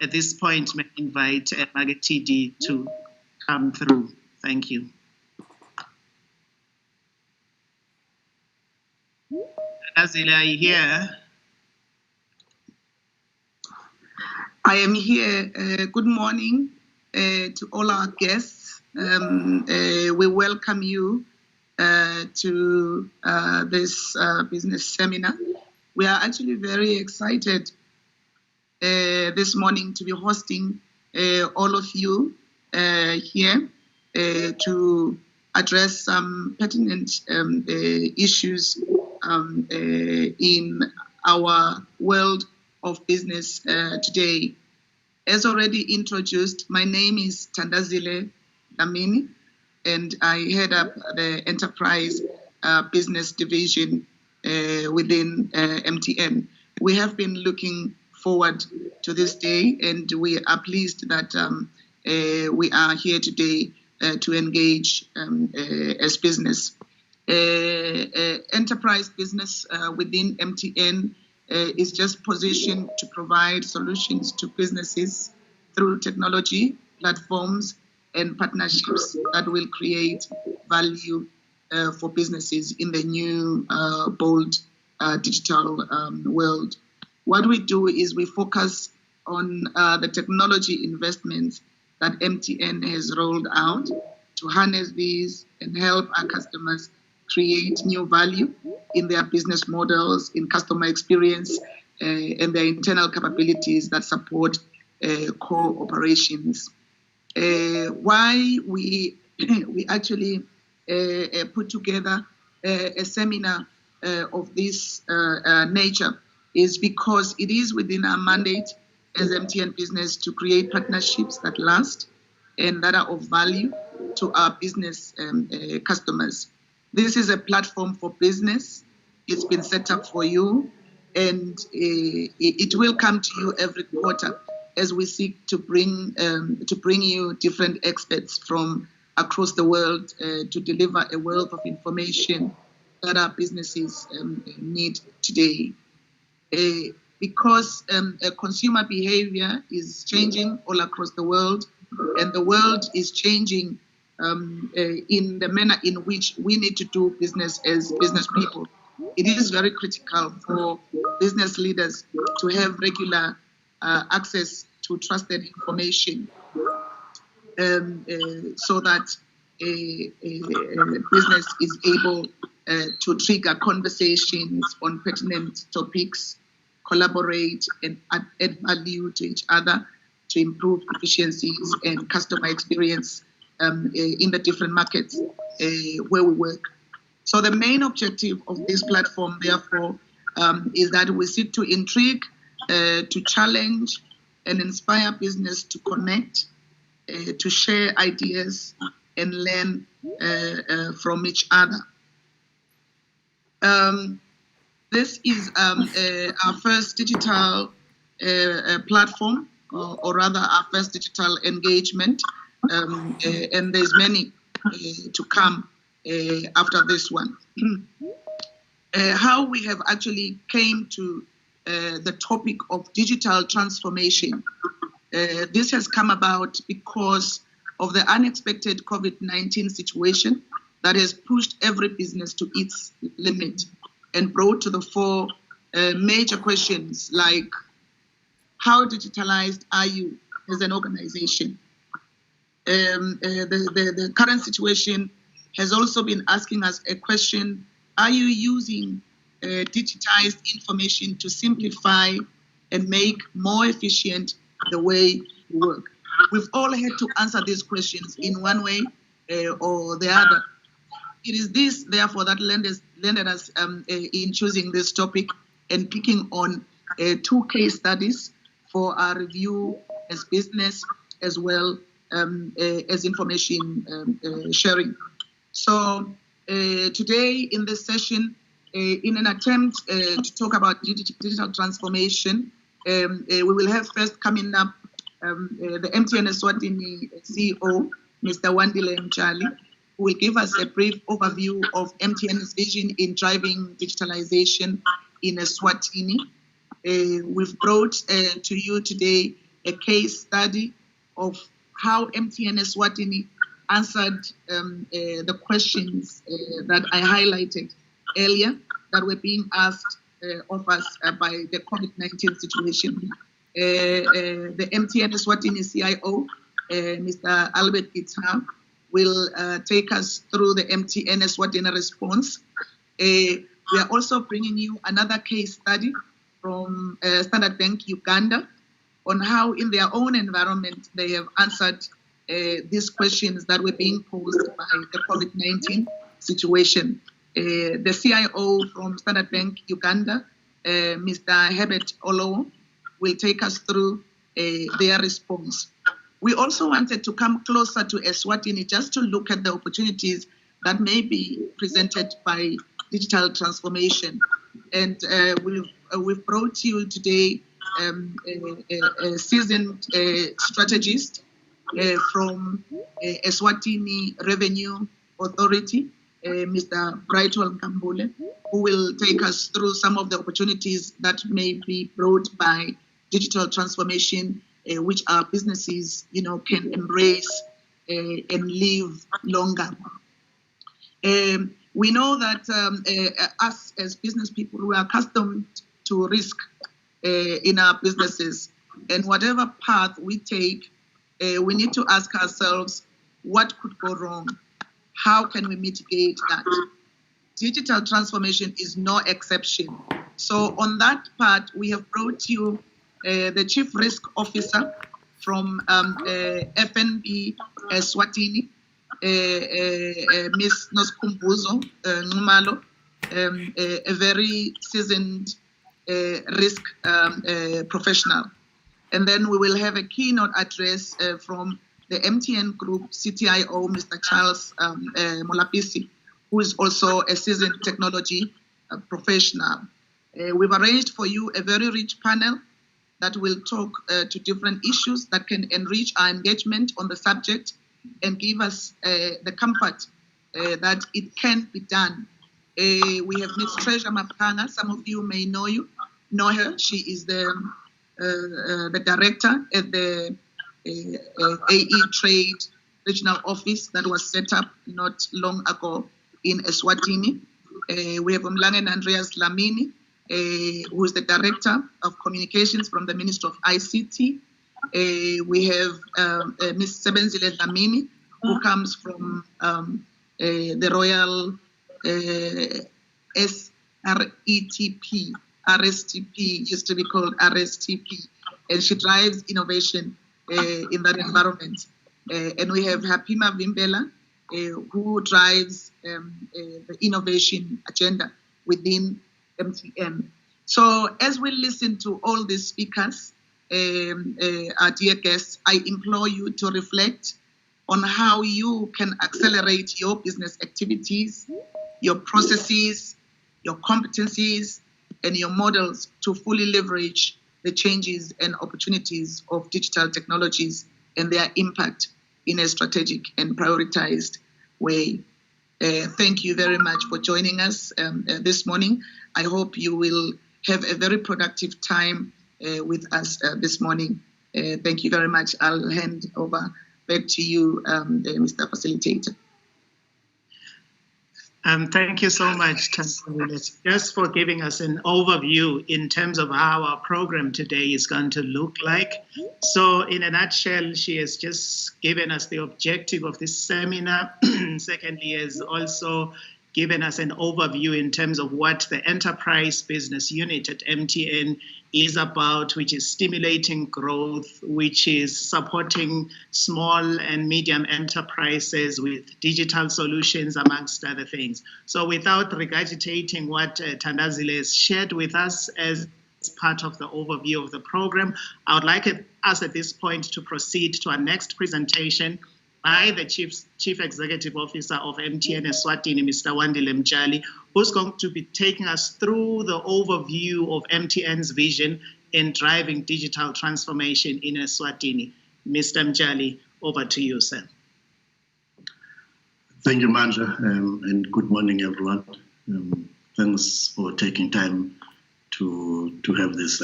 at this point, may I invite Magetidi to come through. Thank you. Tandazile, are you here? I am here. Good morning to all our guests. We welcome you to this business seminar. We are actually very excited this morning to be hosting all of you here to address some pertinent issues in our world of business today. As already introduced, my name is Tandazile Dlamini, and I head up the enterprise business division within MTN. We have been looking forward to this day, and we are pleased that we are here today to engage as business. Enterprise business within MTN is just positioned to provide solutions to businesses through technology, platforms, and partnerships that will create value for businesses in the new, bold digital world. What we do is we focus on the technology investments that MTN has rolled out to harness these and help our customers create new value in their business models, in customer experience, and their internal capabilities that support core operations. Why we actually put together a seminar of this nature is because it is within our mandate as MTN Business to create partnerships that last and that are of value to our business customers. This is a platform for business. It's been set up for you, and it will come to you every quarter as we seek to bring you different experts from across the world to deliver a wealth of information that our businesses need today. Because consumer behavior is changing all across the world, and the world is changing in the manner in which we need to do business as business people. It is very critical for business leaders to have regular access to trusted information so that a business is able to trigger conversations on pertinent topics, collaborate and add value to each other to improve efficiencies and customer experience in the different markets where we work. So the main objective of this platform, therefore, is that we seek to intrigue, to challenge and inspire business to connect, to share ideas and learn from each other. This is our first digital platform, or rather our first digital engagement, and there's many to come after this one. How we have actually came to the topic of digital transformation. This has come about because of the unexpected COVID-19 situation that has pushed every business to its limit and brought to the fore major questions like, how digitalized are you as an organization? The current situation has also been asking us a question: are you using digitized information to simplify and make more efficient the way you work? We've all had to answer these questions in one way or the other. It is this, therefore, that landed us in choosing this topic and picking on 2 case studies for our review as business as well as information sharing. So today in this session, in an attempt to talk about digital transformation, we will have first coming up the MTN Eswatini CEO, Mr. Wandile Mchali, who will give us a brief overview of MTN's vision in driving digitalization in Eswatini. We've brought to you today a case study of how MTN Eswatini answered the questions that I highlighted earlier that were being asked of us by the COVID-19 situation. The MTN Eswatini CIO, Mr. Albert Gitar, will take us through the MTN Eswatini response. We are also bringing you another case study from Standard Bank Uganda on how in their own environment they have answered these questions that were being posed by the COVID-19 situation. The CIO from Standard Bank Uganda, Mr. Herbert Olowo, will take us through their response. We also wanted to come closer to Eswatini just to look at the opportunities that may be presented by digital transformation. And we've brought you today a seasoned strategist from Eswatini Revenue Authority, Mr. Brightwell Kambule, who will take us through some of the opportunities that may be brought by digital transformation, which our businesses, can embrace and live longer. We know that us as business people, we are accustomed to risk in our businesses, and whatever path we take, we need to ask ourselves, what could go wrong? How can we mitigate that? Digital transformation is no exception. So on that part, we have brought you the Chief Risk Officer from FNB Eswatini, Ms. Noskumbuzo Numalo, a very seasoned risk professional. And then we will have a keynote address from the MTN Group CTIO, Mr. Charles Molapisi, who is also a seasoned technology professional. We've arranged for you a very rich panel that will talk to different issues that can enrich our engagement on the subject and give us the comfort that it can be done. We have Ms. Treasure Mapanga. Some of you may know her. She is the director at the AE Trade Regional Office that was set up not long ago in Eswatini. We have Umlangen Andreas Lamini, who is the Director of Communications from the Ministry of ICT. We have Ms. Sebenzile Lamini, who comes from the Royal RSTP, used to be called RSTP, and she drives innovation in that environment. And we have Hapima Vimbela, who drives the innovation agenda within MTN. So as we listen to all these speakers, our dear guests, I implore you to reflect on how you can accelerate your business activities, your processes, your competencies, and your models to fully leverage the changes and opportunities of digital technologies and their impact in a strategic and prioritized way. Thank you very much for joining us this morning. I hope you will have a very productive time with us this morning. Thank you very much. I'll hand over back to you, Mr. Facilitator. Thank you so much, Chancellor, just for giving us an overview in terms of how our program today is going to look like. So in a nutshell, she has just given us the objective of this seminar. Secondly, has also given us an overview in terms of what the enterprise business unit at MTN is about, which is stimulating growth, which is supporting small and medium enterprises with digital solutions, amongst other things. So without regurgitating what Thandazile has shared with us as part of the overview of the program, I would like us at this point to proceed to our next presentation by the Chief Executive Officer of MTN Eswatini, Mr. Wandile Mtshali, who's going to be taking us through the overview of MTN's vision in driving digital transformation in Eswatini. Mr. Mtshali, over to you, sir. Thank you, Manja, and good morning, everyone. Thanks for taking time to have this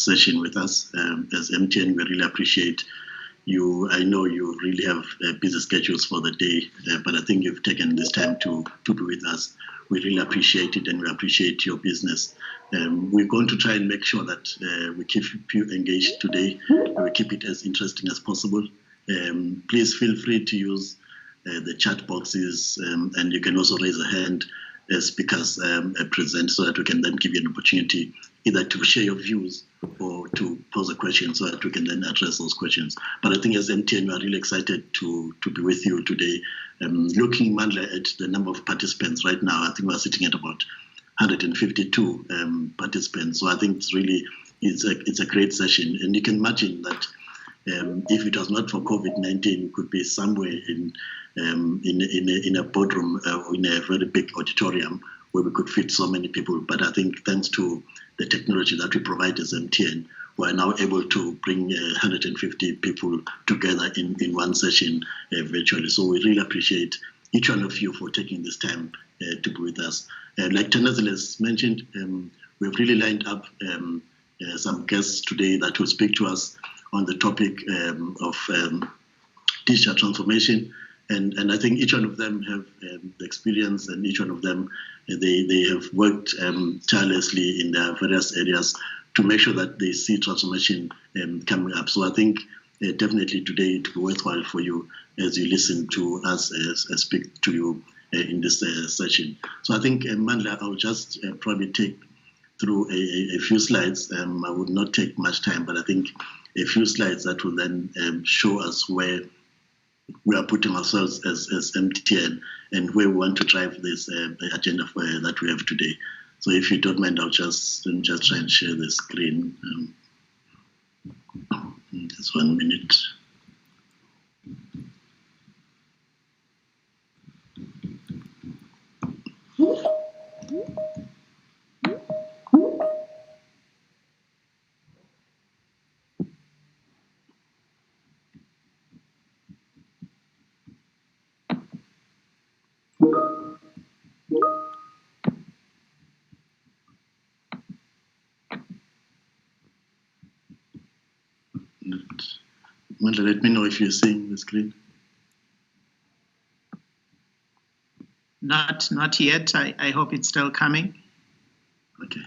session with us. As MTN, we really appreciate you. I know you really have busy schedules for the day, but I think you've taken this time to be with us. We really appreciate it, and we appreciate your business. We're going to try and make sure that we keep you engaged today. We keep it as interesting as possible. Please feel free to use the chat boxes, and you can also raise a hand as speakers present, so that we can then give you an opportunity either to share your views or to pose a question, so that we can then address those questions. But I think as MTN, we are really excited to be with you today. Looking, Mandla, at the number of participants right now, I think we're sitting at about 152 participants. So I think it's a great session, and you can imagine that if it was not for COVID-19, we could be somewhere in a boardroom or in a very big auditorium where we could fit so many people. But I think thanks to the technology that we provide as MTN, we are now able to bring 150 people together in one session virtually. So we really appreciate each one of you for taking this time to be with us. Like Tanazil has mentioned, we've really lined up some guests today that will speak to us on the topic of digital transformation. And I think each one of them have the experience, and each one of them, they have worked tirelessly in their various areas to make sure that they see transformation coming up. So I think definitely today it will be worthwhile for you as you listen to us speak to you in this session. So I think, Mandla, I'll just probably take through a few slides. I would not take much time, but I think a few slides that will then show us where we are putting ourselves as MTN and where we want to drive this agenda that we have today. So if you don't mind, I'll just try and share the screen. Just 1 minute. Let me know if you're seeing the screen. Not yet. I hope it's still coming. Okay.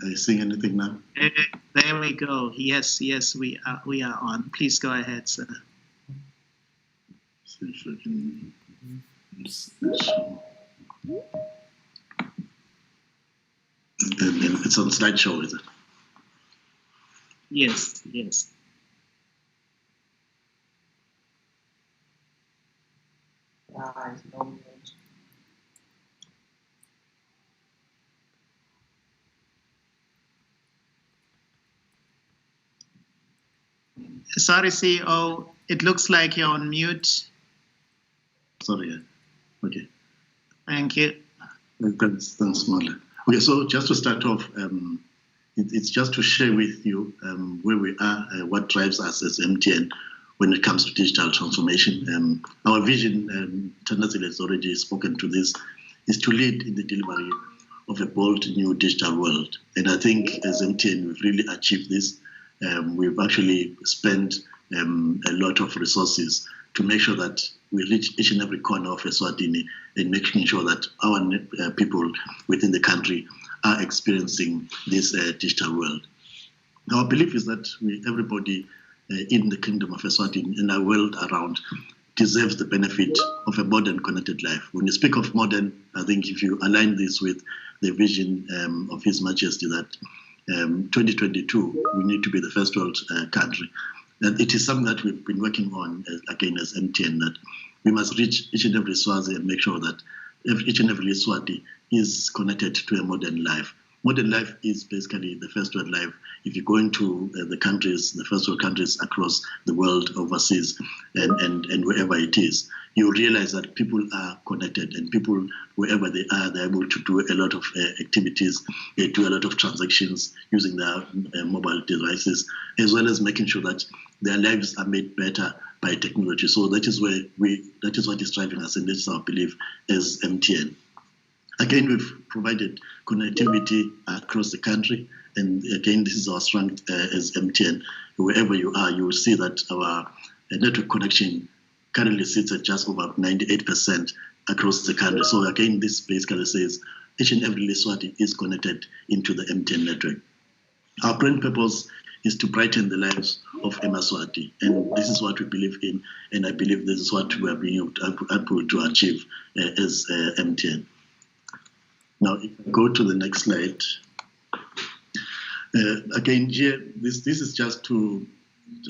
Are you seeing anything now? There we go. Yes, we are on. Please go ahead, sir. See if I can. It's on slideshow, is it? Yes. Sorry, CEO. It looks like you're on mute. Sorry. Okay. Thank you. Thanks, Marla. Okay, so just to start off, it's just to share with you where we are, what drives us as MTN when it comes to digital transformation. Our vision, Tanazil has already spoken to this, is to lead in the delivery of a bold new digital world. And I think as MTN, we've really achieved this. We've actually spent a lot of resources to make sure that we reach each and every corner of Eswatini and making sure that our people within the country are experiencing this digital world. Our belief is that everybody in the kingdom of Eswatini and our world around deserves the benefit of a modern connected life. When you speak of modern, I think if you align this with the vision of His Majesty that 2022, we need to be the first world country. And it is something that we've been working on, again, as MTN, that we must reach each and every Swazi and make sure that each and every Swati is connected to a modern life. Modern life is basically the first world life. If you go into the countries, the first world countries across the world, overseas, and wherever it is, you realize that people are connected, and people, wherever they are, they're able to do a lot of activities, they do a lot of transactions using their mobile devices, as well as making sure that their lives are made better by technology. So that is what is driving us, and that's our belief as MTN. Again, we've provided connectivity across the country, and again, this is our strength as MTN. Wherever you are, you will see that our network connection currently sits at just over 98% across the country. So again, this basically says each and every Eswati is connected into the MTN network. Our brand purpose is to brighten the lives of Eswati, and this is what we believe in, and I believe this is what we are being able to achieve as MTN. Now, if I go to the next slide, again, here, this is just to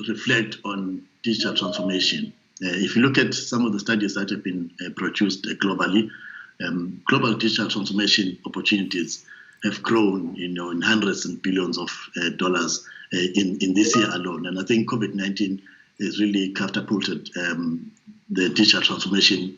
reflect on digital transformation. If you look at some of the studies that have been produced globally, global digital transformation opportunities have grown, in hundreds and billions of dollars in this year alone. And I think COVID-19 has really catapulted the digital transformation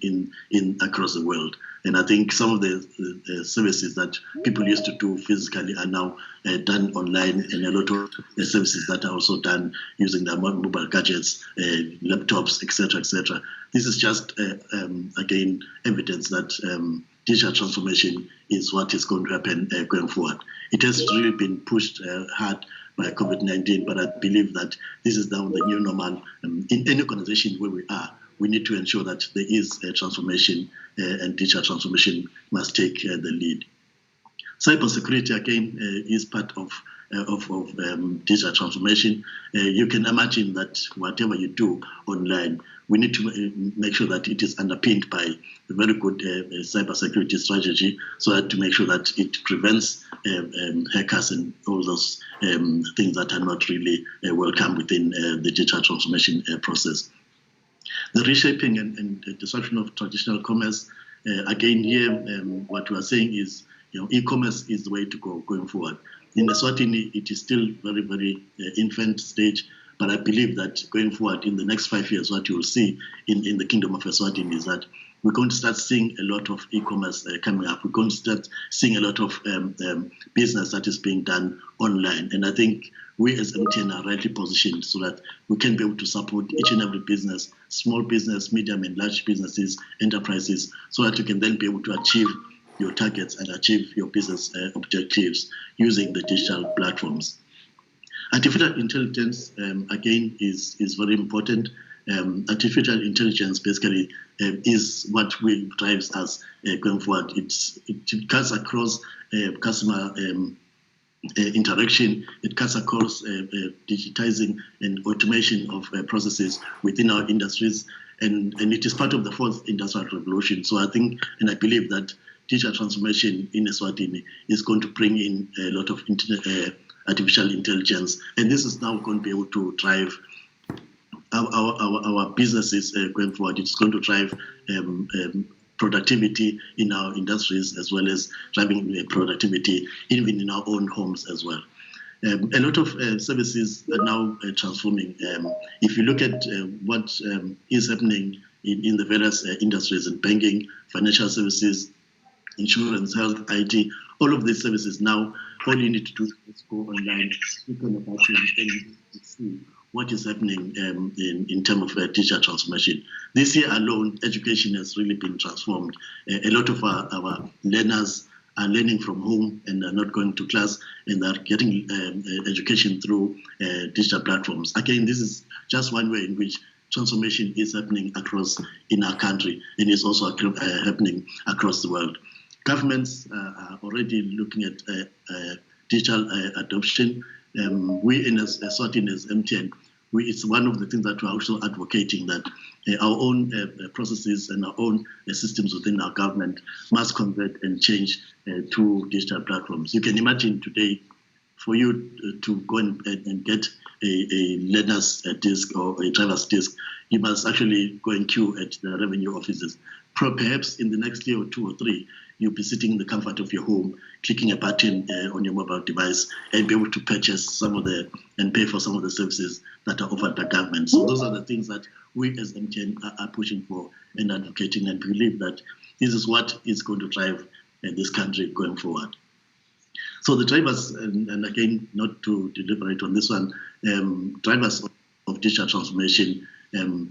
in across the world. And I think some of the services that people used to do physically are now done online, and a lot of the services that are also done using their mobile gadgets, laptops, etc., etc. This is just, again, evidence that digital transformation is what is going to happen going forward. It has really been pushed hard by COVID-19, but I believe that this is now the new normal. In any organization where we are, we need to ensure that there is a transformation, and digital transformation must take the lead. Cybersecurity, again, is part of digital transformation. You can imagine that whatever you do online, we need to make sure that it is underpinned by a very good cybersecurity strategy, so that to make sure that it prevents hackers and all those things that are not really welcome within the digital transformation process. The reshaping and disruption of traditional commerce, again here, what we are saying is, e-commerce is the way to go going forward. In Eswatini, it is still very, very infant stage, but I believe that going forward in the next 5 years, what you will see in the Kingdom of Eswatini is that we're going to start seeing a lot of e-commerce coming up. We're going to start seeing a lot of business that is being done online. And I think we as MTN are rightly positioned so that we can be able to support each and every business, small business, medium and large businesses, enterprises, so that you can then be able to achieve your targets and achieve your business objectives using the digital platforms. Artificial intelligence, again, is very important. Artificial intelligence basically is what will drives us going forward. It cuts across customer interaction. It cuts across digitizing and automation of processes within our industries, and it is part of the fourth industrial revolution. So I think, and I believe that digital transformation in Eswatini is going to bring in a lot of artificial intelligence, and this is now going to be able to drive our businesses going forward. It's going to drive productivity in our industries, as well as driving productivity even in our own homes as well. A lot of services are now transforming. If you look at what is happening in the various industries, in banking, financial services, insurance, health, IT, all of these services now, all you need to do is go online, click on the button, and see what is happening in terms of digital transformation. This year alone, education has really been transformed. A lot of our learners are learning from home and are not going to class, and are getting education through digital platforms. Again, this is just one way in which transformation is happening across in our country, and is also happening across the world. Governments are already looking at digital adoption. We in Eswatini as MTN, it's one of the things that we're also advocating, that our own processes and our own systems within our government must convert and change to digital platforms. You can imagine today, for you to go and get a learner's disc or a driver's disc, you must actually go and queue at the revenue offices. Perhaps in the next year or two or three, you'll be sitting in the comfort of your home, clicking a button on your mobile device, and be able to purchase and pay for some of the services that are offered by government. So those are the things that we as MTN are pushing for and advocating, and believe that this is what is going to drive this country going forward. So the drivers, and again, not to deliberate on this one, drivers of digital transformation,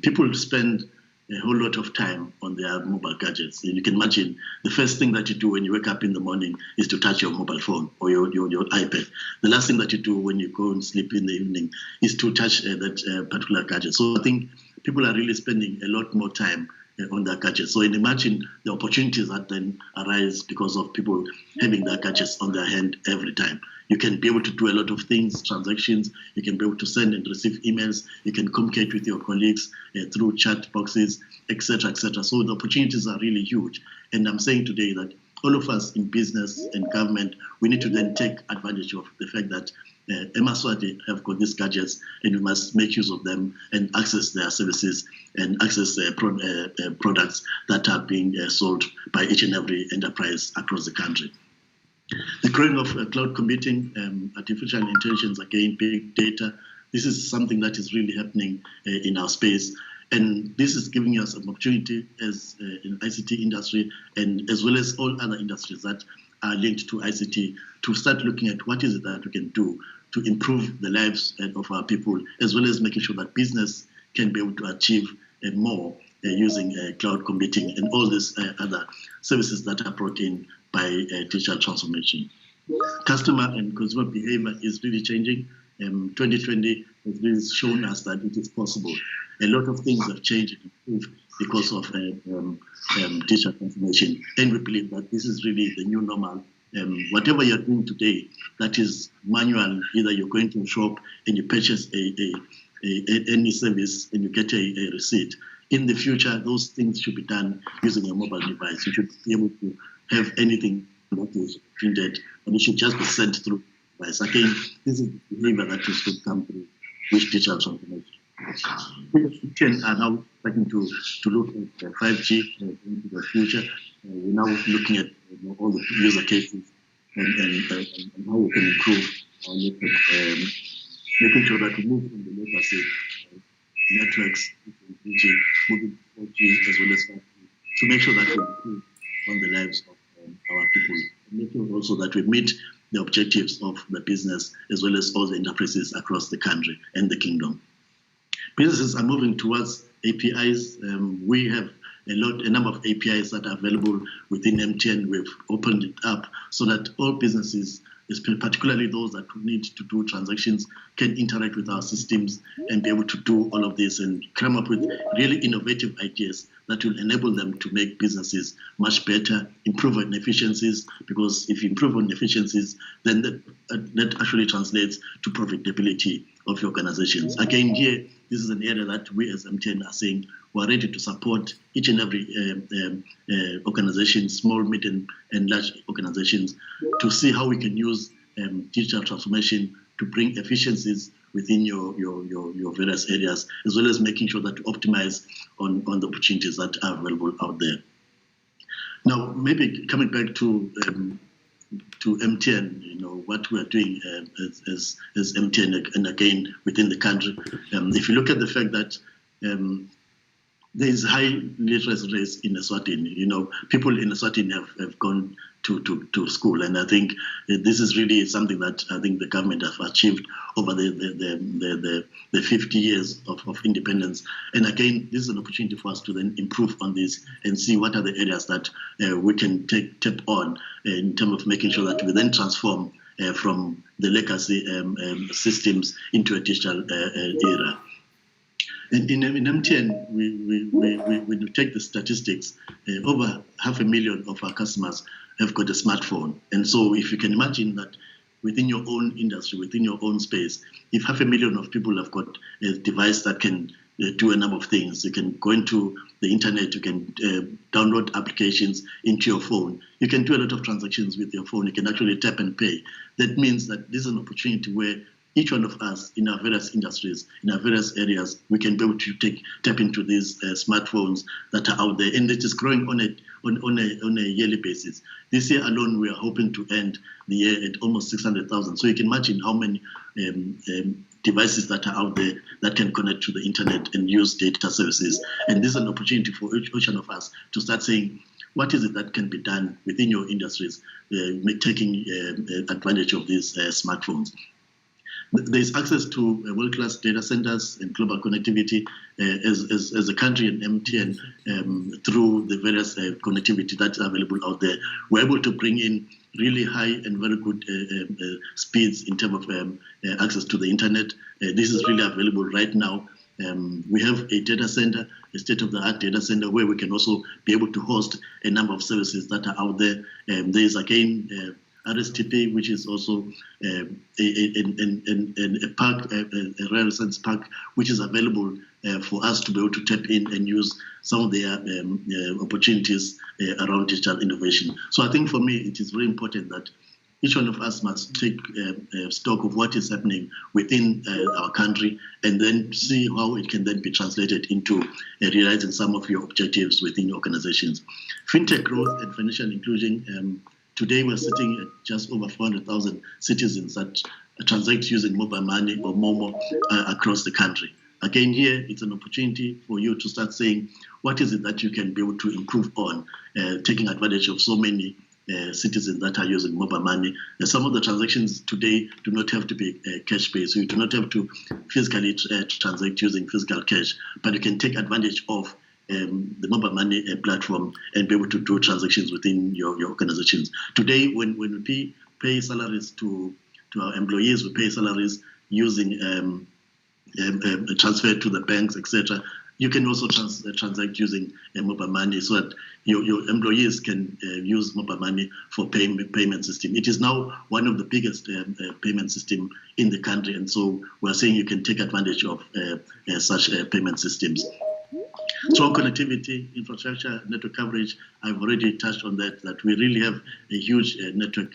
people spend a whole lot of time on their mobile gadgets. And you can imagine the first thing that you do when you wake up in the morning is to touch your mobile phone or your iPad. The last thing that you do when you go and sleep in the evening is to touch that particular gadget. So I think people are really spending a lot more time on their gadgets. So imagine the opportunities that then arise because of people having their gadgets on their hand every time. You can be able to do a lot of things, transactions, you can be able to send and receive emails, you can communicate with your colleagues through chat boxes, etc., etc. So the opportunities are really huge. And I'm saying today that all of us in business and government, we need to then take advantage of the fact that Eswatini have got these gadgets, and we must make use of them and access their services and access products that are being sold by each and every enterprise across the country. The growing of cloud computing, artificial intelligence, again, big data, this is something that is really happening in our space. And this is giving us an opportunity as in ICT industry, and as well as all other industries that are linked to ICT, to start looking at what is it that we can do to improve the lives of our people, as well as making sure that business can be able to achieve more using cloud computing and all these other services that are brought in by digital transformation. Customer and consumer behavior is really changing. 2020 has really shown us that it is possible. A lot of things have changed and improved because of digital transformation, and we believe that this is really the new normal. Whatever you're doing today that is manual, either you're going to a shop and you purchase any service and you get a receipt. In the future, those things should be done using a mobile device. You should be able to have anything that is printed, and it should just be sent through the device. Again, this is the behavior that is to come through with digital transformation. We are now starting to look at 5G into the future. We're now looking at all the user cases and how we can improve our network, making sure that we move from the legacy networks to 3G, moving to 4G as well as 5G, to make sure that we improve on the lives of our people, and making also that we meet the objectives of the business as well as all the enterprises across the country and the kingdom. Businesses are moving towards APIs. We have a number of APIs that are available within MTN. We've opened it up so that all businesses, particularly those that need to do transactions, can interact with our systems and be able to do all of this and come up with really innovative ideas that will enable them to make businesses much better, improve on efficiencies, because if you improve on efficiencies, then that actually translates to profitability of your organizations. Again, here, this is an area that we as MTN are saying we're ready to support each and every organization, small, medium, and large organizations, to see how we can use digital transformation to bring efficiencies within your various areas, as well as making sure that you optimize on the opportunities that are available out there. Now, maybe coming back to MTN, what we are doing as MTN, and again within the country. If you look at the fact that there is high literacy rates in Eswatini, people in Eswatini have gone to school, and I think this is really something that I think the government have achieved over the 50 years of independence. And again, this is an opportunity for us to then improve on this and see what are the areas that we can tap on in terms of making sure that we then transform from the legacy systems into a digital era. In MTN, when we take the statistics, over 500,000 of our customers have got a smartphone. And so if you can imagine that within your own industry, within your own space, if 500,000 of people have got a device that can do a number of things, you can go into the internet, you can download applications into your phone, you can do a lot of transactions with your phone, you can actually tap and pay. That means that this is an opportunity where each one of us in our various industries, in our various areas, we can be able to tap into these smartphones that are out there. And it is growing on a yearly basis. This year alone, we are hoping to end the year at almost 600,000. So you can imagine how many devices that are out there that can connect to the internet and use data services. And this is an opportunity for each one of us to start saying, what is it that can be done within your industries, taking advantage of these smartphones? There's access to world-class data centers and global connectivity as a country and MTN through the various connectivity that's available out there. We're able to bring in really high and very good speeds in terms of access to the internet. This is really available right now. We have a data center, a state-of-the-art data center, where we can also be able to host a number of services that are out there. There is, again, RSTP, which is also a park, a rare sense park, which is available for us to be able to tap in and use some of their opportunities around digital innovation. So I think for me, it is very important that each one of us must take stock of what is happening within our country and then see how it can then be translated into realizing some of your objectives within your organizations. Fintech growth and financial inclusion. Today, we're sitting at just over 400,000 citizens that transact using mobile money or Momo across the country. Again, here, it's an opportunity for you to start saying, what is it that you can be able to improve on, taking advantage of so many citizens that are using mobile money. Some of the transactions today do not have to be cash-based, so you do not have to physically transact using physical cash, but you can take advantage of the mobile money platform and be able to do transactions within your organizations. Today, when we pay salaries to our employees, we pay salaries using transfer to the banks, etc. You can also transact using mobile money so that your employees can use mobile money for payment system. It is now one of the biggest payment system in the country, and so we're saying you can take advantage of such payment systems. Strong connectivity, infrastructure, network coverage. I've already touched on that we really have a huge network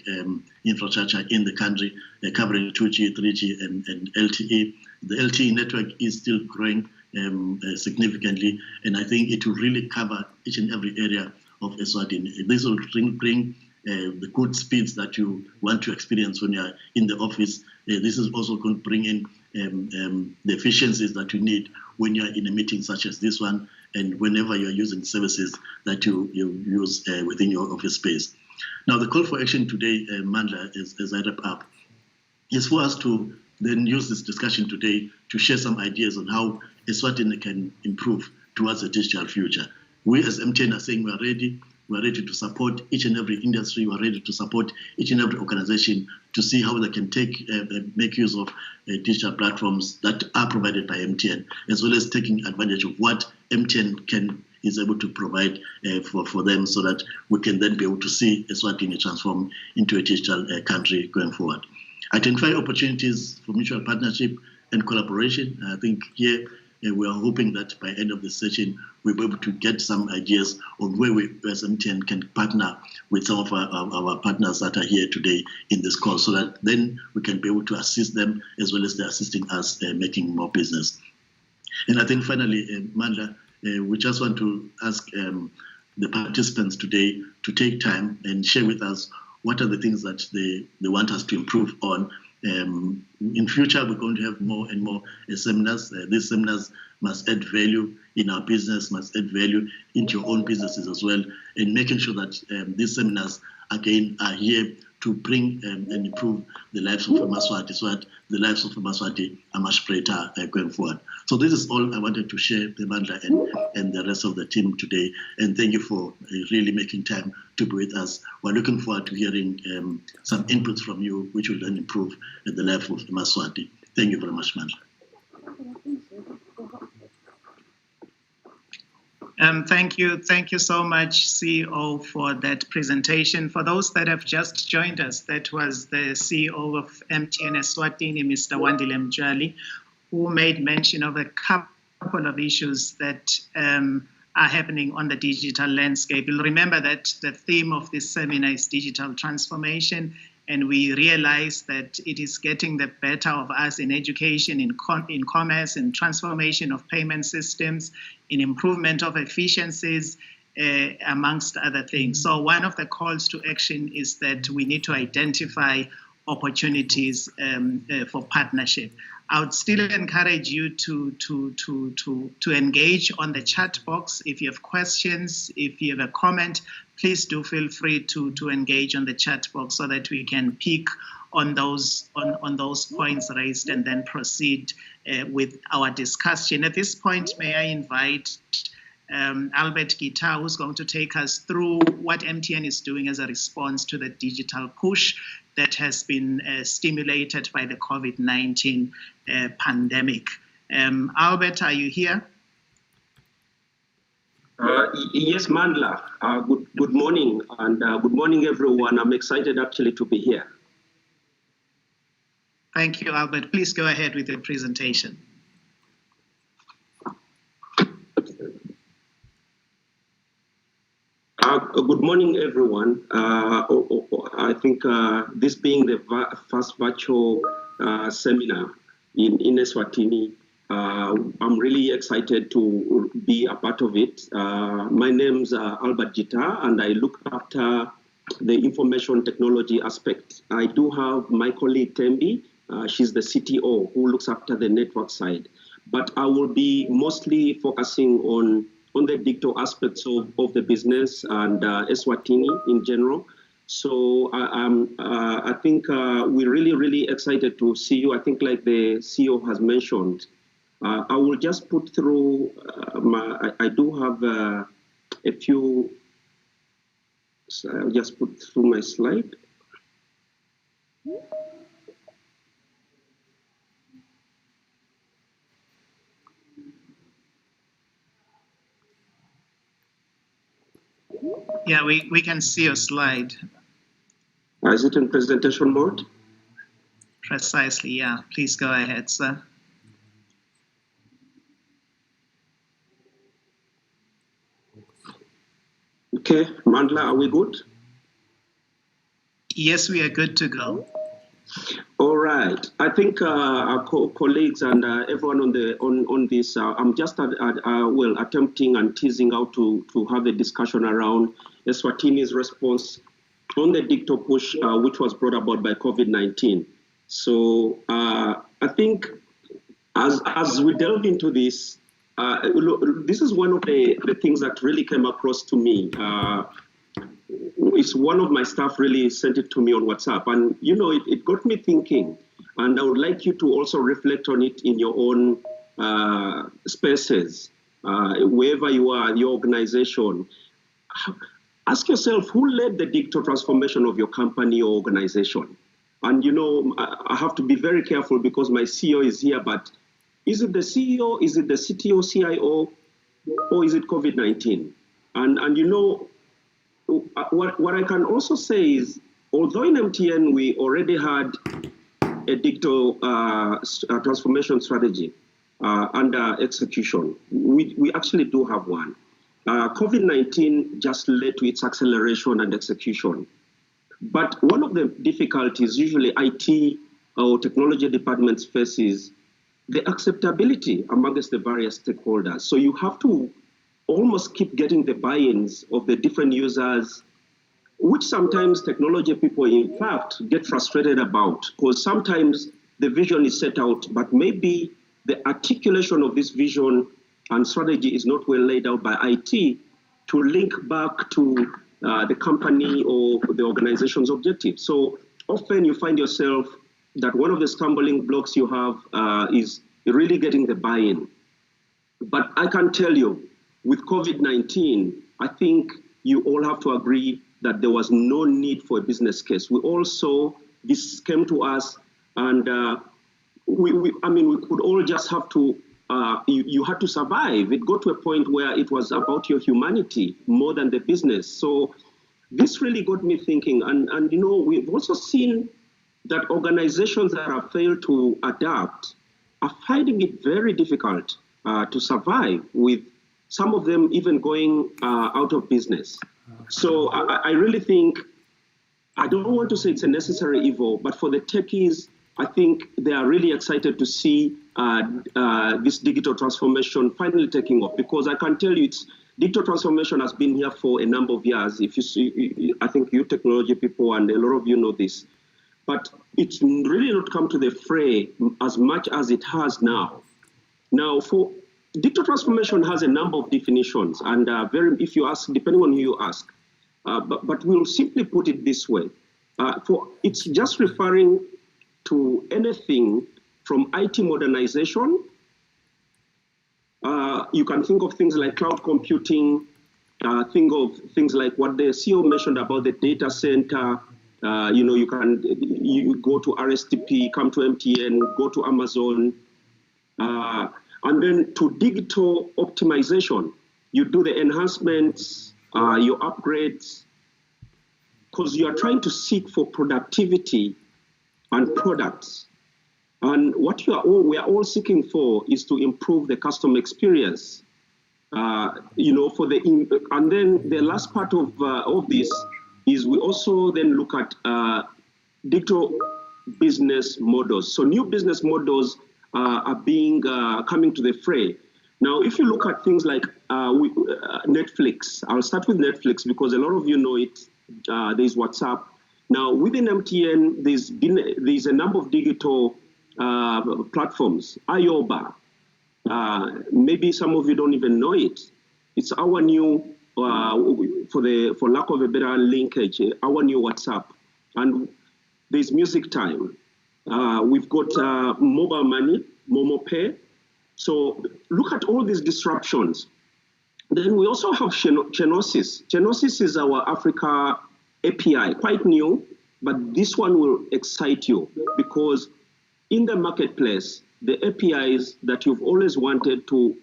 infrastructure in the country, covering 2G, 3G, and LTE. The LTE network is still growing significantly, and I think it will really cover each and every area of Eswatini. This will bring the good speeds that you want to experience when you're in the office. This is also going to bring in the efficiencies that you need when you're in a meeting such as this one, and whenever you're using services that you use within your office space. Now, the call for action today, Mandla, as I wrap up, is for us to then use this discussion today to share some ideas on how Eswatini can improve towards a digital future. We as MTN are saying we're ready to support each and every industry, we're ready to support each and every organization to see how they can make use of digital platforms that are provided by MTN, as well as taking advantage of what MTN is able to provide for them, so that we can then be able to see Eswatini transform into a digital country going forward. Identify opportunities for mutual partnership and collaboration. I think here we are hoping that by end of the session, we'll be able to get some ideas on where we as MTN can partner with some of our partners that are here today in this call, so that then we can be able to assist them as well as they're assisting us making more business. And I think finally, Mandla, we just want to ask the participants today to take time and share with us what are the things that they want us to improve on. In future, we're going to have more and more seminars. These seminars must add value in our business, must add value into your own businesses as well, and making sure that these seminars, again, are here to bring and improve the lives of Maswati, so that the lives of Maswati are much brighter going forward. So this is all I wanted to share, Mandla and the rest of the team today. And thank you for really making time to be with us. We're looking forward to hearing some inputs from you, which will then improve the life of Maswati. Thank you very much, Mandla. Thank you so much, CEO, for that presentation. For those that have just joined us, that was the CEO of MTN Eswatini, Mr. Wandile Mjali, who made mention of a couple of issues that are happening on the digital landscape. You'll remember that the theme of this seminar is digital transformation, and we realize that it is getting the better of us in education, in commerce, in transformation of payment systems, in improvement of efficiencies, amongst other things. So one of the calls to action is that we need to identify opportunities for partnership. I would still encourage you to engage on the chat box. If you have questions, if you have a comment, please do feel free to engage on the chat box so that we can pick on those points raised and then proceed with our discussion. At this point, may I invite Albert Guitar, who's going to take us through what MTN is doing as a response to the digital push that has been stimulated by the COVID-19 pandemic. Albert, are you here? Yes, Mandla. Good morning, and good morning, everyone. I'm excited actually to be here. Thank you, Albert. Please go ahead with your presentation. Good morning, everyone. I think this being the first virtual seminar in Eswatini, I'm really excited to be a part of it. My name's Albert Gita, and I look after the information technology aspect. I do have my colleague Tembi. She's the CTO who looks after the network side. But I will be mostly focusing on the digital aspects of the business and Eswatini in general. So I think we're really excited to see you. I think like the CEO has mentioned, I will just put through, I do have a few, so I'll just put through my slide. Yeah, we can see your slide. Is it in presentation mode? Precisely, yeah. Please go ahead, sir. Okay, Mandla, are we good? Yes, we are good to go. All right. I think our colleagues and everyone on this, I'm just attempting and teasing out to have a discussion around Eswatini's response on the digital push, which was brought about by COVID-19. So I think as we delve into this, this is one of the things that really came across to me. It's one of my staff really sent it to me on WhatsApp, and it got me thinking, and I would like you to also reflect on it in your own spaces, wherever you are, your organization. Ask yourself, who led the digital transformation of your company or organization? And I have to be very careful because my CEO is here, but is it the CEO, is it the CTO, CIO, or is it COVID-19? And what I can also say is, although in MTN we already had a digital transformation strategy under execution, we actually do have one. COVID-19 just led to its acceleration and execution. But one of the difficulties usually IT or technology departments face is the acceptability amongst the various stakeholders. So you have to almost keep getting the buy-ins of the different users, which sometimes technology people, in fact, get frustrated about, because sometimes the vision is set out, but maybe the articulation of this vision and strategy is not well laid out by IT to link back to the company or the organization's objectives. So often you find yourself that one of the stumbling blocks you have is really getting the buy-in. But I can tell you, with COVID-19, I think you all have to agree that there was no need for a business case. We all saw this came to us, and we could all just have to, you had to survive. It got to a point where it was about your humanity more than the business. So this really got me thinking, and we've also seen that organizations that have failed to adapt are finding it very difficult to survive, with some of them even going out of business. So I really think, I don't want to say it's a necessary evil, but for the techies I think they are really excited to see this digital transformation finally taking off, because I can tell you digital transformation has been here for a number of years. If you see, I think you technology people and a lot of you know this, but it's really not come to the fray as much as it has now. Now, for digital transformation has a number of definitions, and if you ask, depending on who you ask, but we'll simply put it this way: it's just referring to anything from IT modernization. You can think of things like cloud computing, think of things like what the CEO mentioned about the data center. You go to RSTP, come to MTN, go to Amazon, and then to digital optimization. You do the enhancements, your upgrades, because you are trying to seek for productivity and products. And what we are all seeking for is to improve the customer experience. And then the last part of this is we also then look at digital business models. So new business models are coming to the fray. Now, if you look at things like Netflix, I'll start with Netflix because a lot of you know it. There's WhatsApp. Now, within MTN, there's a number of digital platforms. IOBA, maybe some of you don't even know it. It's our new, for lack of a better linkage, our new WhatsApp. And there's Music Time. We've got mobile money, Momo Pay. So look at all these disruptions. Then we also have Genosis. Genosis is our Africa API, quite new, but this one will excite you because in the marketplace, the APIs that you've always wanted to,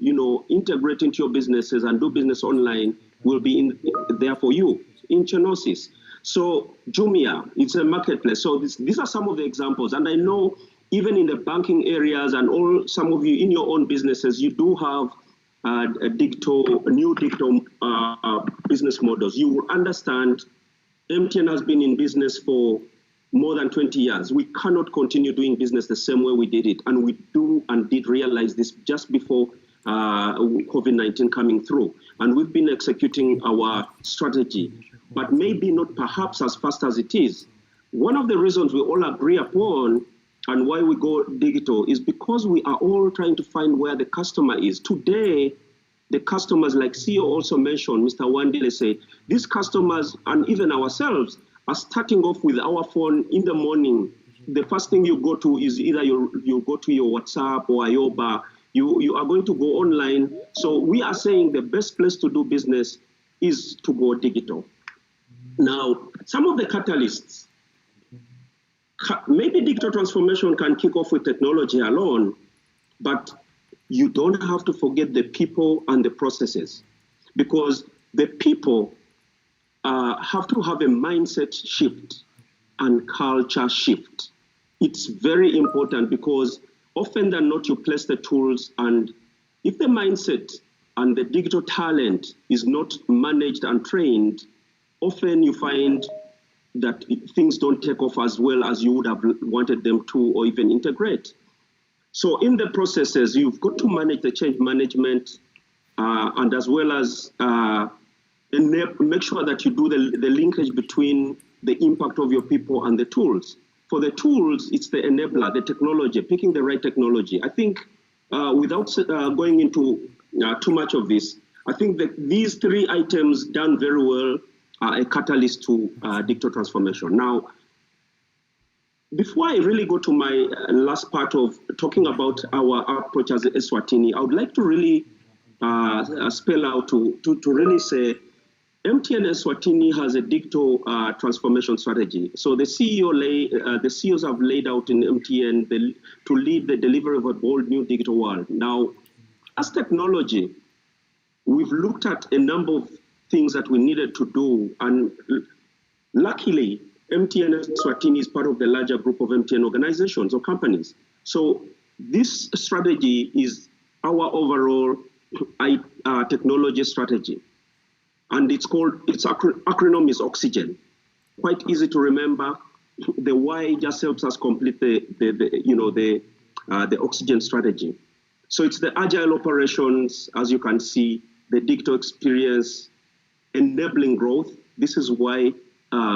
integrate into your businesses and do business online will be there for you in Genosis. So Jumia, it's a marketplace. So these are some of the examples. And I know even in the banking areas and some of you in your own businesses, you do have new digital business models. You will understand MTN has been in business for more than 20 years. We cannot continue doing business the same way we did it. And we do and did realize this just before COVID-19 coming through. And we've been executing our strategy, but maybe not perhaps as fast as it is. One of the reasons we all agree upon and why we go digital is because we are all trying to find where the customer is. Today, the customers, like CEO also mentioned, Mr. Wandile said, these customers and even ourselves are starting off with our phone in the morning. The first thing you go to is either you go to your WhatsApp or IOBA. You are going to go online. So we are saying the best place to do business is to go digital. Now, some of the catalysts, maybe digital transformation can kick off with technology alone, but you don't have to forget the people and the processes, because the people have to have a mindset shift and culture shift. It's very important because often than not, you place the tools, and if the mindset and the digital talent is not managed and trained, often you find that things don't take off as well as you would have wanted them to, or even integrate. So in the processes, you've got to manage the change management and as well as make sure that you do the linkage between the impact of your people and the tools. For the tools, it's the enabler, the technology, picking the right technology. I think without going into too much of this, I think that these three items done very well are a catalyst to digital transformation. Now, before I really go to my last part of talking about our approach as Eswatini, I would like to really spell out to really say MTN Eswatini has a digital transformation strategy. So the CEOs have laid out in MTN to lead the delivery of a bold new digital world. Now, as technology, we've looked at a number of things that we needed to do, and luckily, MTN Eswatini is part of the larger group of MTN organizations or companies. So this strategy is our overall technology strategy. And its acronym is Oxygen. Quite easy to remember. the Y just helps us complete the oxygen strategy. So it's the agile operations, as you can see, the digital experience, enabling growth. This is why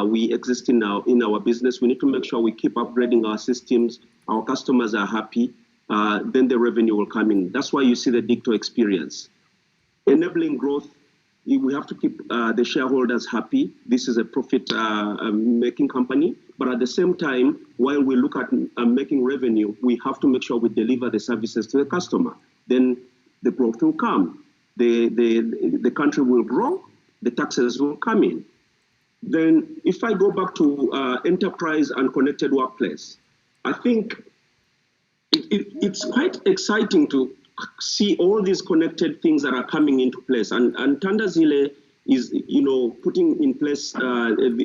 we exist in our business. We need to make sure we keep upgrading our systems. Our customers are happy. Then the revenue will come in. That's why you see the digital experience. Enabling growth, we have to keep the shareholders happy. This is a profit-making company. But at the same time, while we look at making revenue, we have to make sure we deliver the services to the customer. Then the growth will come. The country will grow. The taxes will come in. Then if I go back to enterprise and connected workplace, I think it's quite exciting to see all these connected things that are coming into place. And Tandazile is, putting in place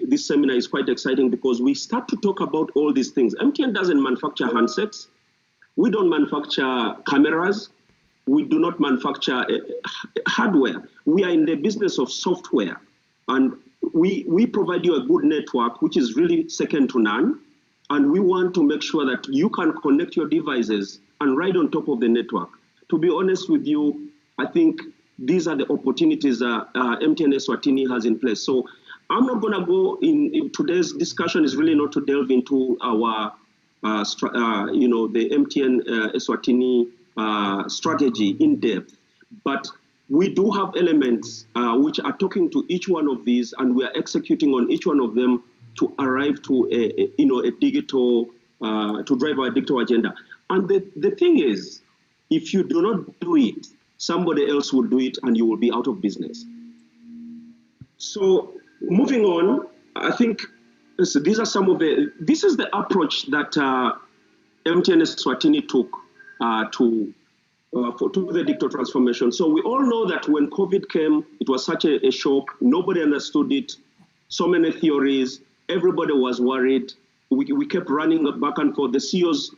this seminar is quite exciting because we start to talk about all these things. MTN doesn't manufacture handsets. We don't manufacture cameras. We do not manufacture hardware. We are in the business of software. And we provide you a good network, which is really second to none. And we want to make sure that you can connect your devices and ride on top of the network. To be honest with you, I think these are the opportunities that MTN Eswatini has in place. So I'm not going to go in today's discussion is really not to delve into our, the MTN Eswatini strategy in depth, but we do have elements which are talking to each one of these, and we are executing on each one of them to arrive to a digital, to drive our digital agenda. And the thing is, if you do not do it, somebody else will do it and you will be out of business. So moving on, I think this is the approach that MTN Eswatini took to the digital transformation. So we all know that when COVID came, it was such a shock. Nobody understood it. So many theories. Everybody was worried. We kept running back and forth. The CEOs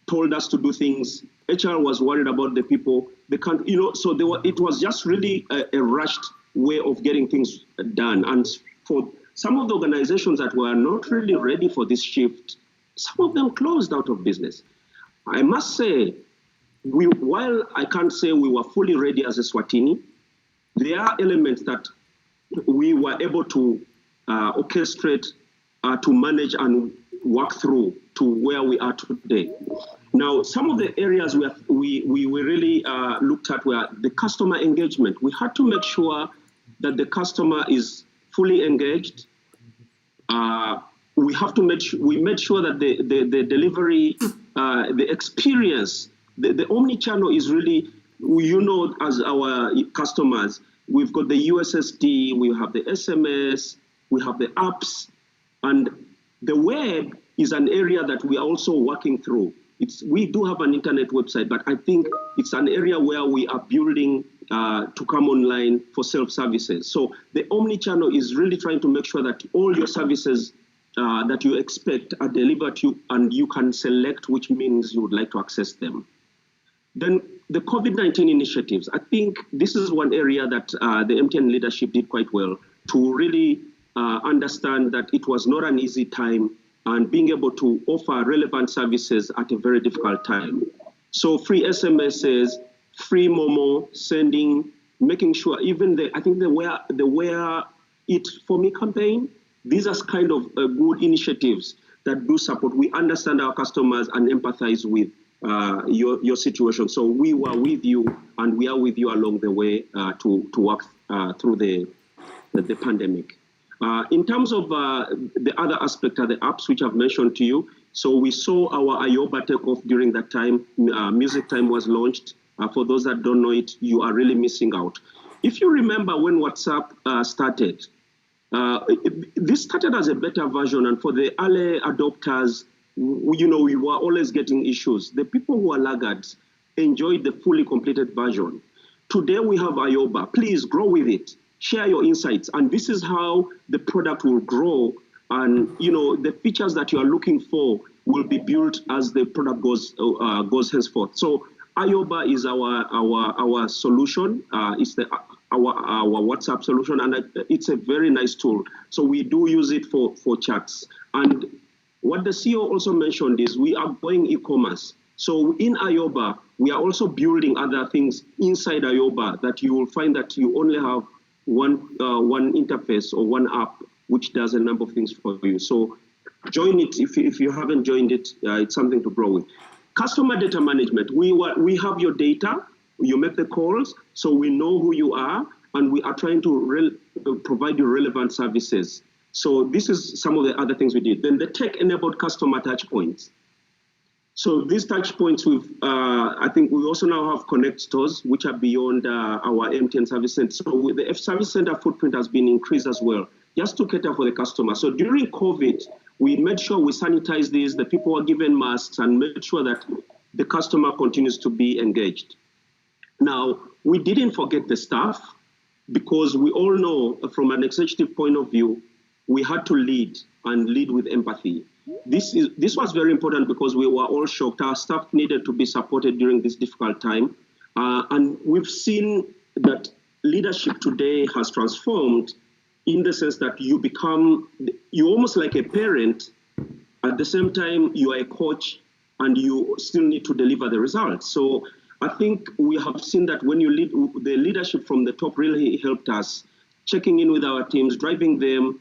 told us to do things. HR was worried about the people. So it was just really a rushed way of getting things done. And for some of the organizations that were not really ready for this shift, some of them closed out of business. I must say, while I can't say we were fully ready as Eswatini, there are elements that we were able to orchestrate, to manage and work through to where we are today. Now, some of the areas we really looked at were the customer engagement. We had to make sure that the customer is fully engaged. We have to made sure that the delivery, the experience, the omni-channel is really, as our customers, we've got the USSD, we have the SMS, we have the apps, and the web is an area that we are also working through. We do have an internet website, but I think it's an area where we are building to come online for self-services. So the omni-channel is really trying to make sure that all your services that you expect are delivered to you, and you can select which means you would like to access them. Then the COVID-19 initiatives, I think this is one area that the MTN leadership did quite well to really understand that it was not an easy time and being able to offer relevant services at a very difficult time. So free SMSs, free Momo, sending, making sure even the Wear It For Me campaign, these are kind of good initiatives that do support. We understand our customers and empathize with your situation. So we were with you and we are with you along the way to work through the pandemic. In terms of the other aspect are the apps which I've mentioned to you. So we saw our Ayoba take off during that time. Music Time was launched. For those that don't know it, you are really missing out. If you remember when WhatsApp started, this started as a beta version, and for the early adopters, we were always getting issues. The people who are laggards enjoyed the fully completed version. Today we have Ayoba. Please grow with it. Share your insights, and this is how the product will grow. And the features that you are looking for will be built as the product goes henceforth. So Ayoba is our solution. It's our WhatsApp solution, and it's a very nice tool. So we do use it for chats. And What the CEO also mentioned is we are going e-commerce. So in Ayoba, we are also building other things inside Ayoba that you will find that you only have one interface or one app which does a number of things for you. So join it if you haven't joined it. It's something to grow with. Customer data management. We have your data. You make the calls, so we know who you are, and we are trying to provide you relevant services. So this is some of the other things we did. Then the tech-enabled customer touchpoints. So these touchpoints, I think we also now have connect stores, which are beyond our MTN service center. So the service center footprint has been increased as well, just to cater for the customer. So during COVID, we made sure we sanitized these, the people were given masks, and made sure that the customer continues to be engaged. Now, we didn't forget the staff, because we all know from an executive point of view, we had to lead and lead with empathy. This was very important because we were all shocked. Our staff needed to be supported during this difficult time. And we've seen that leadership today has transformed in the sense that you're almost like a parent. At the same time, you are a coach and you still need to deliver the results. So I think we have seen that when you lead, the leadership from the top really helped us, checking in with our teams, driving them.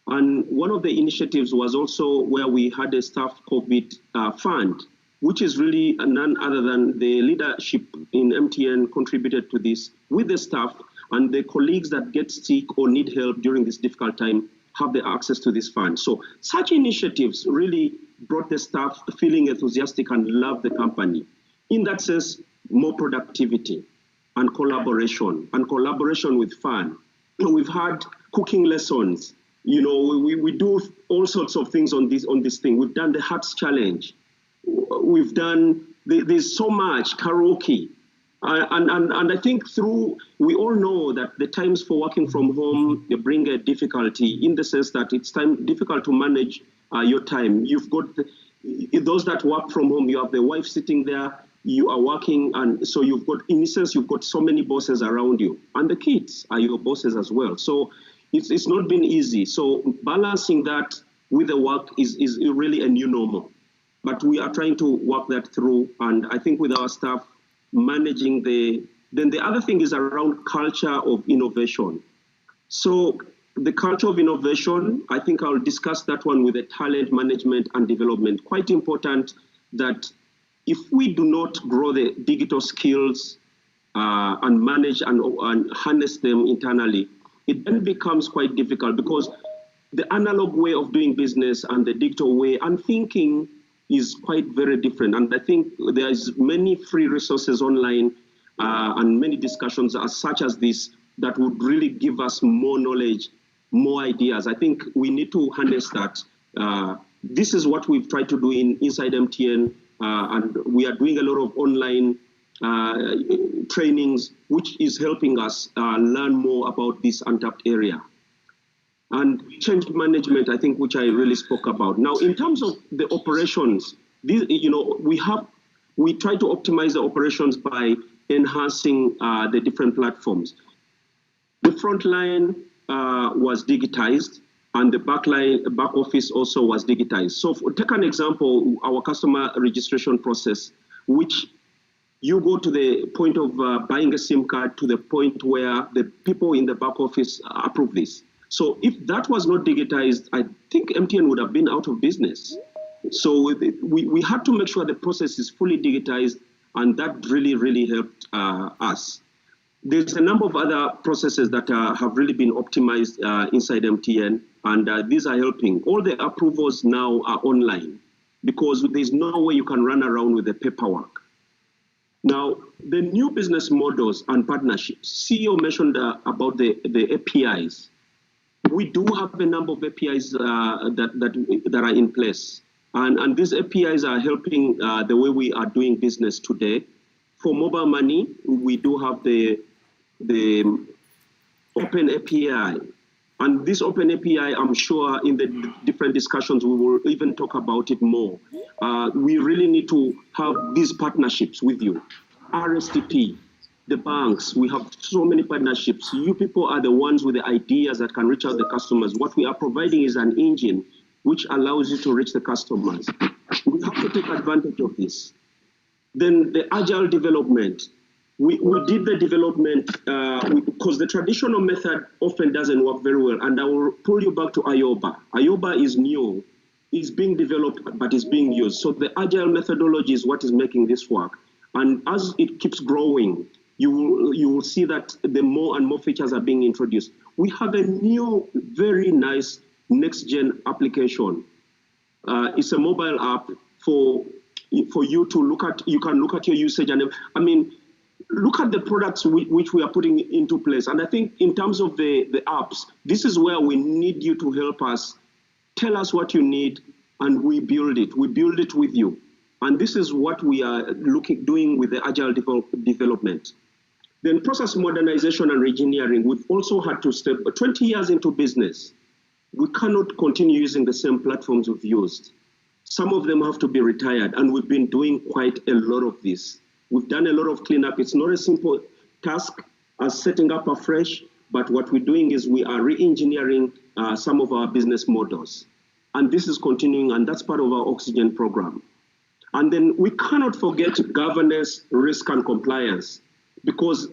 And one of the initiatives was also where we had a staff COVID fund, which is really none other than the leadership in MTN contributed to this with the staff, and the colleagues that get sick or need help during this difficult time have the access to this fund. So such initiatives really brought the staff feeling enthusiastic and love the company. In that sense, more productivity and collaboration with fun. We've had cooking lessons. You know, we do all sorts of things on this thing. We've done the Hearts Challenge. We've done, there's so much, karaoke. And I think we all know that the times for working from home, they bring a difficulty in the sense that it's difficult to manage your time. You've got those that work from home, you have the wife sitting there, you are working, and so you've got so many bosses around you. And the kids are your bosses as well. So it's not been easy. So balancing that with the work is really a new normal. But we are trying to work that through. And I think with our staff, managing then the other thing is around culture of innovation. So the culture of innovation, I think I'll discuss that one with the talent management and development. Quite important that if we do not grow the digital skills and manage and harness them internally, it then becomes quite difficult because the analog way of doing business and the digital way and thinking is quite very different. And I think there's many free resources online and many discussions such as this that would really give us more knowledge, more ideas. I think we need to harness that. This is what we've tried to do inside MTN, and we are doing a lot of online trainings, which is helping us learn more about this untapped area. And change management, I think, which I really spoke about. Now, in terms of the operations, we try to optimize the operations by enhancing the different platforms. The front line was digitized, and the back office also was digitized. So take an example, our customer registration process, which you go to the point of buying a SIM card to the point where the people in the back office approve this. So if that was not digitized, I think MTN would have been out of business. So we had to make sure the process is fully digitized, and that really, really helped us. There's a number of other processes that have really been optimized inside MTN, and these are helping. All the approvals now are online because there's no way you can run around with the paperwork. Now, the new business models and partnerships, CEO mentioned about the APIs. We do have a number of APIs that are in place. And these APIs are helping the way we are doing business today. For mobile money, we do have the Open API. And this Open API, I'm sure in the different discussions, we will even talk about it more. We really need to have these partnerships with you. RSTP, the banks, we have so many partnerships. You people are the ones with the ideas that can reach out the customers. What we are providing is an engine which allows you to reach the customers. We have to take advantage of this. Then the agile development. We did the development because the traditional method often doesn't work very well. And I will pull you back to IOBA. IOBA is new. It's being developed, but it's being used. So the agile methodology is what is making this work. And as it keeps growing, you will see that the more and more features are being introduced. We have a new, very nice next-gen application. It's a mobile app for you to look at. You can look at your usage, and I mean, look at the products which we are putting into place. And I think in terms of the apps, this is where we need you to help us. Tell us what you need, and we build it. We build it with you. And this is what we are doing with the agile development. Then process modernization and reengineering. We've also had to step 20 years into business. We cannot continue using the same platforms we've used. Some of them have to be retired, and we've been doing quite a lot of this. We've done a lot of cleanup. It's not a simple task as setting up afresh, but what we're doing is we are re-engineering some of our business models. And this is continuing, and that's part of our Oxygen program. And then we cannot forget governance, risk, and compliance, because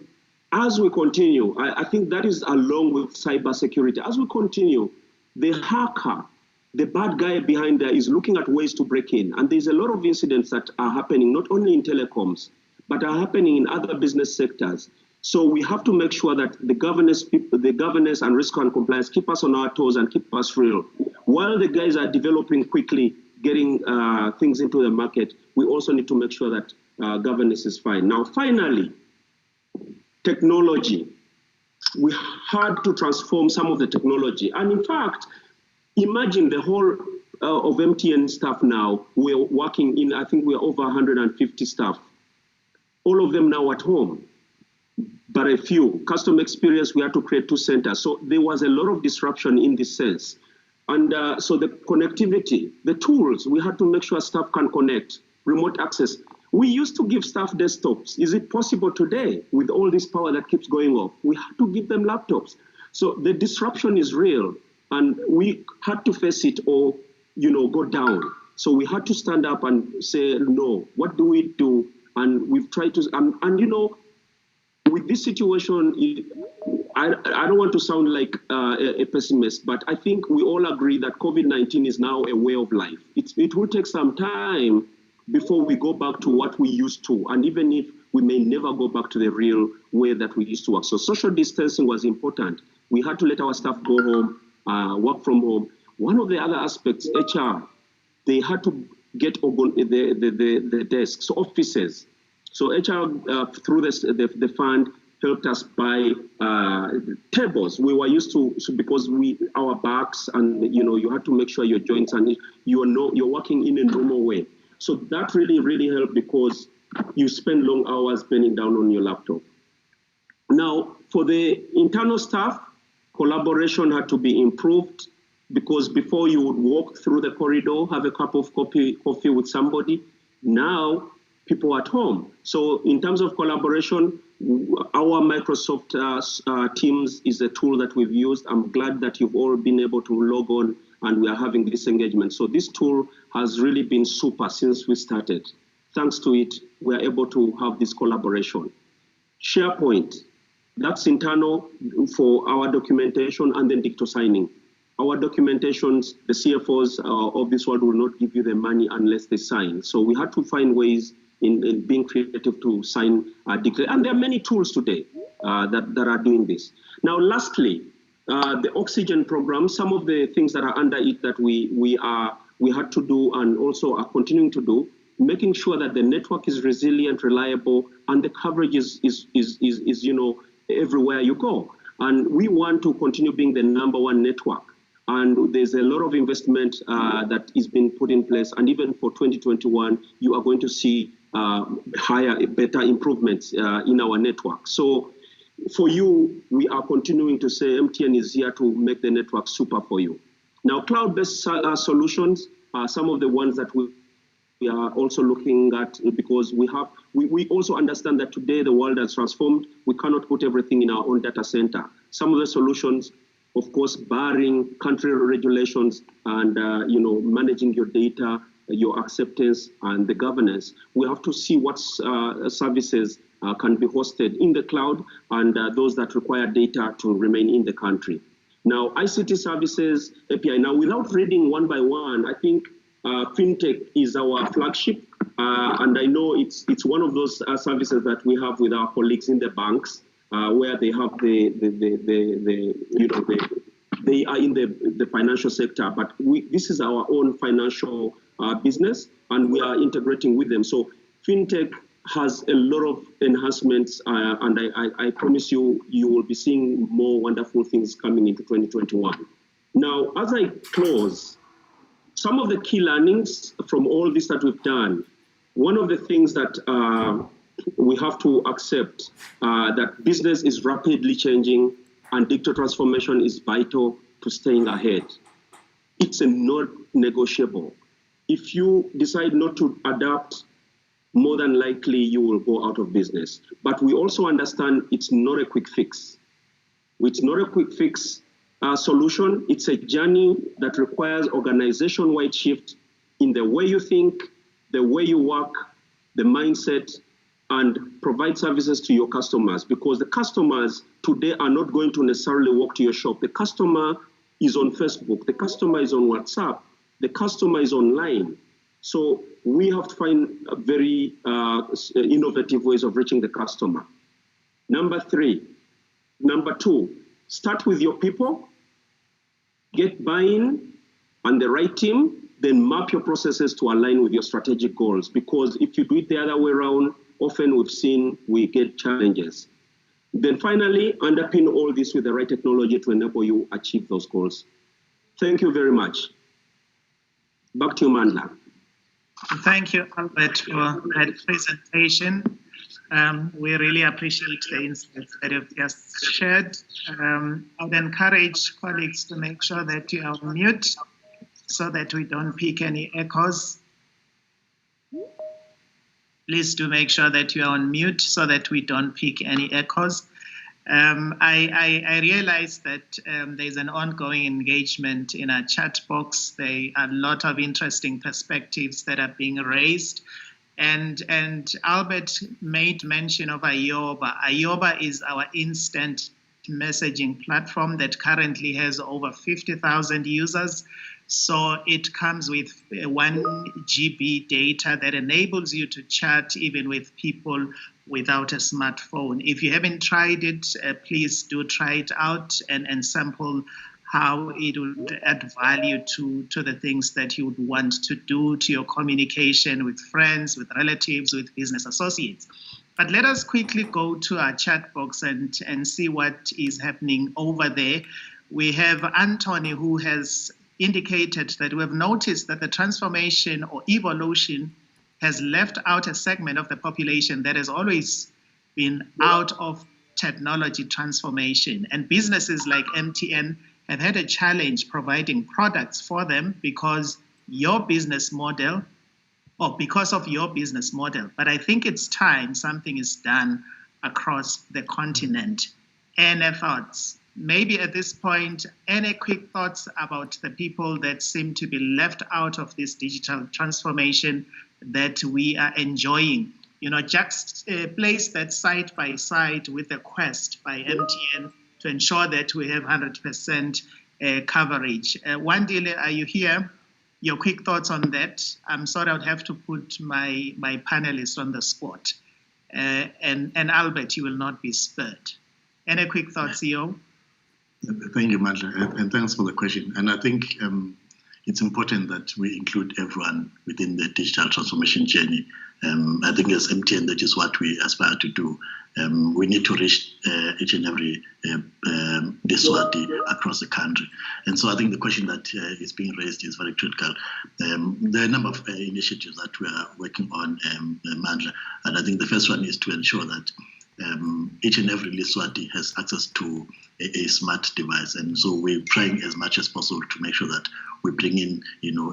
as we continue, I think that is along with cybersecurity. As we continue, the hacker, the bad guy behind there is looking at ways to break in. And there's a lot of incidents that are happening, not only in telecoms, but are happening in other business sectors. So we have to make sure that the governance and risk and compliance keep us on our toes and keep us real. While the guys are developing quickly, getting things into the market, we also need to make sure that governance is fine. Now, finally, technology. We had to transform some of the technology. And in fact, imagine the whole of MTN staff now, we're working in, I think we're over 150 staff. All of them now at home, but a few. Customer experience, we had to create 2 centers. So there was a lot of disruption in this sense. And so the connectivity, the tools, we had to make sure staff can connect, remote access. We used to give staff desktops. Is it possible today with all this power that keeps going off? We had to give them laptops. So the disruption is real, and we had to face it or, go down. So we had to stand up and say, no, what do we do? And we've tried to, with this situation, I don't want to sound like a pessimist, but I think we all agree that COVID-19 is now a way of life. It will take some time before we go back to what we used to, and even if we may never go back to the real way that we used to work. So social distancing was important. We had to let our staff go home, work from home. One of the other aspects, HR, they had to get the desks, offices. So HR, through the fund, helped us buy tables. We were used to, because our backs, and you had to make sure your joints and you're working in a normal way. So that really, really helped, because you spend long hours bending down on your laptop. Now, for the internal staff, collaboration had to be improved, because before you would walk through the corridor, have a cup of coffee with somebody. Now, people at home. So in terms of collaboration, our Microsoft Teams is a tool that we've used. I'm glad that you've all been able to log on and we are having this engagement. So this tool has really been super since we started. Thanks to it, we are able to have this collaboration. SharePoint, that's internal for our documentation, and then digital signing. Our documentations, the CFOs of this world will not give you the money unless they sign. So we had to find ways in being creative to sign digital. And there are many tools today that are doing this. Now, lastly, the Oxygen program, some of the things that are under it that we had to do and also are continuing to do, making sure that the network is resilient, reliable, and the coverage is everywhere you go. And we want to continue being the #1 network. And there's a lot of investment that is being put in place. And even for 2021, you are going to see better improvements in our network. So for you, we are continuing to say MTN is here to make the network super for you. Now, cloud-based solutions are some of the ones that we are also looking at, because we also understand that today the world has transformed. We cannot put everything in our own data center. Some of the solutions of course, barring country regulations and managing your data, your acceptance, and the governance. We have to see what services can be hosted in the cloud and those that require data to remain in the country. Now, ICT services, API. Now, without reading one by one, I think fintech is our flagship, and I know it's one of those services that we have with our colleagues in the banks, where they have they are in the financial sector, but this is our own financial business, and we are integrating with them. So fintech has a lot of enhancements, and I promise you will be seeing more wonderful things coming into 2021. Now, as I close, some of the key learnings from all this that we've done, one of the things that we have to accept that business is rapidly changing and digital transformation is vital to staying ahead. It's a non-negotiable. If you decide not to adapt, more than likely you will go out of business. But we also understand it's not a quick fix. It's not a quick fix solution. It's a journey that requires organization-wide shift in the way you think, the way you work, the mindset, and provide services to your customers, because the customers today are not going to necessarily walk to your shop. The customer is on Facebook, the customer is on WhatsApp, the customer is online. So we have to find very innovative ways of reaching the customer. Number two, start with your people, get buy-in and the right team, then map your processes to align with your strategic goals. Because if you do it the other way around, often we've seen we get challenges. Then finally, underpin all this with the right technology to enable you achieve those goals. Thank you very much. Back to you, Mandla. Thank you, Albert, for that presentation. We really appreciate the insights that you've just shared. I would encourage colleagues to make sure that you are on mute so that we don't pick any echoes. Please do make sure that you are on mute so that we don't pick any echoes. I realize that there's an ongoing engagement in our chat box. There are a lot of interesting perspectives that are being raised. And Albert made mention of Ayoba. Ayoba is our instant messaging platform that currently has over 50,000 users. So it comes with 1 GB data that enables you to chat even with people without a smartphone. If you haven't tried it, please do try it out and sample how it would add value to the things that you would want to do to your communication with friends, with relatives, with business associates. But let us quickly go to our chat box and see what is happening over there. We have Anthony, who has indicated that we have noticed that the transformation or evolution has left out a segment of the population that has always been out of technology transformation. And businesses like MTN have had a challenge providing products for them because of your business model. But I think it's time something is done across the continent. Any thoughts? Maybe at this point, any quick thoughts about the people that seem to be left out of this digital transformation that we are enjoying? Just place that side by side with the quest by MTN to ensure that we have 100% coverage. Wandile, are you here? Your quick thoughts on that? I'm sorry, I would have to put my panelists on the spot. And Albert, you will not be spared. Any quick thoughts, CEO? Thank you, Mandla, and thanks for the question. And I think it's important that we include everyone within the digital transformation journey. I think as MTN, that is what we aspire to do. We need to reach each and every Eswati across the country. And so I think the question that is being raised is very critical. There are a number of initiatives that we are working on, Mandla, and I think the first one is to ensure that each and every Eswati has access to a smart device, and so we're trying as much as possible to make sure that we bring in,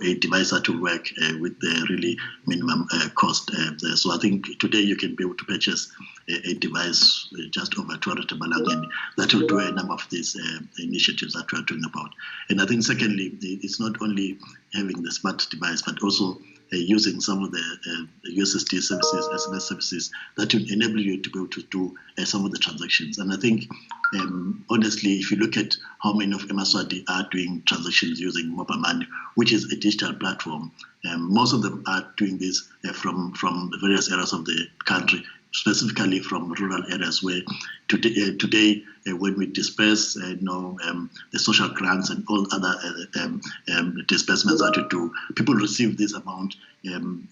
a device that will work with the really minimum cost. So I think today you can be able to purchase a device just over 200 Malangeni that will do a number of these initiatives that we are talking about. And I think secondly, it's not only having the smart device, but also using some of the USSD services, SMS services that will enable you to be able to do some of the transactions. And I think, honestly, if you look at how many of Eswati are doing transactions using mobile money, which is a digital platform, most of them are doing this from the various areas of the country, specifically from rural areas where today when we disperse the social grants and all other disbursements that we do, people receive this amount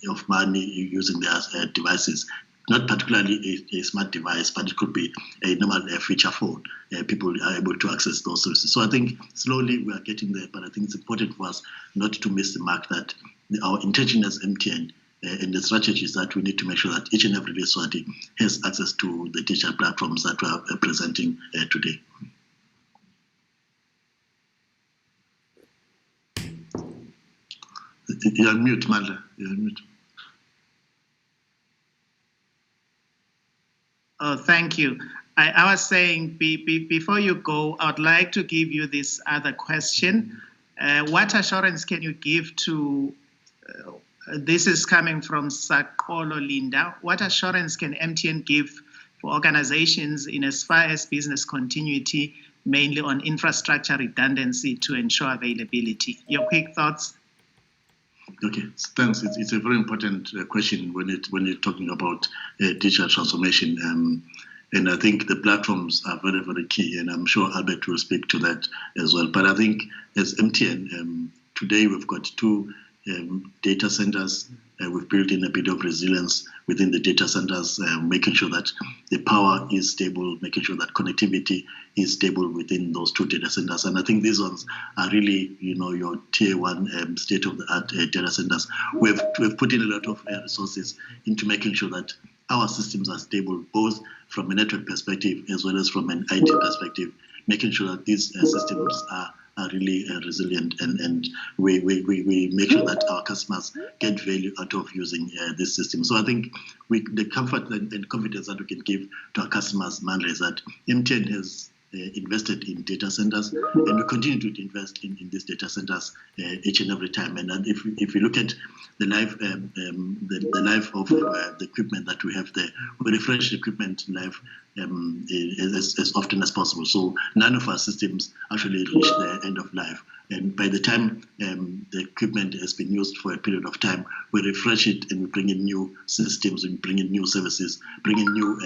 of money using their devices. Not particularly a smart device, but it could be a normal feature phone. People are able to access those services. So I think slowly we are getting there, but I think it's important for us not to miss the mark that our intention as MTN and the strategy is that we need to make sure that each and every Eswati has access to the digital platforms that we are presenting today. You're on mute, Mandla. You're on mute. Oh, thank you. I was saying before you go, I would like to give you this other question. What assurance can you give to, this is coming from Sakolo Linda, what assurance can MTN give for organizations in as far as business continuity, mainly on infrastructure redundancy to ensure availability? Your quick thoughts? Okay, thanks. It's a very important question when you're talking about digital transformation, and I think the platforms are very, very key, and I'm sure Albert will speak to that as well. But I think as MTN, today we've got 2 data centers. We've built in a bit of resilience within the data centers, making sure that the power is stable, making sure that connectivity is stable within those 2 data centers. And I think these ones are really, your tier 1 state-of-the-art data centers. We've put in a lot of resources into making sure that our systems are stable, both from a network perspective as well as from an IT perspective, making sure that these systems are really resilient, and we make sure that our customers get value out of using this system. So I think the comfort and confidence that we can give to our customers, Mandla, is that MTN has invested in data centers, and we continue to invest in these data centers each and every time. And if you look at the life of the equipment that we have there, we refresh the equipment life as often as possible. So none of our systems actually reach their end of life. And by the time the equipment has been used for a period of time, we refresh it and we bring in new systems, we bring in new services, bring in new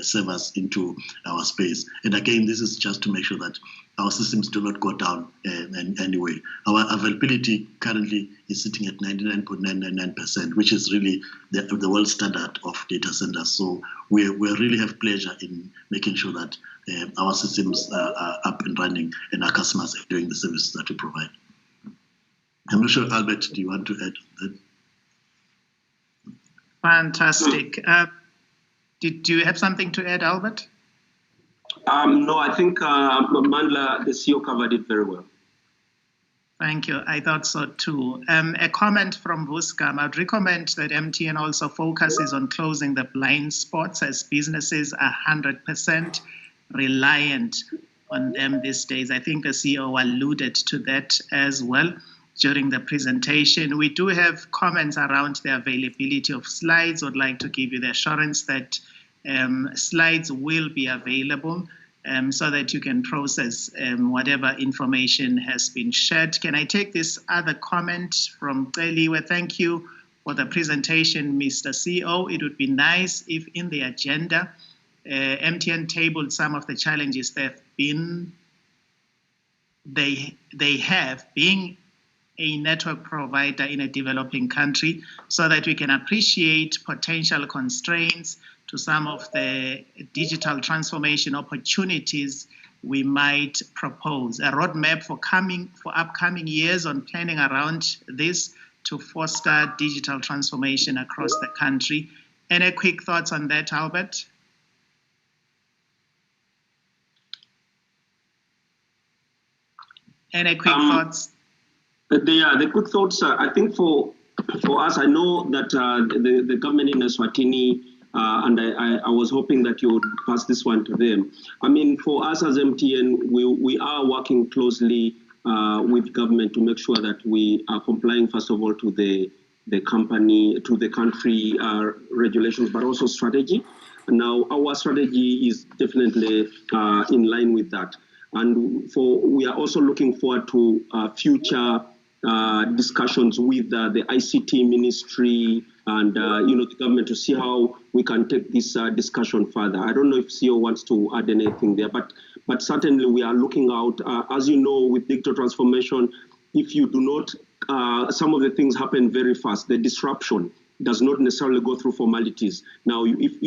servers into our space. And again, this is just to make sure that our systems do not go down in any way. Our availability currently is sitting at 99.999%, which is really the world standard of data centers. So we really have pleasure in making sure that our systems are up and running and our customers are doing the services that we provide. I'm not sure, Albert, do you want to add that? Fantastic. Do you have something to add, Albert? No, I think Mandla, the CEO, covered it very well. Thank you. I thought so too. A comment from Vuskam. I'd recommend that MTN also focuses on closing the blind spots, as businesses are 100% reliant on them these days. I think the CEO alluded to that as well during the presentation. We do have comments around the availability of slides. I'd like to give you the assurance that slides will be available so that you can process whatever information has been shared. Can I take this other comment from Celiwe? Thank you for the presentation, Mr. CEO. It would be nice if in the agenda, MTN tabled some of the challenges they have being a network provider in a developing country, so that we can appreciate potential constraints to some of the digital transformation opportunities we might propose. A roadmap for upcoming years on planning around this to foster digital transformation across the country. Any quick thoughts on that, Albert? Any quick thoughts? The quick thoughts. I think for us, I know that the government in Eswatini, and I was hoping that you would pass this one to them. I mean, for us as MTN, we are working closely with government to make sure that we are complying, first of all, to the company, to the country regulations, but also strategy. Now, our strategy is definitely in line with that. And we are also looking forward to future discussions with the ICT ministry and the government to see how we can take this discussion further. I don't know if CEO wants to add anything there, but certainly we are looking out. As you know, with digital transformation, if you do not, some of the things happen very fast. The disruption does not necessarily go through formalities. Now,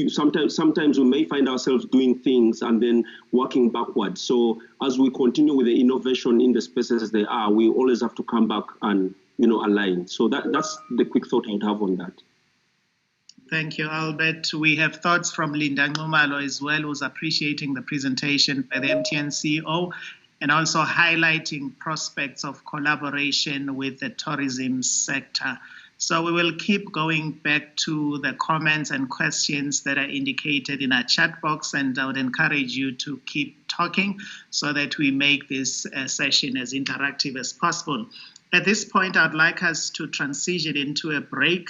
sometimes we may find ourselves doing things and then working backwards. So as we continue with the innovation in the spaces as they are, we always have to come back and align. So that's the quick thought I would have on that. Thank you, Albert. We have thoughts from Linda Ngumalo as well, who's appreciating the presentation by the MTN CEO and also highlighting prospects of collaboration with the tourism sector. So we will keep going back to the comments and questions that are indicated in our chat box, and I would encourage you to keep talking so that we make this session as interactive as possible. At this point, I'd like us to transition into a break.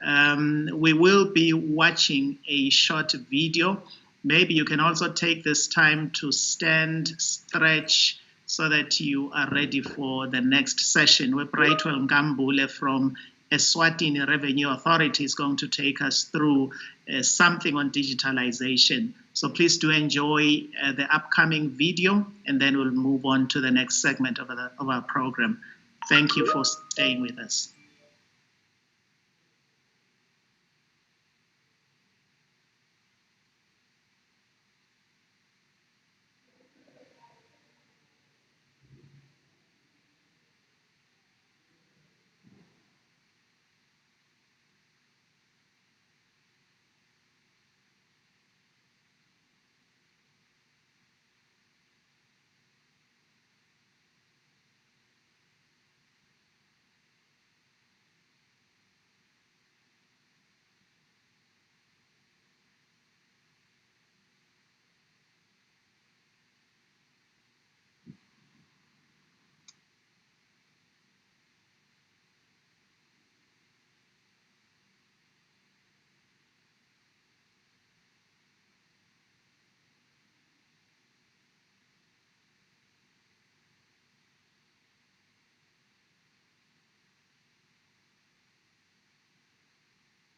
We will be watching a short video. Maybe you can also take this time to stand, stretch, so that you are ready for the next session, where Brightwell Ngambule from Eswatini Revenue Authority is going to take us through something on digitalization. So please do enjoy the upcoming video, and then we'll move on to the next segment of our program. Thank you for staying with us.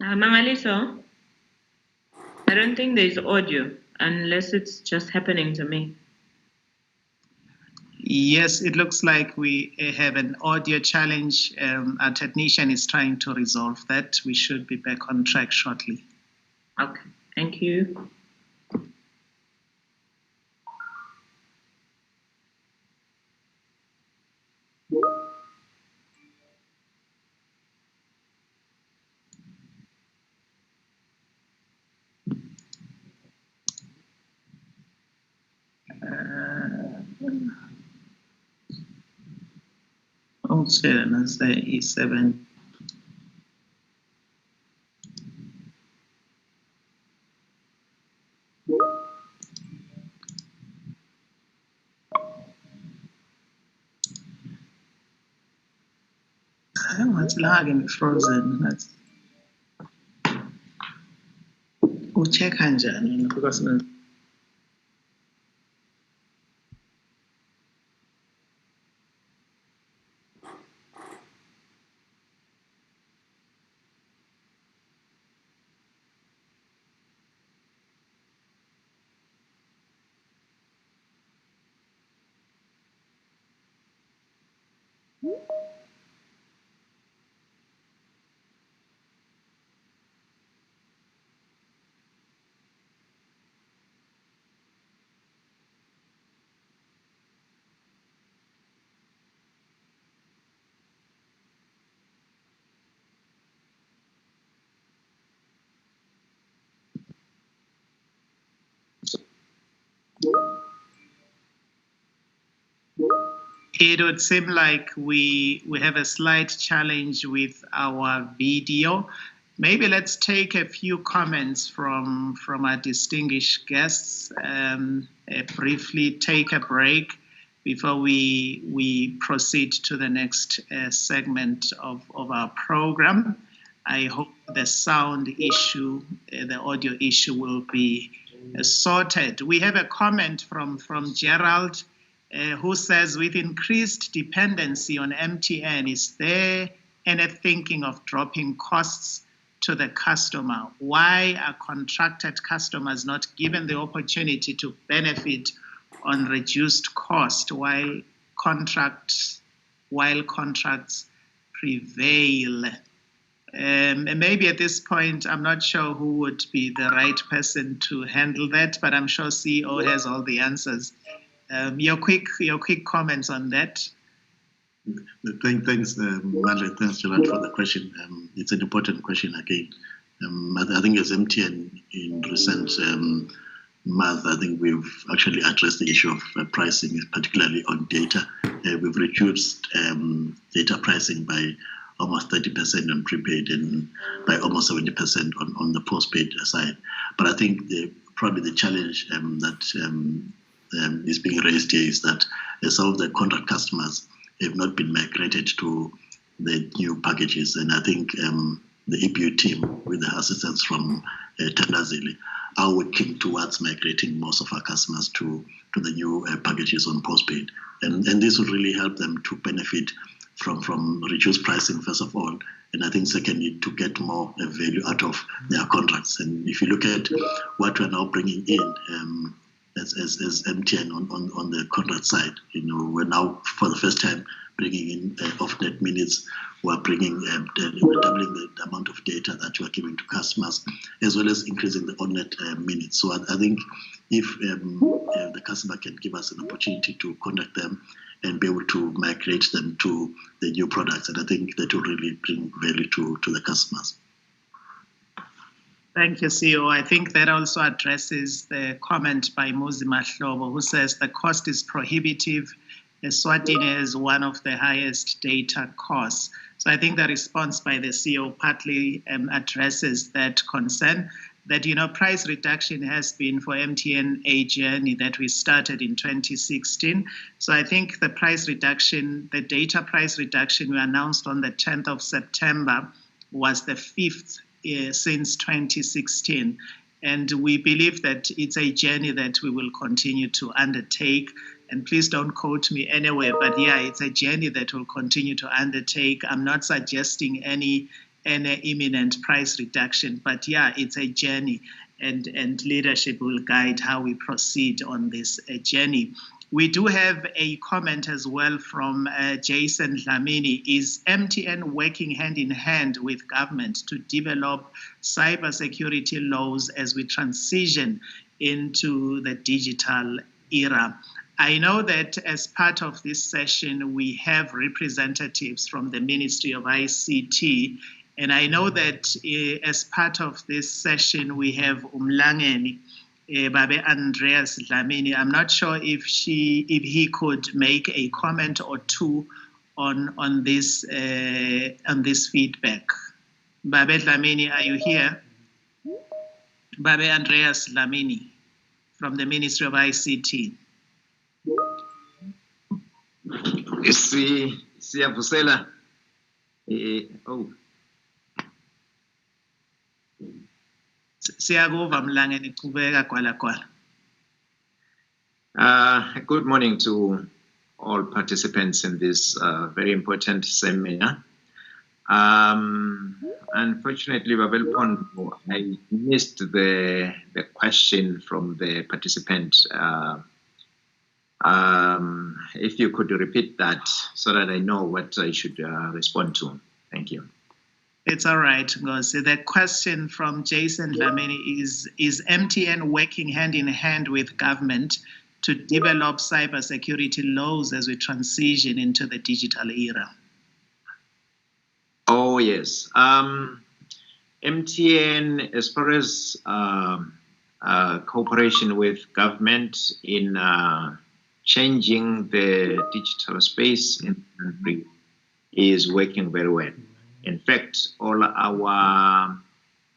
Mangaliso, I don't think there's audio unless it's just happening to me. Yes, it looks like we have an audio challenge. Our technician is trying to resolve that. We should be back on track shortly. Okay, thank you. Okay, let's say E7. What's lagging frozen? That's check kanjani because It would seem like we have a slight challenge with our video. Maybe let's take a few comments from our distinguished guests, briefly take a break before we proceed to the next segment of our program. I hope the sound issue, the audio issue will be sorted. We have a comment from Gerald, who says, with increased dependency on MTN, is there any thinking of dropping costs to the customer? Why are contracted customers not given the opportunity to benefit on reduced cost while contracts prevail? And maybe at this point, I'm not sure who would be the right person to handle that, but I'm sure CEO has all the answers. Your quick comments on that. Thanks, Madeleine. Thanks, Gerard, for the question. It's an important question again. I think as MTN in recent months, I think we've actually addressed the issue of pricing, particularly on data. We've reduced data pricing by almost 30% on prepaid and by almost 70% on the postpaid side. But I think probably the challenge that is being raised here is that some of the contract customers have not been migrated to the new packages. And I think the EPU team, with the assistance from Tendazili, are working towards migrating most of our customers to the new packages on postpaid. And this will really help them to benefit from reduced pricing, first of all. And I think secondly, to get more value out of their contracts. And if you look at what we're now bringing in, as MTN on the contract side, we're now for the first time bringing in off-net minutes. We're doubling the amount of data that we're giving to customers, as well as increasing the on-net minutes. So I think if the customer can give us an opportunity to contact them and be able to migrate them to the new products, and I think that will really bring value to the customers. Thank you, CEO. I think that also addresses the comment by Muzi Mahlobo, who says the cost is prohibitive. Eswatini is one of the highest data costs. So I think the response by the CEO partly addresses that concern, that price reduction has been for MTN a journey that we started in 2016. So I think the price reduction, the data price reduction we announced on the 10th of September was the 5th since 2016. And we believe that it's a journey that we will continue to undertake. And please don't quote me anywhere, but yeah, it's a journey that we'll continue to undertake. I'm not suggesting any imminent price reduction, but yeah, it's a journey, and leadership will guide how we proceed on this journey. We do have a comment as well from Jason Dlamini. Is MTN working hand in hand with government to develop cybersecurity laws as we transition into the digital era? I know that as part of this session, we have representatives from the Ministry of ICT, and I know that as part of this session, we have Umlangeni, Babe Andreas Dlamini. I'm not sure if he could make a comment or two on this feedback. Babe Dlamini, are you here? Babe Andreas Dlamini from the Ministry of ICT. Siyavusela. Siyakuva Mlangeni, qhubeka kwala. Good morning to all participants in this very important seminar. Unfortunately, Babel Pondo, I missed the question from the participant. If you could repeat that so that I know what I should respond to. Thank you. It's all right, Ngozi. The question from Jason Dlamini is MTN working hand in hand with government to develop cybersecurity laws as we transition into the digital era? Oh, yes. MTN, as far as cooperation with government in changing the digital space in the country is working very well. In fact, all our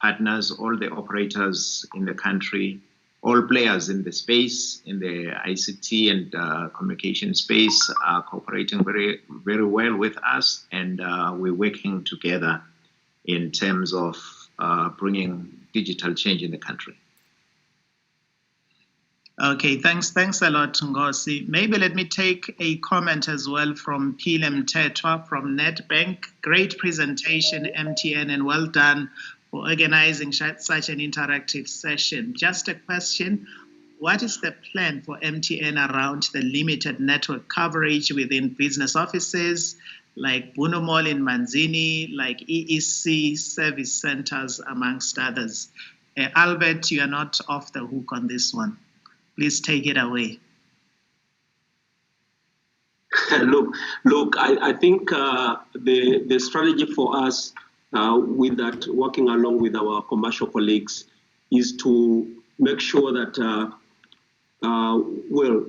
partners, all the operators in the country, all players in the space, in the ICT and communication space are cooperating very, very well with us, and we're working together in terms of bringing digital change in the country. Okay, thanks a lot, Ngosi. Maybe let me take a comment as well from Pilem Tetwa from Nedbank. Great presentation, MTN, and well done for organizing such an interactive session. Just a question, what is the plan for MTN around the limited network coverage within business offices like Buno Mall in Manzini, like EEC service centers, amongst others? Albert, you are not off the hook on this one. Please take it away. Look, I think the strategy for us with that, working along with our commercial colleagues, is to make sure that,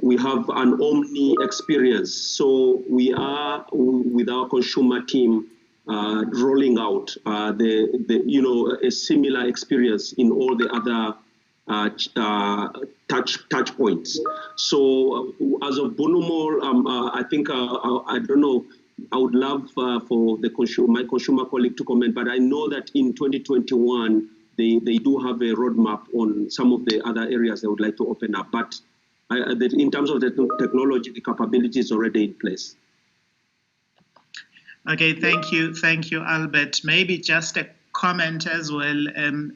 we have an omni experience. So we are, with our consumer team, rolling out a similar experience in all the other touch points. So as of Buno Mall, I think I don't know. I would love for my consumer colleague to comment, but I know that in 2021 they do have a roadmap on some of the other areas they would like to open up. But in terms of the technology, the capability is already in place. Okay, thank you, Albert. Maybe just a comment as well.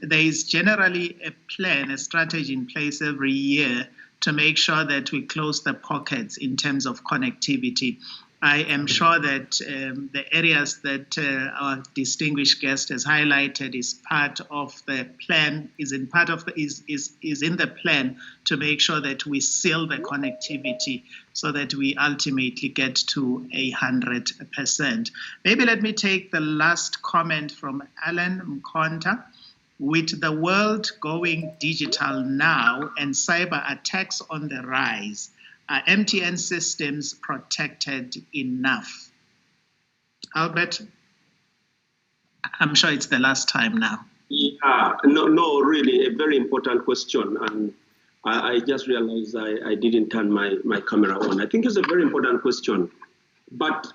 There is generally a plan, a strategy in place every year to make sure that we close the pockets in terms of connectivity. I am sure that the areas that our distinguished guest has highlighted is part of the plan, is in the plan to make sure that we seal the connectivity so that we ultimately get to 100%. Maybe let me take the last comment from Alan Mkonta. With the world going digital now and cyber attacks on the rise, are MTN systems protected enough? Albert, I'm sure it's the last time now. Yeah, no, really, a very important question. And I just realized I didn't turn my camera on. I think it's a very important question. But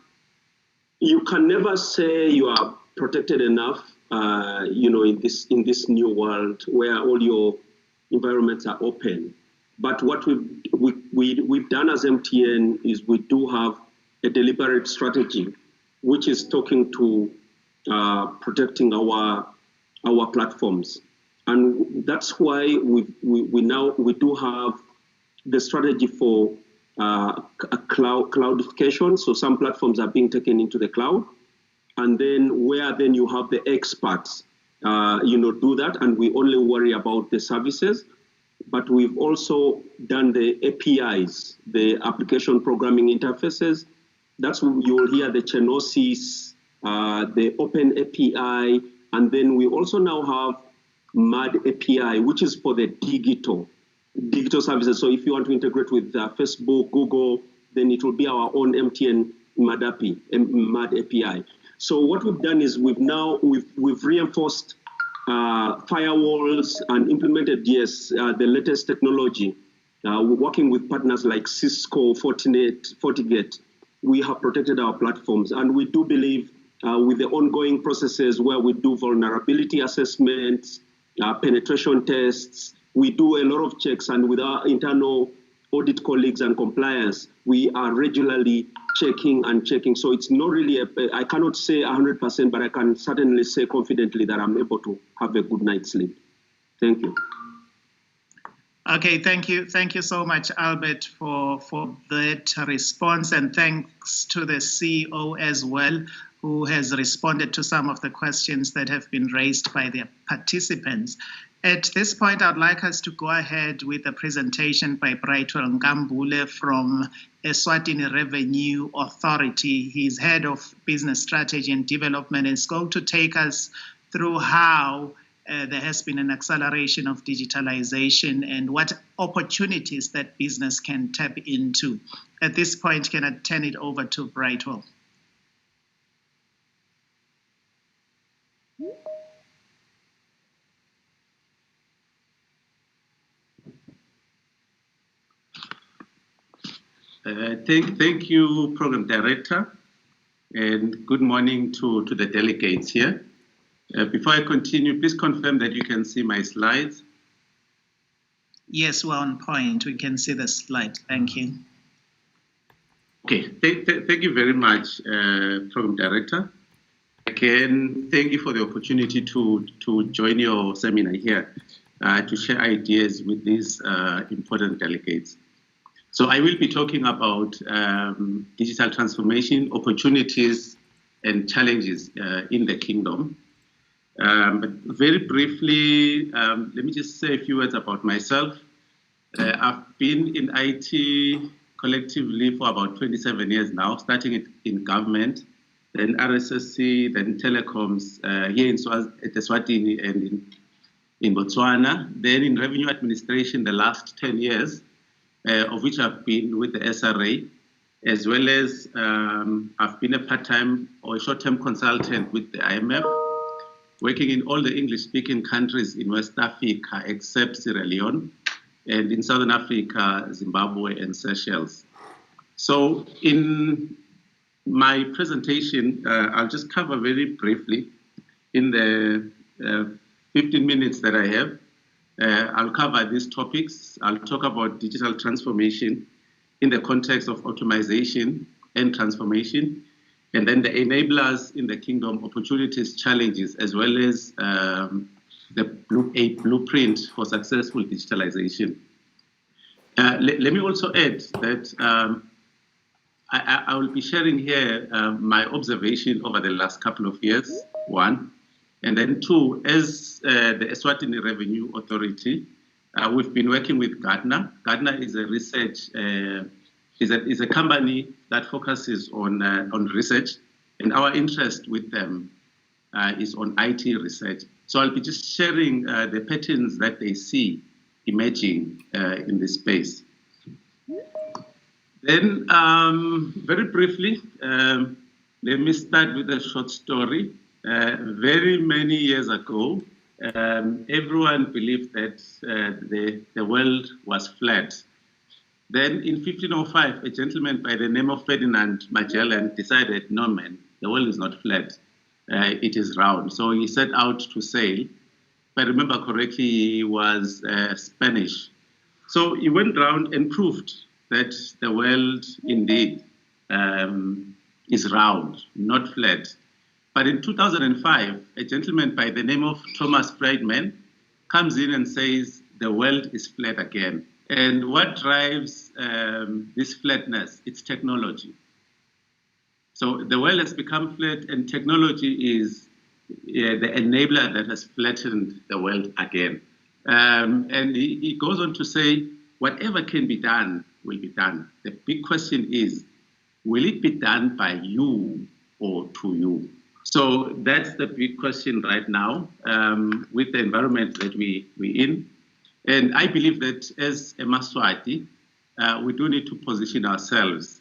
you can never say you are protected enough, in this new world where all your environments are open. But what we've done as MTN is we do have a deliberate strategy, which is talking to protecting our platforms, and that's why we do have the strategy for cloudification. So some platforms are being taken into the cloud, and then you have the experts, do that, and we only worry about the services. But we've also done the APIs, the application programming interfaces. That's when you will hear the Chenosis, the Open API, and then we also now have MAD API, which is for the digital services. So if you want to integrate with Facebook, Google, then it will be our own MTN MAD API. So what we've done is we've reinforced firewalls and implemented the latest technology. We're working with partners like Cisco, FortiGate. We have protected our platforms, and we do believe with the ongoing processes where we do vulnerability assessments, penetration tests, we do a lot of checks, and with our internal audit colleagues and compliance, we are regularly checking. So it's not really, I cannot say 100%, but I can certainly say confidently that I'm able to have a good night's sleep. Thank you. Okay, thank you. Thank you so much, Albert, for that response. And thanks to the CEO as well, who has responded to some of the questions that have been raised by the participants. At this point, I'd like us to go ahead with a presentation by Brightwell Nkambule from Eswatini Revenue Authority. He's head of business strategy and development, and is going to take us through how there has been an acceleration of digitalization and what opportunities that business can tap into. At this point, can I turn it over to Brightwell? Thank you, Program Director, and good morning to the delegates here. Before I continue, please confirm that you can see my slides. Yes, we're on point. We can see the slide. Thank you. Okay, thank you very much, Program Director. Again, thank you for the opportunity to join your seminar here to share ideas with these important delegates. So I will be talking about digital transformation, opportunities, and challenges in the kingdom. But very briefly, let me just say a few words about myself. I've been in IT collectively for about 27 years now, starting in government, then RSSC, then telecoms here in Eswatini and in Botswana, then in revenue administration the last 10 years, of which I've been with the SRA, as well as I've been a part-time or a short-term consultant with the IMF, working in all the English-speaking countries in West Africa except Sierra Leone, and in Southern Africa, Zimbabwe, and Seychelles. So in my presentation, I'll just cover very briefly in the 15 minutes that I have. I'll cover these topics. I'll talk about digital transformation in the context of optimization and transformation, and then the enablers in the kingdom, opportunities, challenges, as well as a blueprint for successful digitalization. Let me also add that I will be sharing here my observation over the last couple of years, one. And then two, as the Eswatini Revenue Authority, we've been working with Gartner. Gartner is a research, is a company that focuses on research, and our interest with them is on IT research. So I'll be just sharing the patterns that they see emerging in this space. Then, very briefly, let me start with a short story. Very many years ago, everyone believed that the world was flat. Then in 1505, a gentleman by the name of Ferdinand Magellan decided, no man, the world is not flat, it is round. So he set out to sail. If I remember correctly, he was Spanish. So he went round and proved that the world indeed is round, not flat. But in 2005, a gentleman by the name of Thomas Friedman comes in and says, the world is flat again. And what drives this flatness? It's technology. So the world has become flat, and technology is the enabler that has flattened the world again. And he goes on to say, whatever can be done will be done. The big question is, will it be done by you or to you? So that's the big question right now with the environment that we're in. And I believe that as a Maswati, we do need to position ourselves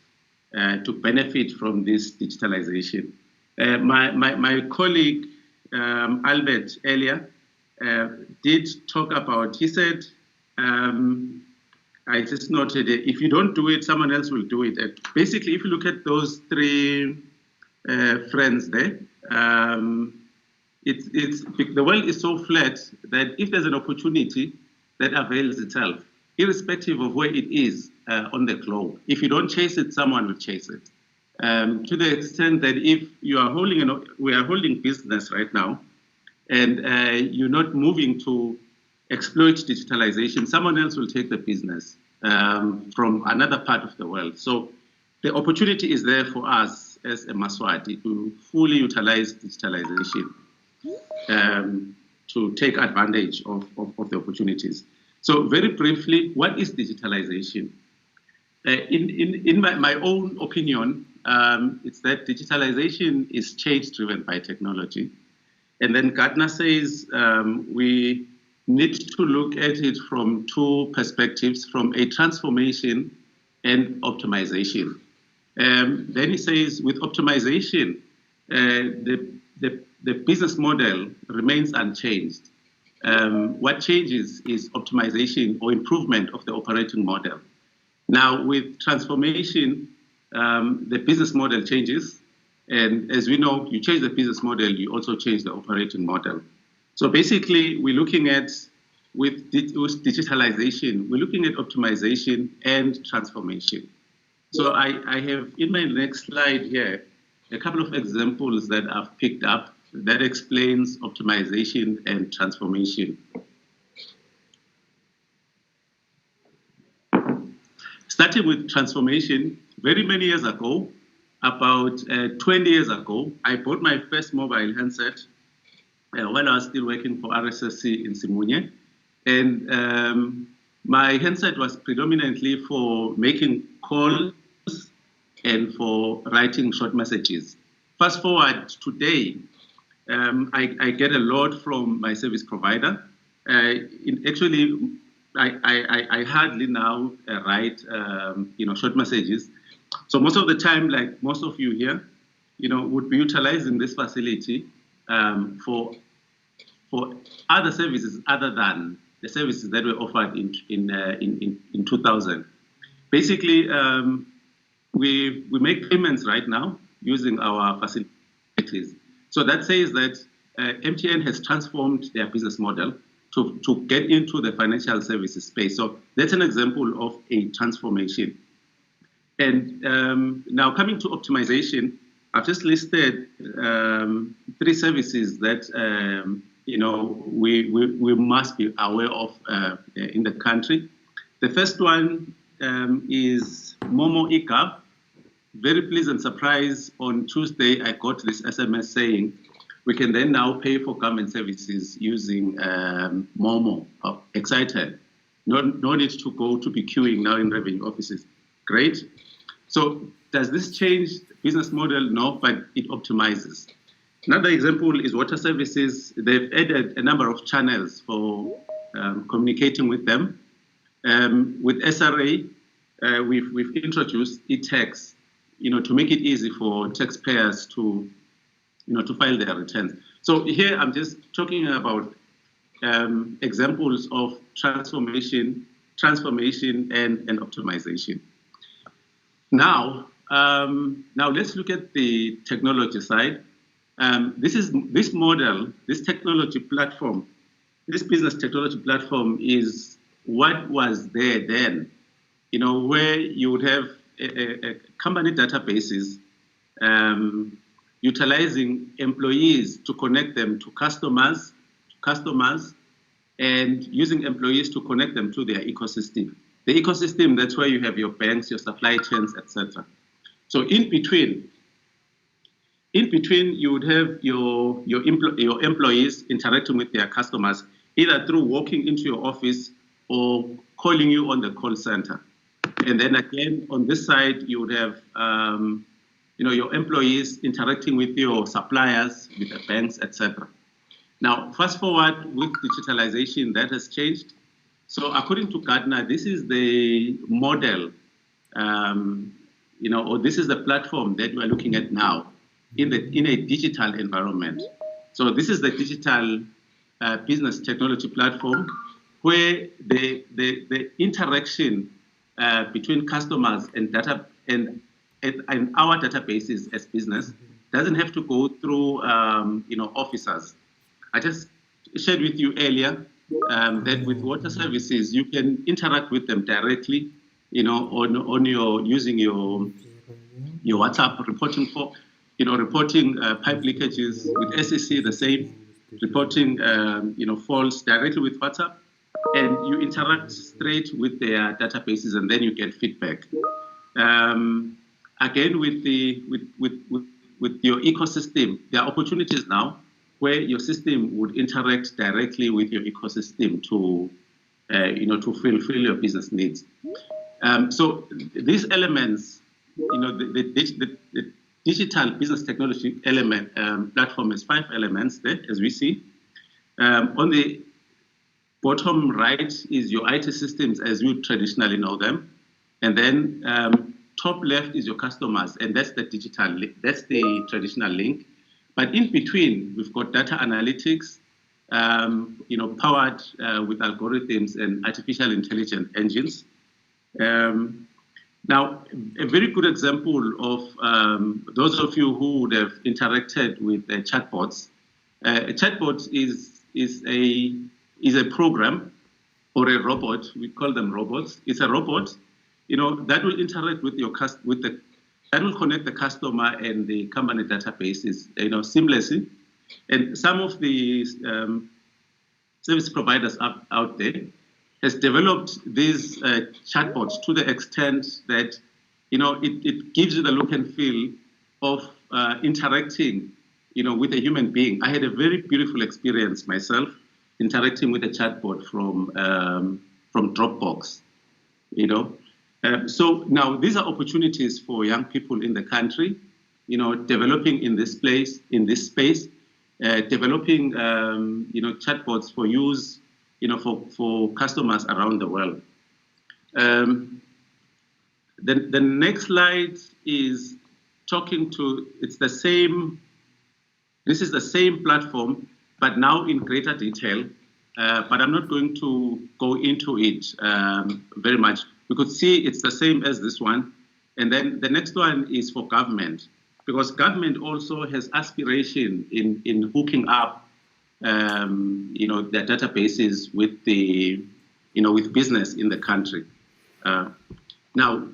to benefit from this digitalization. My colleague, Albert, earlier did talk about, he said, I just noted, if you don't do it, someone else will do it. And basically, if you look at those three friends there, the world is so flat that if there's an opportunity that avails itself, irrespective of where it is on the globe, if you don't chase it, someone will chase it. To the extent that if you are we are holding business right now, and you're not moving to exploit digitalization, someone else will take the business from another part of the world. So the opportunity is there for us as a Maswati to fully utilize digitalization to take advantage of the opportunities. So very briefly, what is digitalization? In my own opinion, it's that digitalization is change driven by technology. And then Gartner says we need to look at it from two perspectives, from a transformation and optimization. Then he says, with optimization, the business model remains unchanged. What changes is optimization or improvement of the operating model. Now, with transformation, the business model changes. And as we know, you change the business model, you also change the operating model. So basically, we're looking at, with digitalization, we're looking at optimization and transformation. So I have in my next slide here a couple of examples that I've picked up that explains optimization and transformation. Starting with transformation, very many years ago, about 20 years ago, I bought my first mobile handset when I was still working for RSSC in Simunye. And my handset was predominantly for making calls and for writing short messages. Fast forward today, I get a lot from my service provider. Actually, I hardly now write short messages. So most of the time, like most of you here, would be utilizing this facility for other services other than the services that were offered in 2000. Basically, we make payments right now using our facilities. So that says that MTN has transformed their business model to get into the financial services space. So that's an example of a transformation. And now coming to optimization, I've just listed 3 services that we must be aware of in the country. The first one is Momo eGov. Very pleasant surprise. On Tuesday, I got this SMS saying we can then now pay for government services using Momo. Oh, excited. No need to go to be queuing now in revenue offices. Great. So does this change the business model? No, but it optimizes. Another example is water services. They've added a number of channels for communicating with them. With SRA, we've introduced e-tax, to make it easy for taxpayers to file their returns. So here I'm just talking about examples of transformation, and optimization. Now let's look at the technology side. This model, this technology platform, this business technology platform is what was there then, where you would have a company databases utilizing employees to connect them to customers, and using employees to connect them to their ecosystem. The ecosystem, that's where you have your banks, your supply chains, etc. So in between, you would have your employees interacting with their customers, either through walking into your office or calling you on the call center. And then again, on this side, you would have your employees interacting with your suppliers, with the banks, etc. Now, fast forward with digitalization, that has changed. So according to Gartner, this is the model, or this is the platform that we're looking at now in a digital environment. So this is the digital business technology platform where the interaction between customers and data and our databases as business doesn't have to go through officers. I just shared with you earlier that with water services you can interact with them directly, on your using your WhatsApp reporting for reporting pipe leakages. With SEC the same, reporting faults directly with WhatsApp, and you interact straight with their databases, and then you get feedback. Again, with your ecosystem, there are opportunities now where your system would interact directly with your ecosystem to fulfill your business needs. So these elements, the digital business technology element platform has 5 elements there, as we see. On the Bottom right is your IT systems as you traditionally know them. And then top left is your customers, and that's the that's the traditional link. But in between, we've got data analytics, powered with algorithms and artificial intelligence engines. Now, a very good example of those of you who would have interacted with chatbots. A chatbot is a program or a robot. We call them robots. It's a robot, that will interact with that will connect the customer and the company databases, seamlessly. And some of the service providers out there has developed these chatbots to the extent that it gives you the look and feel of interacting with a human being. I had a very beautiful experience myself interacting with a chatbot from Dropbox. So now these are opportunities for young people in the country, developing in this space, developing chatbots for use, for customers around the world. The next slide is this is the same platform, but now in greater detail. But I'm not going to go into it very much. We could see it's the same as this one. And then the next one is for government, because government also has aspiration in hooking up their databases with with business in the country. Now,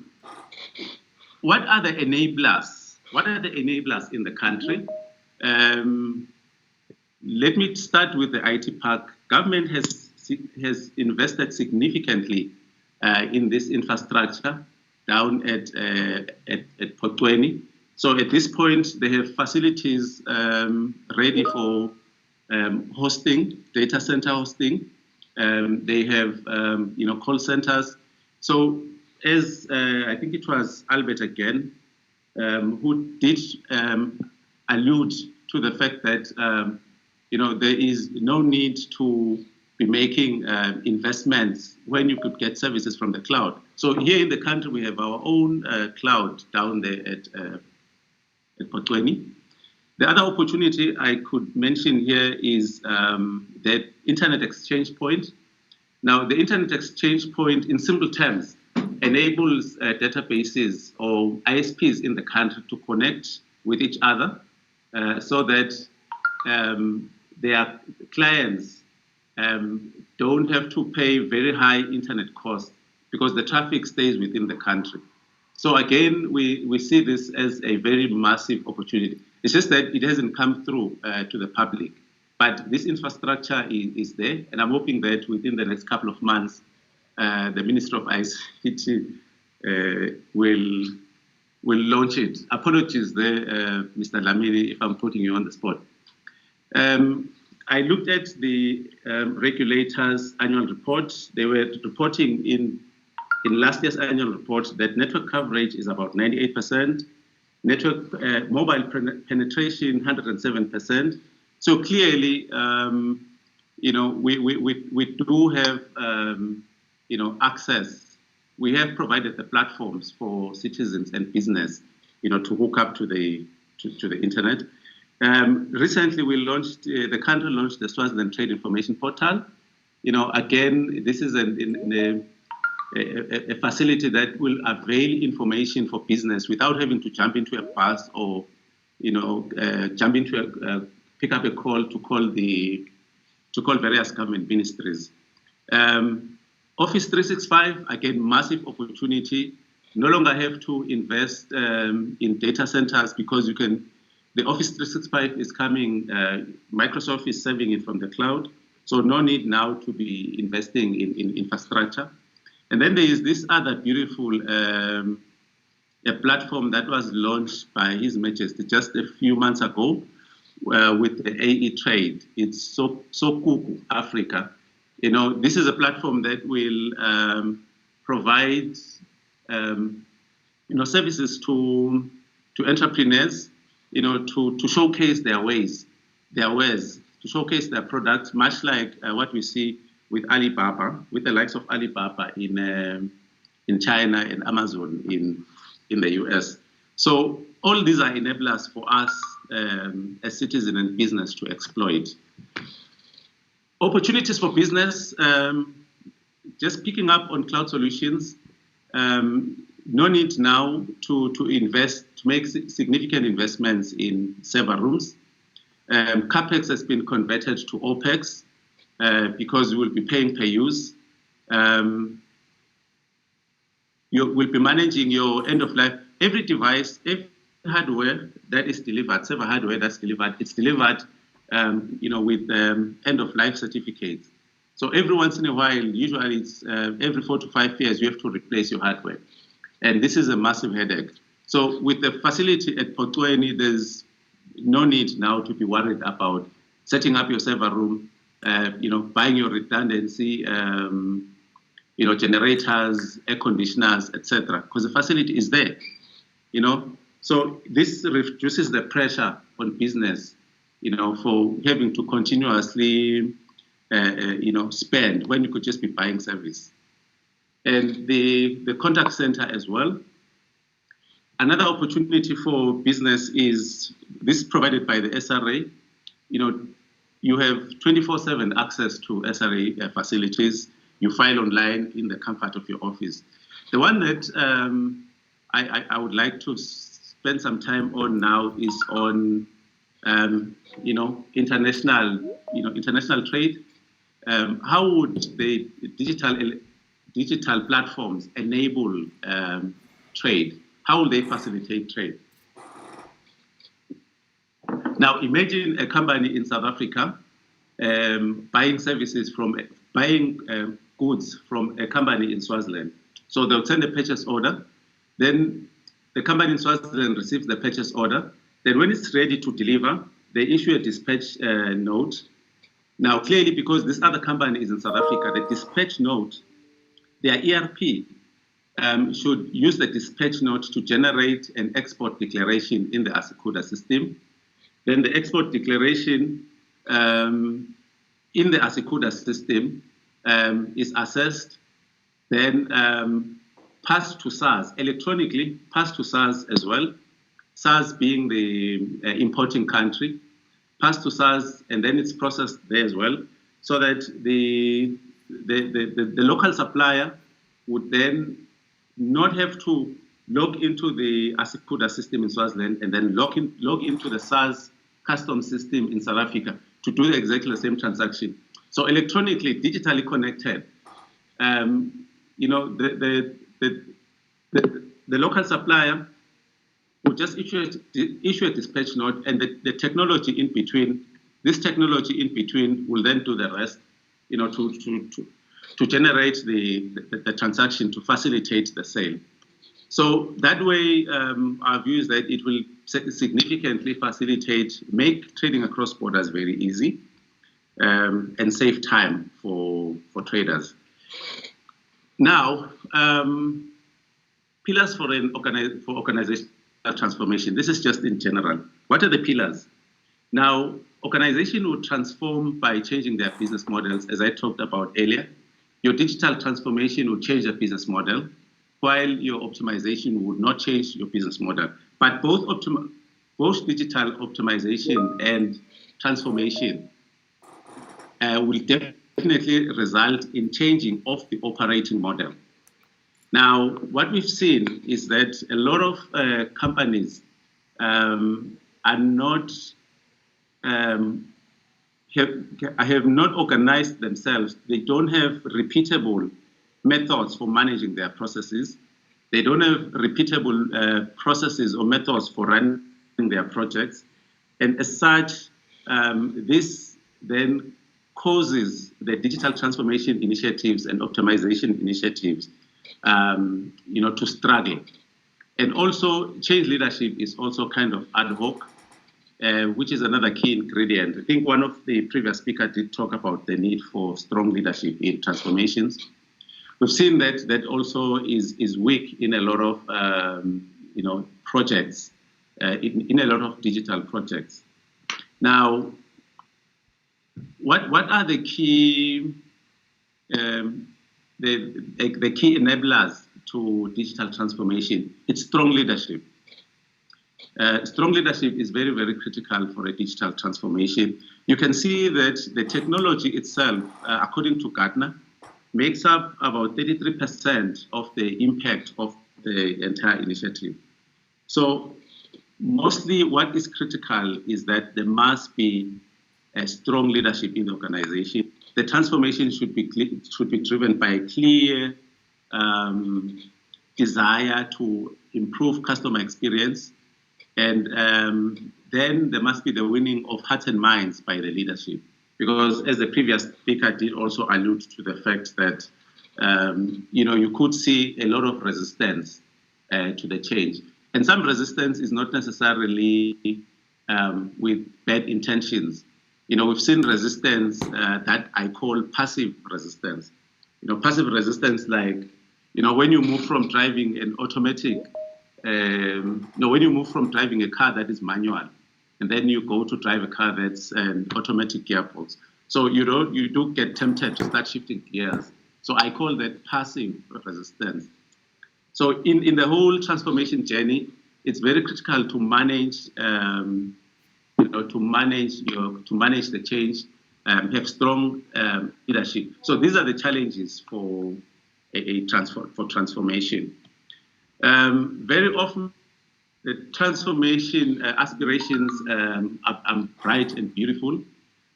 what are the enablers? What are the enablers in the country? Let me start with the IT park. Government has invested significantly in this infrastructure down at Potweni. So at this point, they have facilities ready for hosting, data center hosting. They have call centers. So as I think it was Albert again who did allude to the fact that there is no need to be making investments when you could get services from the cloud. So here in the country, we have our own cloud down there at Potweni. The other opportunity I could mention here is the Internet Exchange Point. Now, the Internet Exchange Point, in simple terms, enables databases or ISPs in the country to connect with each other so that their clients don't have to pay very high internet costs because the traffic stays within the country. So again, we see this as a very massive opportunity. It's just that it hasn't come through to the public. But this infrastructure is there, and I'm hoping that within the next couple of months, the Minister of ICT will launch it. Apologies there, Mr. Lamini, if I'm putting you on the spot. I looked at the regulators' annual report. They were reporting in last year's annual report that network coverage is about 98%, network mobile penetration 107%. So clearly, we do have access. We have provided the platforms for citizens and business, to hook up to the internet. Recently, the country launched the Swaziland Trade Information Portal. Again, this is a facility that will avail information for business without having to jump into a bus or, pick up a call to call various government ministries. Office 365, again, massive opportunity. No longer have to invest in data centers because the Office 365 is coming, Microsoft is serving it from the cloud. So no need now to be investing in infrastructure. And then there is this other beautiful a platform that was launched by His Majesty just a few months ago with the AE Trade. It's Sokuku Africa. This is a platform that will provide services to entrepreneurs, to showcase their wares, to showcase their products, much like what we see with Alibaba, with the likes of Alibaba in China and Amazon in the US. So all these are enablers for us as citizen and business to exploit. Opportunities for business, just picking up on cloud solutions, no need now to make significant investments in server rooms. CapEx has been converted to OpEx because you will be paying per use. You will be managing your end of life. Every device, every hardware that is delivered, server hardware that's delivered, it's delivered with end of life certificates. So every once in a while, usually it's every 4 to 5 years, you have to replace your hardware. And this is a massive headache. So with the facility at Potweni, there's no need now to be worried about setting up your server room, buying your redundancy, generators, air conditioners, etc. Because the facility is there, So this reduces the pressure on business, for having to continuously, spend when you could just be buying service. And the contact center as well. Another opportunity for business is this provided by the SRA. You have 24/7 access to SRA facilities. You file online in the comfort of your office. The one that I would like to spend some time on now is on international trade. How would the digital platforms enable trade? How will they facilitate trade? Now, imagine a company in South Africa buying goods from a company in Swaziland. So they'll send a purchase order. Then the company in Swaziland receives the purchase order. Then when it's ready to deliver, they issue a dispatch note. Now, clearly, because this other company is in South Africa, the dispatch note, their ERP should use the dispatch note to generate an export declaration in the ASICUDA system. Then the export declaration in the ASICUDA system is assessed, then passed to SARS, electronically passed to SARS as well, SARS being the importing country, passed to SARS, and then it's processed there as well, so that the local supplier would then not have to log into the ASICUDA system in Swaziland and then log into the SARS customs system in South Africa to do exactly the same transaction. So electronically, digitally connected, the local supplier will just issue a dispatch note, and the technology in between, this technology in between will then do the rest, to generate the transaction, to facilitate the sale. So that way, our view is that it will significantly make trading across borders very easy, and save time for traders. Now, pillars for organizational transformation. This is just in general. What are the pillars? Now, organization will transform by changing their business models, as I talked about earlier. Your digital transformation will change the business model, while your optimization would not change your business model. But both digital optimization and transformation will definitely result in changing of the operating model. Now, what we've seen is that a lot of companies are not have not organized themselves. They don't have repeatable methods for managing their processes. They don't have repeatable processes or methods for running their projects. And as such, this then causes the digital transformation initiatives and optimization initiatives to struggle. And also, change leadership is also kind of ad hoc, which is another key ingredient. I think one of the previous speakers did talk about the need for strong leadership in transformations. We've seen that also is weak in a lot of projects, in a lot of digital projects. Now, what are the key the key enablers to digital transformation, it's strong leadership. Strong leadership is very, very critical for a digital transformation. You can see that the technology itself, according to Gartner, makes up about 33% of the impact of the entire initiative. So mostly what is critical is that there must be a strong leadership in the organization. The transformation should be driven by a clear desire to improve customer experience, and then there must be the winning of hearts and minds by the leadership. Because as the previous speaker did also allude to the fact that you could see a lot of resistance to the change. And some resistance is not necessarily with bad intentions. We've seen resistance that I call passive resistance. Passive resistance, like, when you move from driving an automatic, when you move from driving a car that is manual, and then you go to drive a car that's an automatic gearbox. So you do get tempted to start shifting gears. So I call that passive resistance. So in the whole transformation journey, it's very critical to manage, to manage the change, have strong leadership. So these are the challenges for transformation. Very often, the transformation aspirations are bright and beautiful.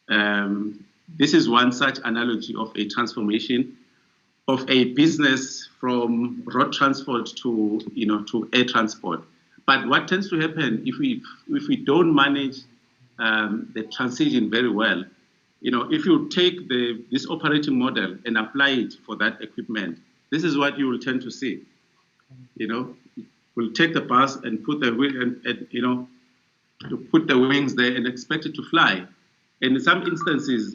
This is one such analogy of a transformation of a business from road transport to air transport. But what tends to happen if we don't manage the transition very well, if you take this operating model and apply it for that equipment, this is what you will tend to see. We'll take the bus and put the put the wings there and expect it to fly. And in some instances,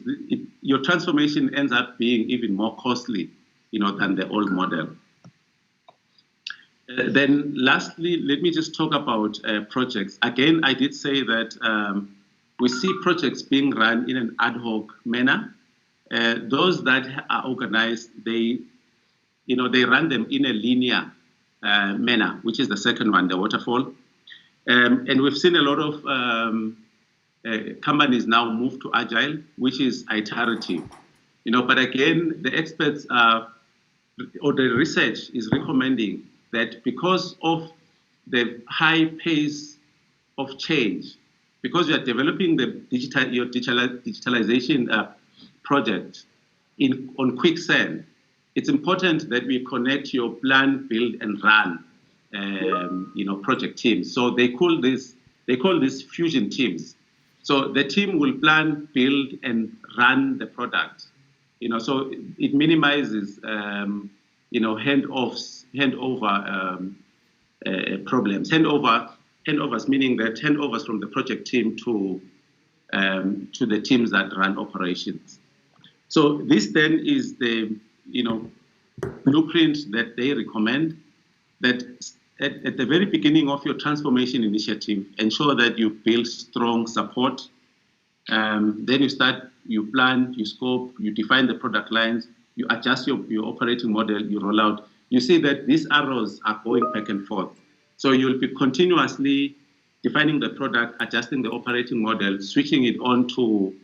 your transformation ends up being even more costly, than the old model. Then lastly, let me just talk about projects. Again, I did say that we see projects being run in an ad hoc manner. Those that are organized, they run them in a linear manner, which is the second one, the waterfall. And we've seen a lot of companies now move to agile, which is iterative. But again, the experts or the research is recommending that because of the high pace of change, because you are developing your digitalization project on quicksand, it's important that we connect your plan, build, and run, project teams. So they call this fusion teams. So the team will plan, build, and run the product. So it minimizes, handover problems. Handovers meaning that handovers from the project team to the teams that run operations. So this then is the blueprint that they recommend, that at the very beginning of your transformation initiative, ensure that you build strong support. Then you plan, you scope, you define the product lines, you adjust your operating model, you roll out. You see that these arrows are going back and forth. So you'll be continuously defining the product, adjusting the operating model, switching it on to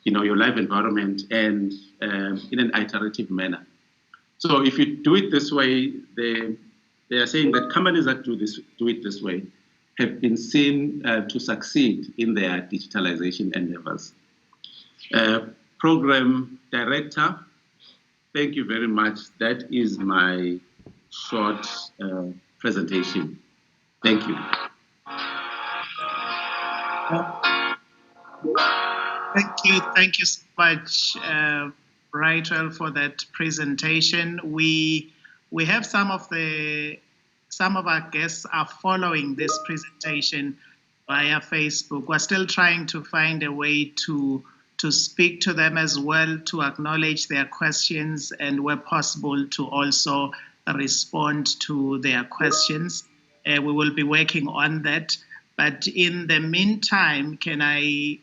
your live environment, and in an iterative manner. So if you do it this way, they are saying that companies that do it this way have been seen to succeed in their digitalization endeavors. Program Director, thank you very much. That is my short presentation. Thank you. Thank you so much, Brightwell, for that presentation. We have some of our guests are following this presentation via Facebook. We're still trying to find a way to speak to them as well, to acknowledge their questions, and where possible to also respond to their questions. We will be working on that. But in the meantime, can I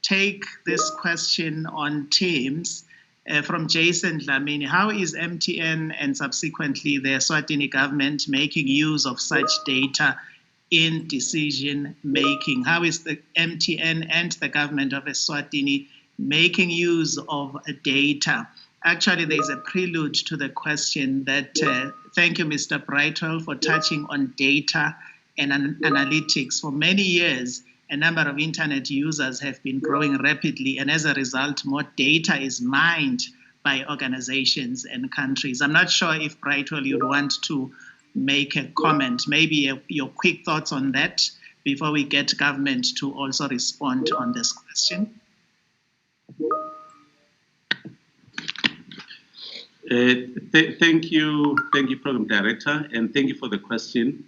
take this question on Teams? from Jason Dlamini. How is MTN and subsequently the Eswatini government making use of such data in decision making? How is the MTN and the government of Eswatini making use of data? Actually, there's a prelude to the question that, thank you, Mr. Brightwell, for touching on data and analytics. For many years, a number of internet users have been growing rapidly, and as a result, more data is mined by organizations and countries. I'm not sure if, Brightwell, you'd want to make a comment, maybe your quick thoughts on that before we get government to also respond on this question. Thank you, Program Director, and thank you for the question.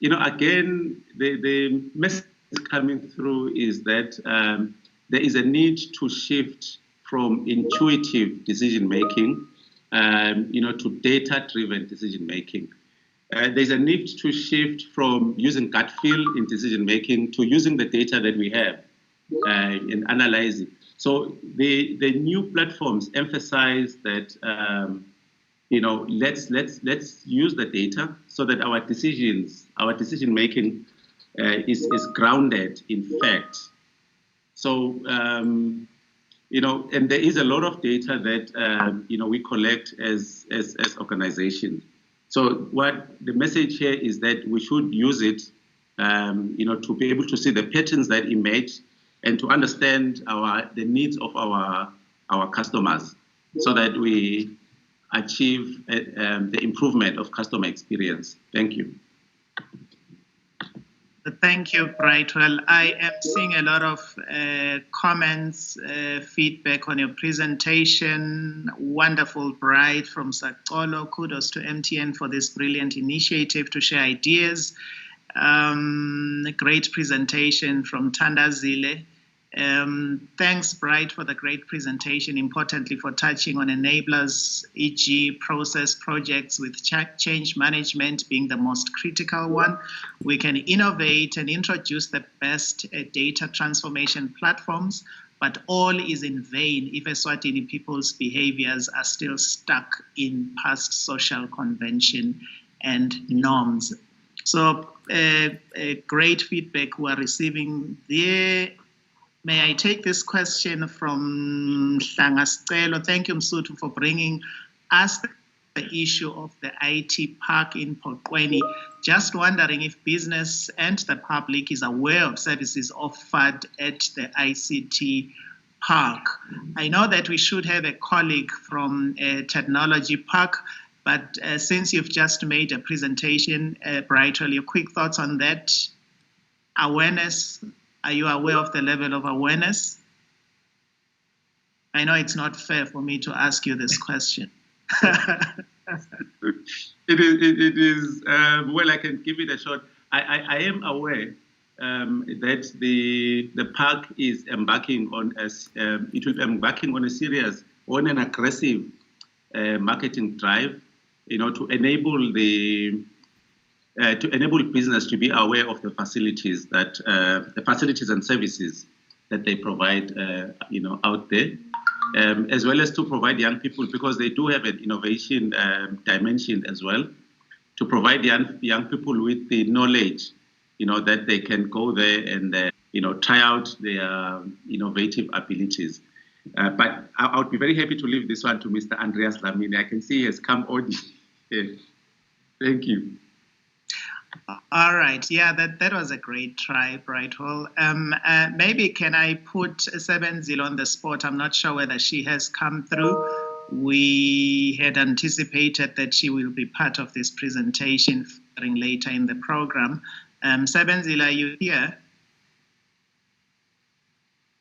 Again, the message coming through is that there is a need to shift from intuitive decision making, to data-driven decision making. There's a need to shift from using gut feel in decision making to using the data that we have and analyzing. So the new platforms emphasize that let's use the data so that our decision making is grounded in fact. So and there is a lot of data that we collect as organizations. So what the message here is that we should use it to be able to see the patterns that emerge and to understand the needs of our customers so that we achieve the improvement of customer experience. Thank you. Thank you, Brightwell. I am seeing a lot of comments, feedback on your presentation. Wonderful, Bright from Sakolo. Kudos to MTN for this brilliant initiative to share ideas. Great presentation from Tandazile. Thanks, Bright, for the great presentation, importantly for touching on enablers, e.g. process projects with change management being the most critical one. We can innovate and introduce the best data transformation platforms, but all is in vain if Eswatini people's behaviors are still stuck in past social convention and norms. So great feedback we are receiving there. May I take this question from Hlangastelo? Thank you, Msutu, for bringing us the issue of the IT park in Polokwane. Just wondering if business and the public is aware of services offered at the ICT park. I know that we should have a colleague from Technology Park, but since you've just made a presentation, Brightwell, your quick thoughts on that awareness. Are you aware of the level of awareness? I know it's not fair for me to ask you this question. It is well, I can give it a shot. I am aware that the park is embarking on a serious, on an aggressive marketing drive, to enable business to be aware of the facilities and services that they provide, out there, as well as to provide young people, because they do have an innovation dimension as well, to provide young people with the knowledge, that they can go there and try out their innovative abilities. But I would be very happy to leave this one to Mr. Andreas Dlamini. I can see he has come on. Thank you. All right. Yeah, that was a great try, Brightwell. Maybe can I put Sebenzile on the spot? I'm not sure whether she has come through. We had anticipated that she will be part of this presentation later in the program. Sebenzile, are you here?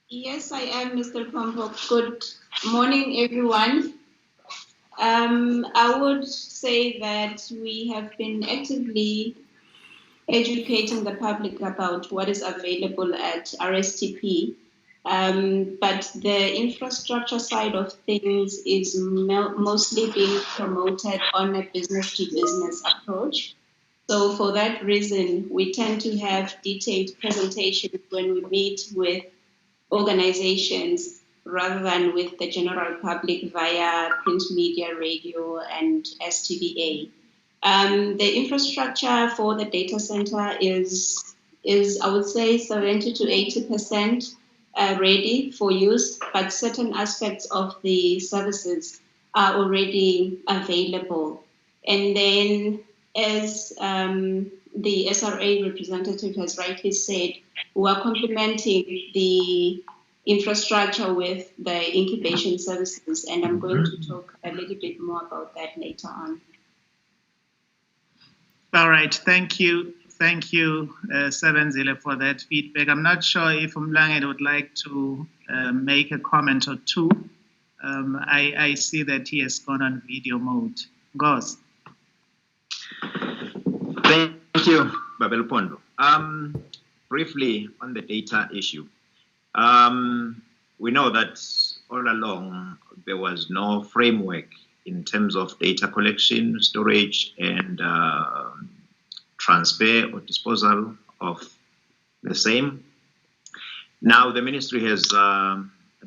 Yes, I am, Mr. Pompo. Good morning, everyone. I would say that we have been actively educating the public about what is available at RSTP, but the infrastructure side of things is mostly being promoted on a business-to-business approach. So for that reason, we tend to have detailed presentations when we meet with organizations rather than with the general public via print media, radio, and STVA. The infrastructure for the data center is I would say 70 to 80% ready for use, but certain aspects of the services are already available. And then, as the SRA representative has rightly said, we are complementing the infrastructure with the incubation services, and I'm going to talk a little bit more about that later on. All right, thank you. Thank you, Sebenzile, for that feedback. I'm not sure if Umlangeni would like to make a comment or two. I see that he has gone on video mode. Goes. Thank you, Babel Pondo. Briefly on the data issue. We know that all along there was no framework in terms of data collection, storage, and transfer or disposal of the same. Now the ministry has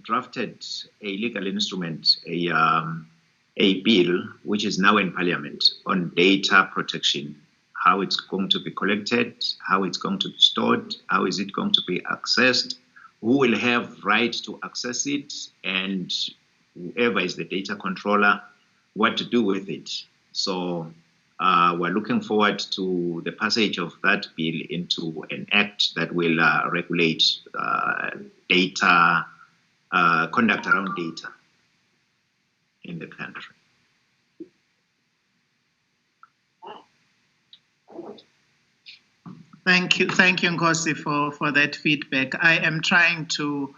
drafted a legal instrument, a bill, which is now in Parliament on data protection, how it's going to be collected, how it's going to be stored, how is it going to be accessed, who will have right to access it, and whoever is the data controller, what to do with it. So we're looking forward to the passage of that bill into an act that will regulate data, conduct around data in the country. Thank you, Nkosi, for that feedback. I am trying to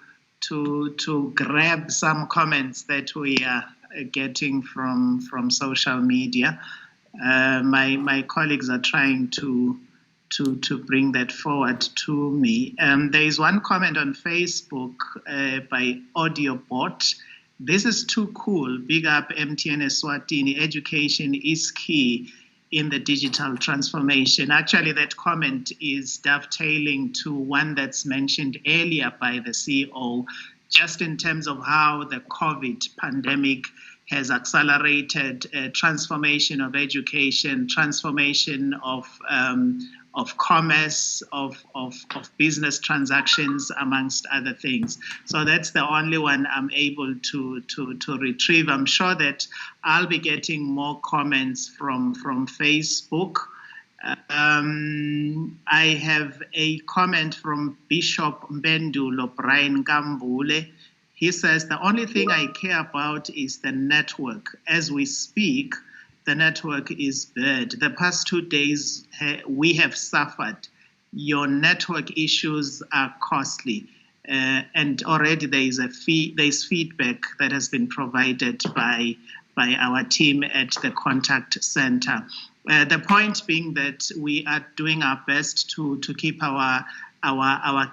grab some comments that we are getting from social media. My colleagues are trying to bring that forward to me. There is one comment on Facebook by AudioBot. This is too cool. Big up MTN Eswatini. Education is key in the digital transformation. Actually, that comment is dovetailing to one that's mentioned earlier by the CEO, just in terms of how the COVID pandemic has accelerated transformation of education, transformation of commerce, of business transactions, amongst other things. So that's the only one I'm able to retrieve. I'm sure that I'll be getting more comments from Facebook. I have a comment from Bishop Mbendulo Brian Gambule. He says, the only thing I care about is the network. As we speak, the network is bad. The past 2 days, we have suffered. Your network issues are costly. And already there's feedback that has been provided by our team at the contact center. The point being that we are doing our best to keep our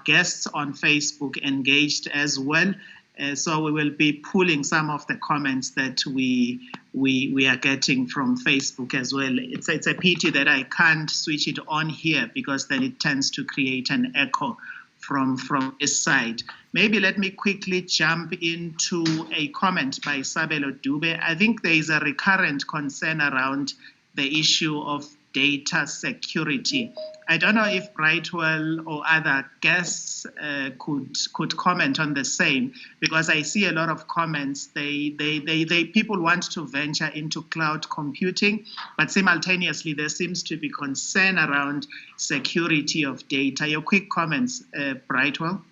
guests on Facebook engaged as well. So we will be pulling some of the comments that we are getting from Facebook as well. It's a pity that I can't switch it on here, because then it tends to create an echo from this side. Maybe let me quickly jump into a comment by Sabelo Dube. I think there is a recurrent concern around the issue of data security. I don't know if Brightwell or other guests could comment on the same, because I see a lot of comments. People want to venture into cloud computing, but simultaneously there seems to be concern around security of data. Your quick comments, Brightwell.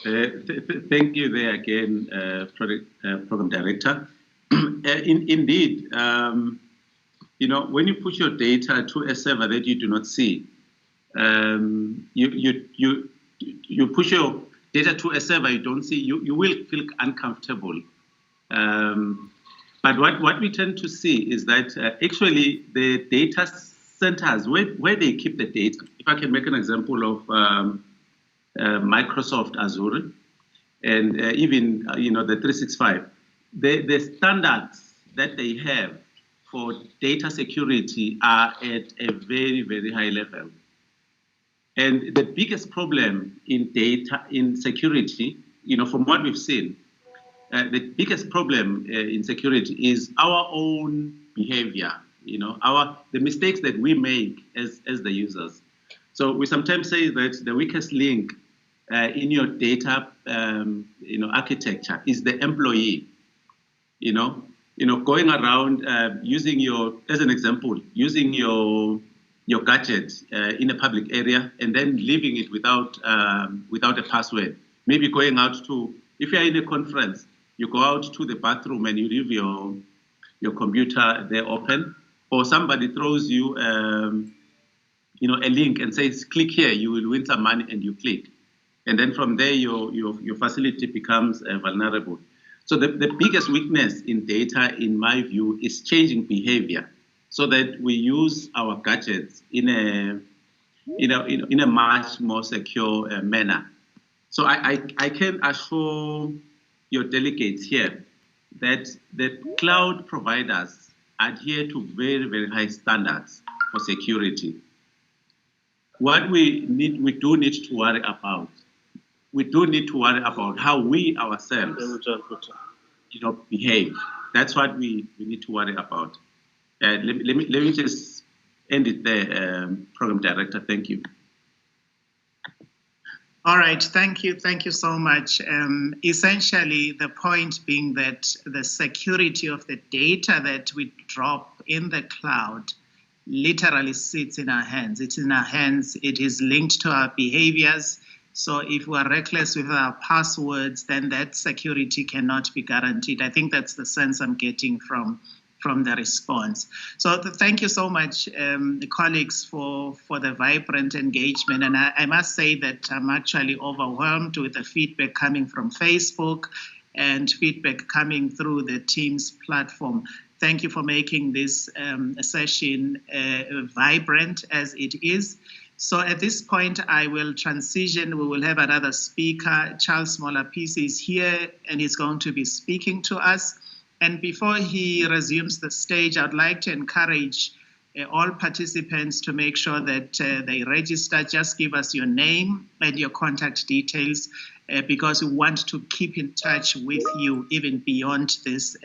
Thank you there again, Program Director. Indeed, when you put your data to a server that you do not see, you push your data to a server you don't see, you will feel uncomfortable. But what we tend to see is that actually the data centers, where they keep the data, if I can make an example of Microsoft Azure, and even the 365, the standards that they have for data security are at a very, very high level. And the biggest problem in data, in security, from what we've seen, the biggest problem in security is our own behavior, the mistakes that we make as the users. So we sometimes say that the weakest link in your data, architecture is the employee. Going around using as an example, using your gadget in a public area and then leaving it without a password. Maybe going out if you're in a conference, you go out to the bathroom and you leave your computer there open, or somebody throws you a link and says, click here, you will win some money, and you click. And then from there, your facility becomes vulnerable. So the biggest weakness in data, in my view, is changing behavior so that we use our gadgets in a much more secure manner. So I can assure your delegates here that the cloud providers adhere to very, very high standards for security. What we do need to worry about how we ourselves, behave. That's what we need to worry about. Let me just end it there, Program Director. Thank you. All right, thank you so much. Essentially, the point being that the security of the data that we drop in the cloud literally sits in our hands. It's in our hands. It is linked to our behaviors. So if we are reckless with our passwords, then that security cannot be guaranteed. I think that's the sense I'm getting from the response. So thank you so much, colleagues, for the vibrant engagement. And I must say that I'm actually overwhelmed with the feedback coming from Facebook and feedback coming through the Teams platform. Thank you for making this session vibrant as it is. So at this point, I will transition. We will have another speaker. Charles Molapisi is here, and he's going to be speaking to us. And before he resumes the stage, I'd like to encourage all participants to make sure that they register. Just give us your name and your contact details because we want to keep in touch with you even beyond this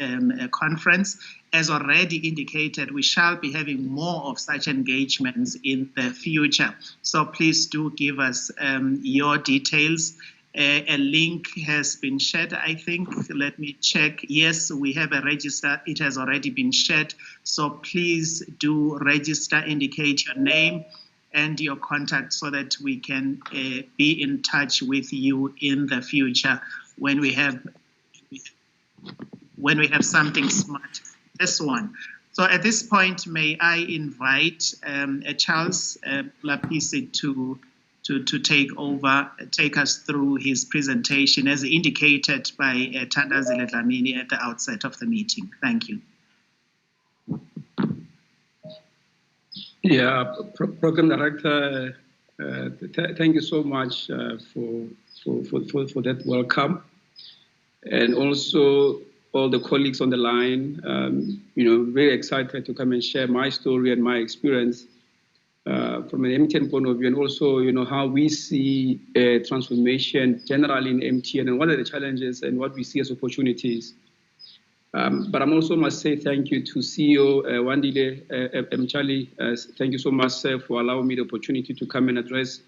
conference. As already indicated, we shall be having more of such engagements in the future. So please do give us your details. A link has been shared, I think. Let me check. Yes, we have a register. It has already been shared. So please do register, indicate your name and your contact so that we can be in touch with you in the future when we have something smart. This one. So at this point, may I invite Charles Lapisi to take us through his presentation as indicated by Thandazile Dlamini at the outset of the meeting. Thank you. Yeah, Program Director, thank you so much for that welcome. And also all the colleagues on the line, very excited to come and share my story and my experience from an MTN point of view, and also, how we see transformation generally in MTN and what are the challenges and what we see as opportunities. But I also must say thank you to CEO Wandile Mchali. Thank you so much, sir, for allowing me the opportunity to come and address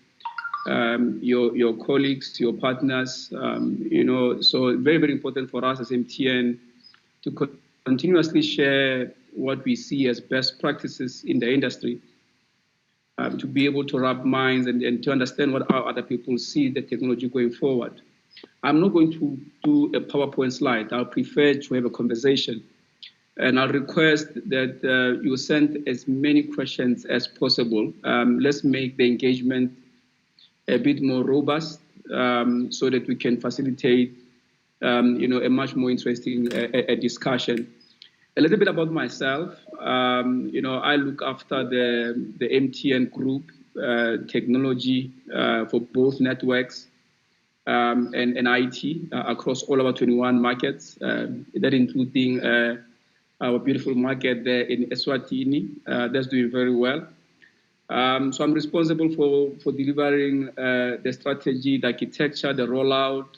your colleagues, your partners. So very, very important for us as MTN to continuously share what we see as best practices in the industry. To be able to wrap minds and to understand what our other people see the technology going forward. I'm not going to do a PowerPoint slide. I'll prefer to have a conversation. And I'll request that you send as many questions as possible. Let's make the engagement a bit more robust so that we can facilitate a much more interesting discussion. A little bit about myself. I look after the MTN group technology for both networks and IT across all our 21 markets, that including our beautiful market there in Eswatini. That's doing very well. So I'm responsible for delivering the strategy, the architecture, the rollout,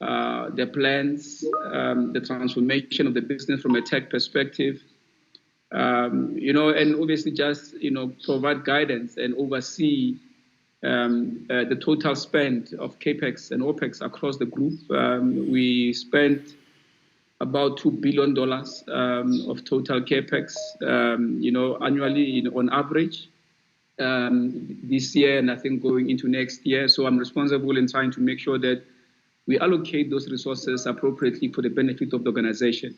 the plans, the transformation of the business from a tech perspective, and obviously just, provide guidance and oversee the total spend of CAPEX and OPEX across the group. We spent about $2 billion of total CAPEX, annually, on average, this year, and I think going into next year. So I'm responsible in trying to make sure that we allocate those resources appropriately for the benefit of the organization.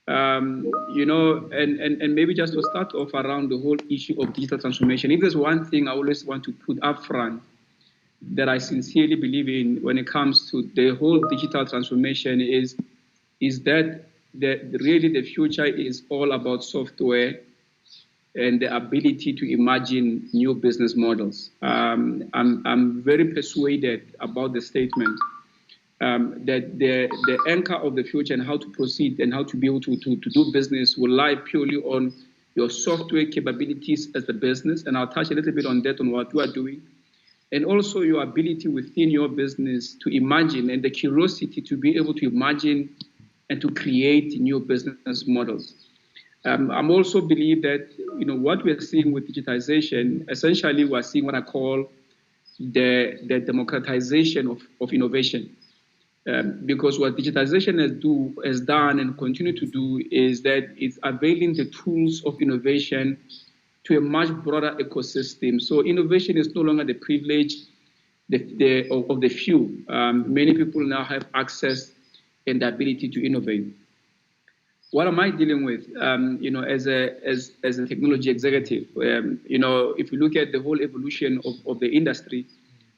And maybe just to start off around the whole issue of digital transformation, if there's one thing I always want to put up front that I sincerely believe in when it comes to the whole digital transformation is that really the future is all about software and the ability to imagine new business models. I'm very persuaded about the statement that the anchor of the future and how to proceed and how to be able to do business will lie purely on your software capabilities as the business. And I'll touch a little bit on that, on what you are doing. And also your ability within your business to imagine and the curiosity to be able to imagine and to create new business models. I'm also believe that, what we're seeing with digitization, essentially we're seeing what I call the democratization of innovation. Because what digitization has done and continue to do is that it's availing the tools of innovation to a much broader ecosystem. So innovation is no longer the privilege of the few. Many people now have access and the ability to innovate. What am I dealing with, as a technology executive? If you look at the whole evolution of the industry,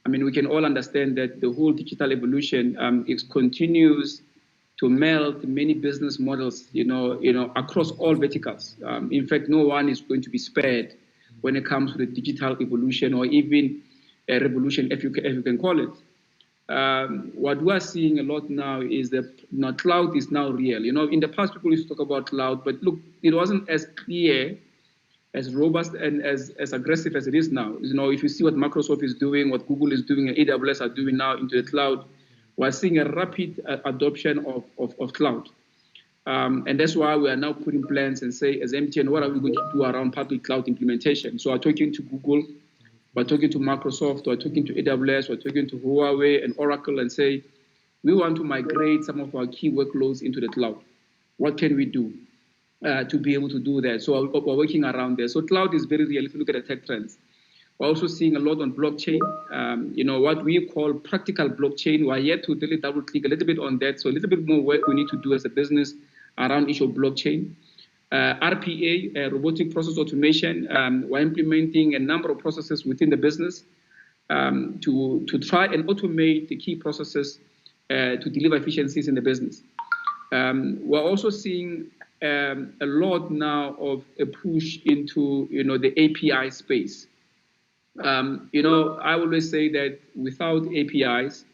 we can all understand that the whole digital evolution continues to melt many business models, across all verticals. In fact, no one is going to be spared when it comes to the digital evolution or even a revolution, if you can call it. What we are seeing a lot now is that cloud is now real. In the past, people used to talk about cloud, but look, it wasn't as clear, as robust, and as aggressive as it is now. If you see what Microsoft is doing, what Google is doing, and AWS are doing now into the cloud, we're seeing a rapid adoption of cloud. And that's why we are now putting plans and say, as MTN, what are we going to do around public cloud implementation? So we're talking to Google, we're talking to Microsoft, we're talking to AWS, we're talking to Huawei and Oracle and say, we want to migrate some of our key workloads into the cloud. What can we do to be able to do that? So we're working around there. So cloud is very real if you look at the tech trends. We're also seeing a lot on blockchain, what we call practical blockchain. We're yet to really double click a little bit on that. So a little bit more work we need to do as a business around issue of blockchain. RPA, robotic process automation. We're implementing a number of processes within the business to try and automate the key processes to deliver efficiencies in the business. We're also seeing a lot now of a push into the API space. I always say that without APIs,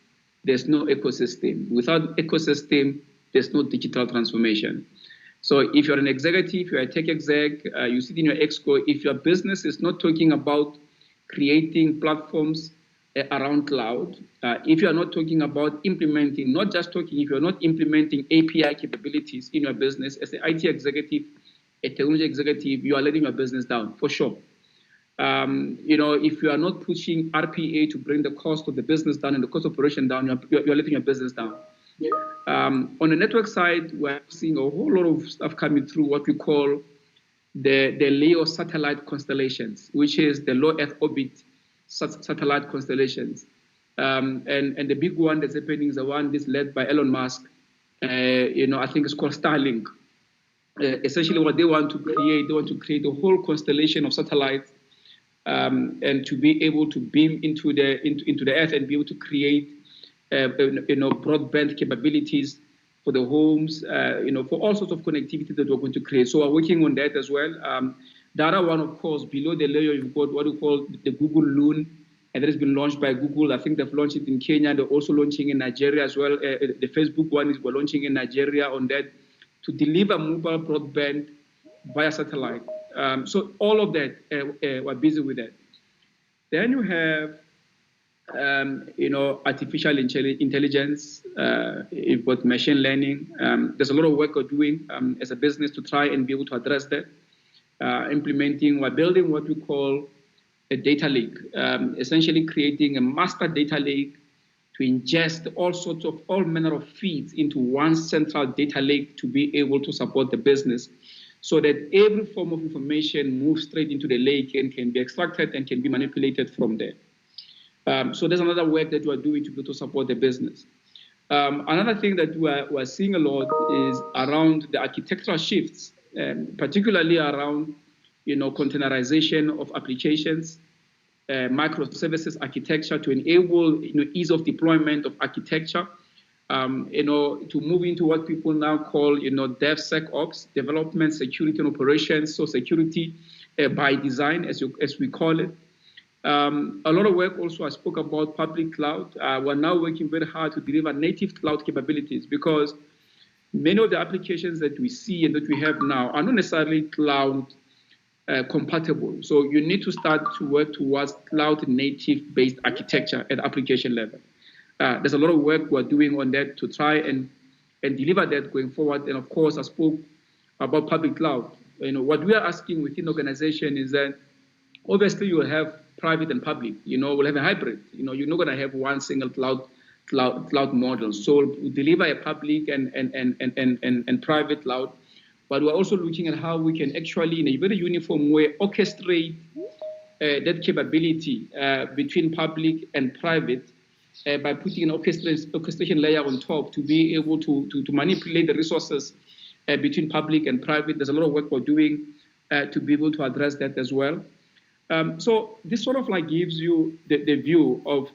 there's no ecosystem. Without ecosystem, there's no digital transformation. So if you're an executive, you're a tech exec, you sit in your exco, if your business is not talking about creating platforms around cloud, if you're not talking about implementing, not just talking, if you're not implementing API capabilities in your business, as an IT executive, a technology executive, you are letting your business down, for sure. If you are not pushing RPA to bring the cost of the business down and the cost of operation down, you're letting your business down. On the network side, we're seeing a whole lot of stuff coming through what we call the LEO satellite constellations, which is the low Earth orbit satellite constellations. And the big one that's happening is the one that's led by Elon Musk. I think it's called Starlink. Essentially what they want to create a whole constellation of satellites and to be able to beam into the Earth and be able to create broadband capabilities for the homes, for all sorts of connectivity that we're going to create. So we're working on that as well. The other one, of course, below the layer, you've got what we call the Google Loon, and that has been launched by Google. I think they've launched it in Kenya. They're also launching in Nigeria as well. The Facebook one is we're launching in Nigeria on that to deliver mobile broadband via satellite So all of that, we're busy with that. Then you have, artificial intelligence. You've got machine learning. There's a lot of work we're doing as a business to try and be able to address that. We're building what we call a data lake, essentially creating a master data lake to ingest all manner of feeds into one central data lake to be able to support the business, so that every form of information moves straight into the lake and can be extracted and can be manipulated from there. So there's another work that we're doing to be able to support the business. Another thing that we're seeing a lot is around the architectural shifts, particularly around containerization of applications, microservices architecture to enable ease of deployment of architecture, to move into what people now call DevSecOps, development, security, and operations. So security by design, as we call it. A lot of work also I spoke about public cloud. We're now working very hard to deliver native cloud capabilities, because many of the applications that we see and that we have now are not necessarily cloud compatible. So you need to start to work towards cloud native based architecture at application level. There's a lot of work we're doing on that to try and deliver that going forward. And of course, I spoke about public cloud. What we are asking within the organization is that obviously you will have private and public. We'll have a hybrid. You're not going to have one single cloud model. So we deliver a public and private cloud, but we're also looking at how we can actually, in a very uniform way, orchestrate that capability between public and private by putting an orchestration layer on top to be able to manipulate the resources between public and private. There's a lot of work we're doing to be able to address that as well. So this sort of gives you the view of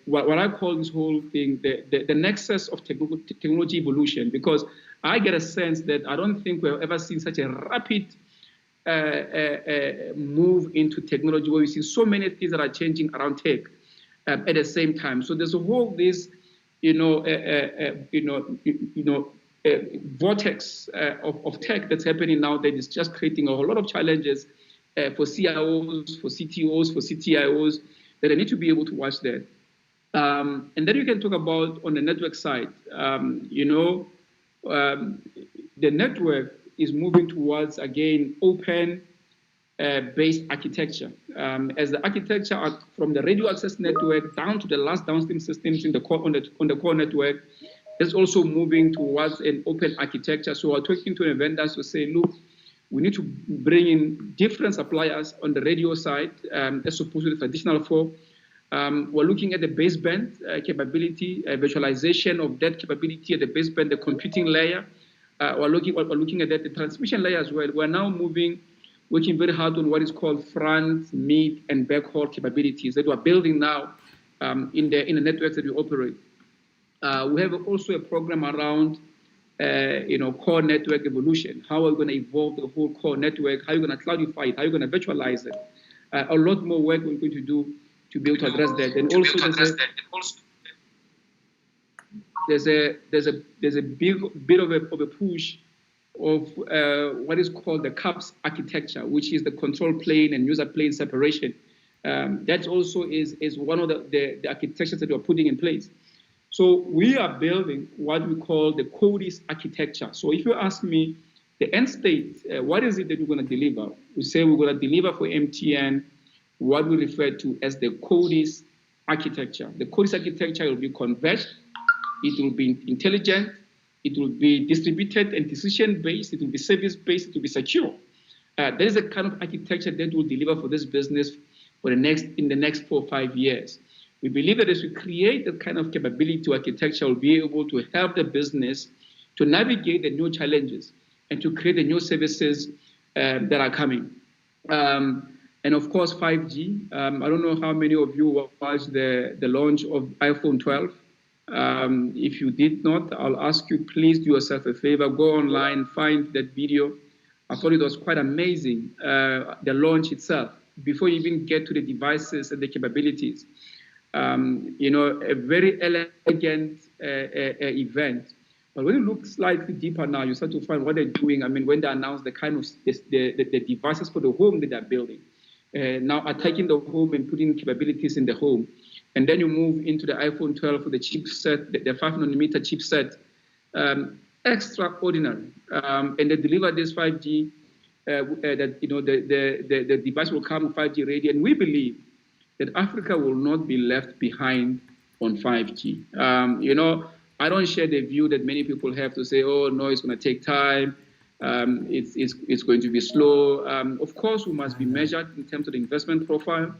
what I call this whole thing, the nexus of technology evolution, because I get a sense that I don't think we've ever seen such a rapid move into technology where we see so many things that are changing around tech at the same time. So there's a whole vortex of tech that's happening now that is just creating a whole lot of challenges for CIOs, for CTOs, for CTIOs, that they need to be able to watch that. And then you can talk about on the network side, the network is moving towards, again, open based architecture. As the architecture from the radio access network down to the last downstream systems on the core network is also moving towards an open architecture. So we're talking to the vendors to say, look, we need to bring in different suppliers on the radio side as opposed to the traditional four. We're looking at the baseband capability, virtualization of that capability at the baseband, the computing layer. We're looking at that, the transmission layer as well. We're now working very hard on what is called front, mid, and backhaul capabilities that we're building now in the networks that we operate. We have also a program around core network evolution. How are we going to evolve the whole core network? How are you going to cloudify it? How are you going to virtualize it? A lot more work we're going to do to be able to address that. And also there's a bit of a push of what is called the CAPS architecture, which is the control plane and user plane separation. That also is one of the architectures that we're putting in place. So we are building what we call the CODIS architecture. So if you ask me, the end state, what is it that we're going to deliver? We say we're going to deliver for MTN what we refer to as the CODIS architecture. The CODIS architecture will be converged, it will be intelligent, it will be distributed and decision-based, it will be service-based, it will be secure. That is the kind of architecture that will deliver for this business in the next 4 or 5 years. We believe that as we create that kind of capability to architecture, we'll be able to help the business to navigate the new challenges and to create the new services that are coming. And of course, 5G. I don't know how many of you watched the launch of iPhone 12. If you did not, I'll ask you, please do yourself a favor, go online, find that video. I thought it was quite amazing, the launch itself, before you even get to the devices and the capabilities. A very elegant event. But when you look slightly deeper now, you start to find what they're doing. I mean, when they announce the kind of the devices for the home that they're building, now attacking the home and putting capabilities in the home. And then you move into the iPhone 12 for the chipset, the 5nm chipset, extraordinary. And they deliver this 5G, that the device will come 5G ready. And we believe that Africa will not be left behind on 5G. I don't share the view that many people have to say, oh, no, it's going to take time. It's going to be slow. Of course, we must be measured in terms of the investment profile.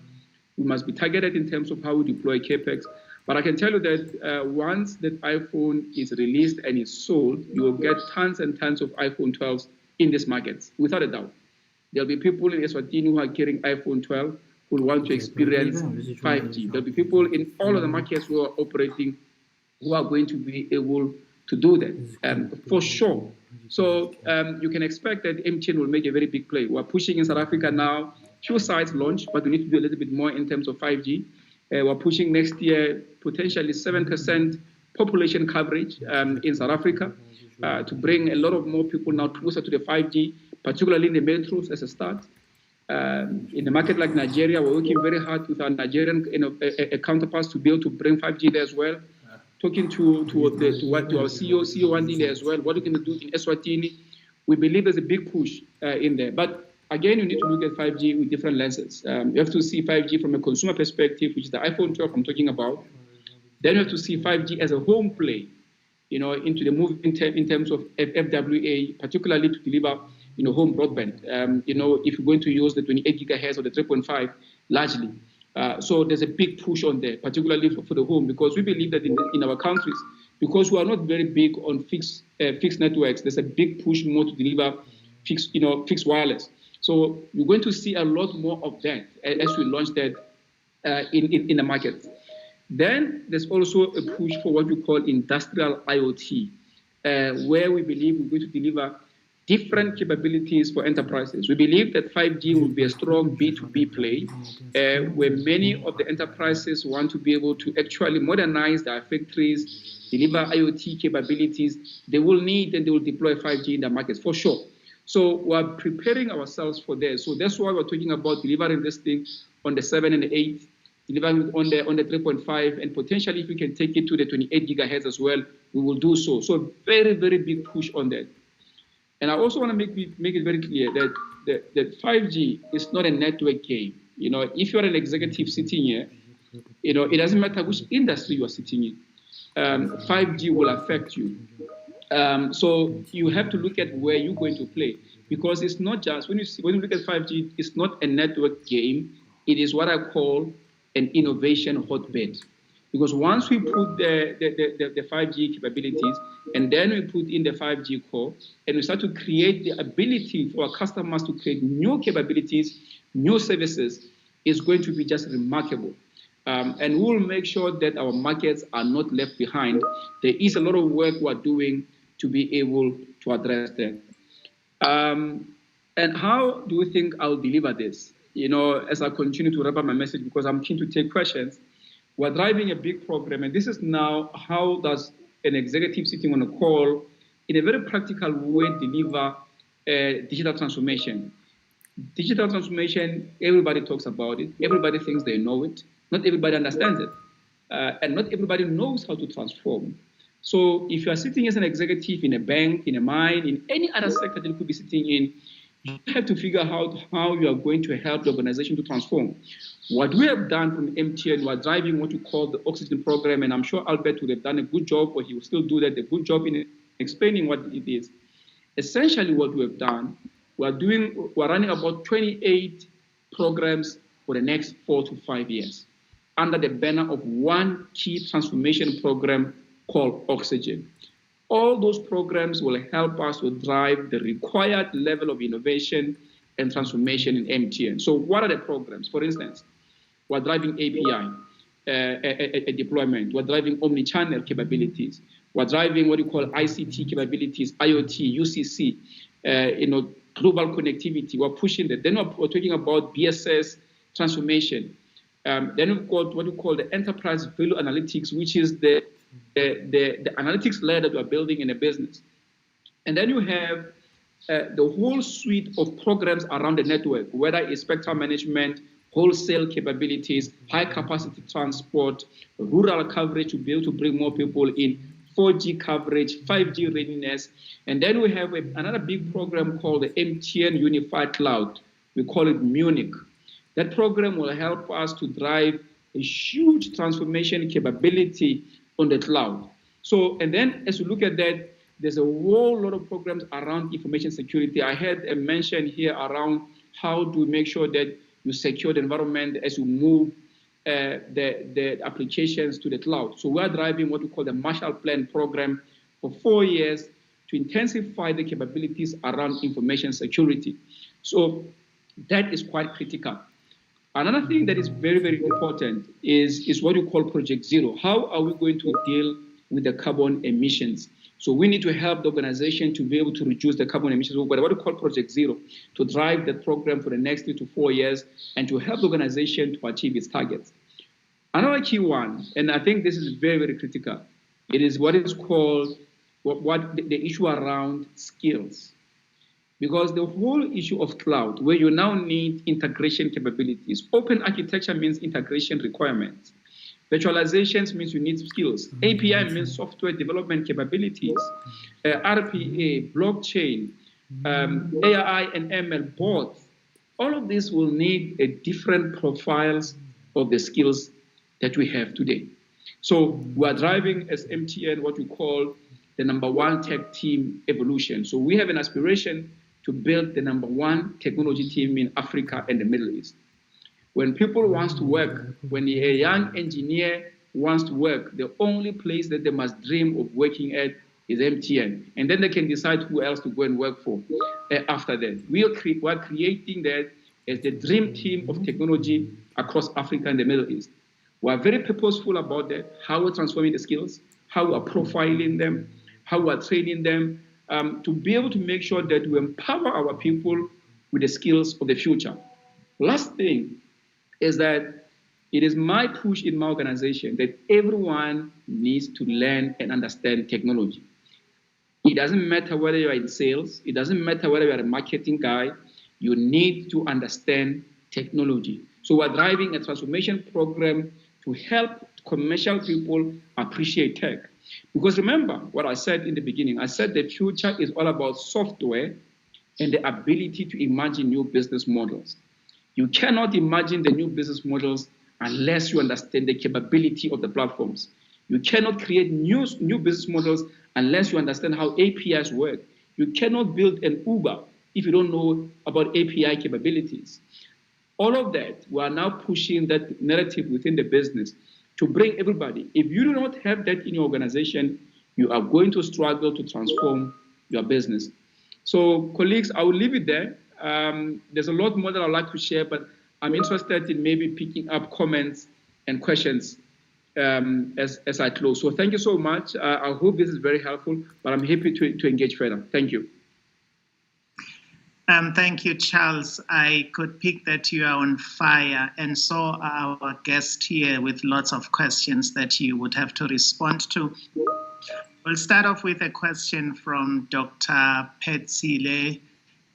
We must be targeted in terms of how we deploy CapEx. But I can tell you that once that iPhone is released and is sold, you will get tons and tons of iPhone 12s in these markets, without a doubt. There'll be people in Eswatini who are carrying iPhone 12 who will want to experience 5G. There'll be people in all of the markets who are operating who are going to be able to do that, for sure. So you can expect that MTN will make a very big play. We're pushing in South Africa now. Few sites launched, but we need to do a little bit more in terms of 5G. We're pushing next year potentially 7% population coverage in South Africa to bring a lot of more people now closer to the 5G, particularly in the metros as a start. In a market like Nigeria, we're working very hard with our Nigerian counterparts to be able to bring 5G there as well. Talking to our CEO Wandile as well, what we're going to do in Eswatini. We believe there's a big push in there. But again, you need to look at 5G with different lenses. You have to see 5G from a consumer perspective, which is the iPhone 12 I'm talking about. Then you have to see 5G as a home play, into the move in terms of FWA, particularly to deliver, home broadband. If you're going to use the 28 gigahertz or the 3.5 largely. So there's a big push on there, particularly for the home, because we believe that in our countries, because we are not very big on fixed networks, there's a big push more to deliver fixed wireless. So you're going to see a lot more of that as we launch that in the market. Then there's also a push for what we call industrial IoT, where we believe we're going to deliver different capabilities for enterprises. We believe that 5G will be a strong B2B play, where many of the enterprises want to be able to actually modernize their factories, deliver IoT capabilities. They will need and they will deploy 5G in their markets for sure. So we're preparing ourselves for this. So that's why we're talking about delivering this thing on the 7 and the 8, delivering on the 3.5, and potentially if we can take it to the 28 gigahertz as well, we will do so. So very, very big push on that. And I also want to make it very clear that 5G is not a network game. If you're an executive sitting here, it doesn't matter which industry you are sitting in. 5G will affect you. So you have to look at where you're going to play, because it's not just when you look at 5G, it's not a network game. It is what I call an innovation hotbed. Because once we put the 5G capabilities, and then we put in the 5G core, and we start to create the ability for our customers to create new capabilities, new services, it's going to be just remarkable. And we will make sure that our markets are not left behind. There is a lot of work we're doing to be able to address that. And how do we think I'll deliver this? As I continue to wrap up my message, because I'm keen to take questions. We're driving a big program, and this is now how does an executive sitting on a call in a very practical way deliver digital transformation. Digital transformation, everybody talks about it. Everybody thinks they know it. Not everybody understands it. And not everybody knows how to transform. So if you are sitting as an executive in a bank, in a mine, in any other sector that you could be sitting in, you have to figure out how you are going to help the organization to transform. What we have done from MTN, we are driving what we call the Oxygen program, and I'm sure Albert would have done a good job, or he will still do that, a good job in explaining what it is. Essentially what we have done, we're running about 28 programs for the next 4 to 5 years under the banner of one key transformation program called Oxygen. All those programs will help us to drive the required level of innovation and transformation in MTN. So what are the programs? For instance, we're driving API a deployment. We're driving omni-channel capabilities. We're driving what you call ICT capabilities, IoT, UCC, global connectivity. We're pushing that. Then we're talking about BSS transformation. Then we've got what we call the enterprise value analytics, which is the the analytics layer that we're building in a business. And then you have the whole suite of programs around the network, whether it's spectrum management, wholesale capabilities, high capacity transport, rural coverage to be able to bring more people in, 4G coverage, 5G readiness. And then we have another big program called the MTN Unified Cloud. We call it Munich. That program will help us to drive a huge transformation capability on the cloud. So, and then as you look at that, there's a whole lot of programs around information security. I had a mention here around how to make sure that you secure the environment as you move the applications to the cloud. So we're driving what we call the Marshall Plan program for 4 years to intensify the capabilities around information security. So that is quite critical. Another thing that is very, very important is what you call Project Zero. How are we going to deal with the carbon emissions? So we need to help the organization to be able to reduce the carbon emissions. We've got what we call Project Zero to drive the program for the next 3 to 4 years and to help the organization to achieve its targets. Another key one, and I think this is very, very critical, it is what is called the issue around skills. Because the whole issue of cloud, where you now need integration capabilities, open architecture means integration requirements. Virtualizations means you need skills. API means software development capabilities. RPA, blockchain, AI and ML both. All of this will need different profiles of the skills that we have today. So we are driving as MTN what we call the #1 tech team evolution. So we have an aspiration to build the #1 technology team in Africa and the Middle East. When people want to work, when a young engineer wants to work, the only place that they must dream of working at is MTN. And then they can decide who else to go and work for after that. We are creating that as the dream team of technology across Africa and the Middle East. We are very purposeful about that, how we're transforming the skills, how we are profiling them, how we are training them, to be able to make sure that we empower our people with the skills of the future. Last thing is that it is my push in my organization that everyone needs to learn and understand technology. It doesn't matter whether you're in sales, it doesn't matter whether you're a marketing guy, you need to understand technology. So we're driving a transformation program to help commercial people appreciate tech. Because remember what I said in the beginning, I said the future is all about software and the ability to imagine new business models. You cannot imagine the new business models unless you understand the capability of the platforms. You cannot create new business models unless you understand how APIs work. You cannot build an Uber if you don't know about API capabilities. All of that, we are now pushing that narrative within the business to bring everybody. If you do not have that in your organization, you are going to struggle to transform your business. So, colleagues, I will leave it there. There's a lot more that I'd like to share, but I'm interested in maybe picking up comments and questions as I close. So thank you so much. I hope this is very helpful, but I'm happy to engage further. Thank you. Thank you, Charles. I could pick that you are on fire, and so our guest here with lots of questions that you would have to respond to. We'll start off with a question from Dr. Petsile.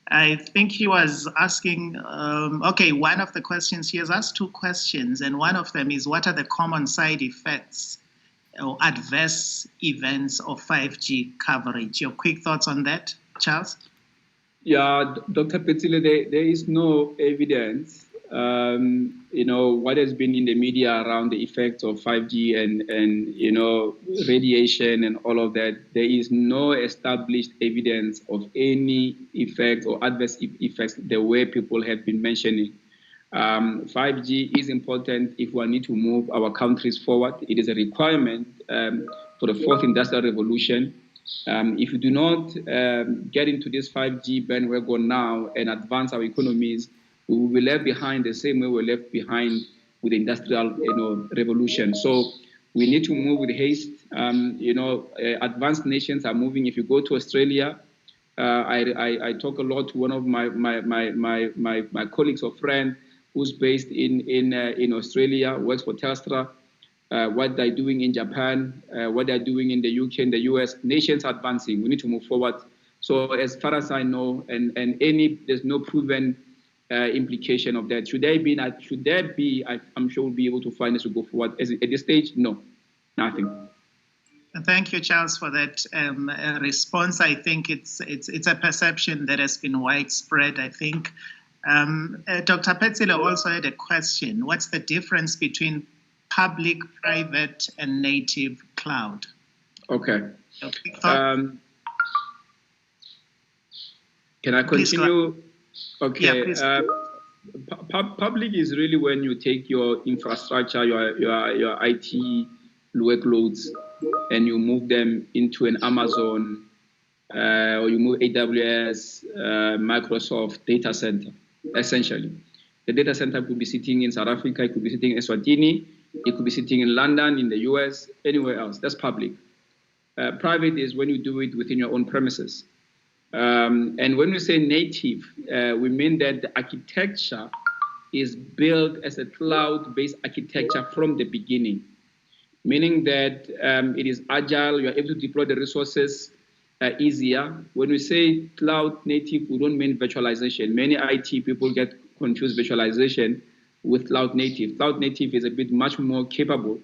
I think he was asking, one of the questions, he has asked 2 questions, and one of them is, what are the common side effects or adverse events of 5G coverage? Your quick thoughts on that, Charles? Yeah, Dr. Petsile, there is no evidence, what has been in the media around the effects of 5G and radiation and all of that. There is no established evidence of any effect or adverse effects the way people have been mentioning. 5G is important if we need to move our countries forward. It is a requirement for the 4th industrial revolution. If we do not get into this 5G bandwagon now and advance our economies, we will be left behind the same way we were left behind with the industrial revolution. So we need to move with haste. Advanced nations are moving. If you go to Australia, I talk a lot to one of my colleagues or friend who's based in Australia, works for Telstra. what they're doing in Japan, what they're doing in the UK, in the US. Nations are advancing. We need to move forward. So as far as I know, and there's no proven implication of that. Should there be, I'm sure we'll be able to find this to go forward. At this stage, no, nothing. Thank you, Charles, for that response. I think it's a perception that has been widespread. I think Dr. Petsila also had a question. What's the difference between public, private, and native cloud? Okay. Can I continue? Okay. Yeah, public is really when you take your infrastructure, your IT workloads, and you move them into an Amazon or you move AWS, Microsoft data center, essentially. The data center could be sitting in South Africa, it could be sitting in Eswatini, it could be sitting in London, in the US, anywhere else. That's public. Private is when you do it within your own premises. And when we say native, we mean that the architecture is built as a cloud-based architecture from the beginning, meaning that it is agile, you are able to deploy the resources easier. When we say cloud native, we don't mean virtualization. Many IT people get confused virtualization with cloud native. Cloud native is a bit much more capable,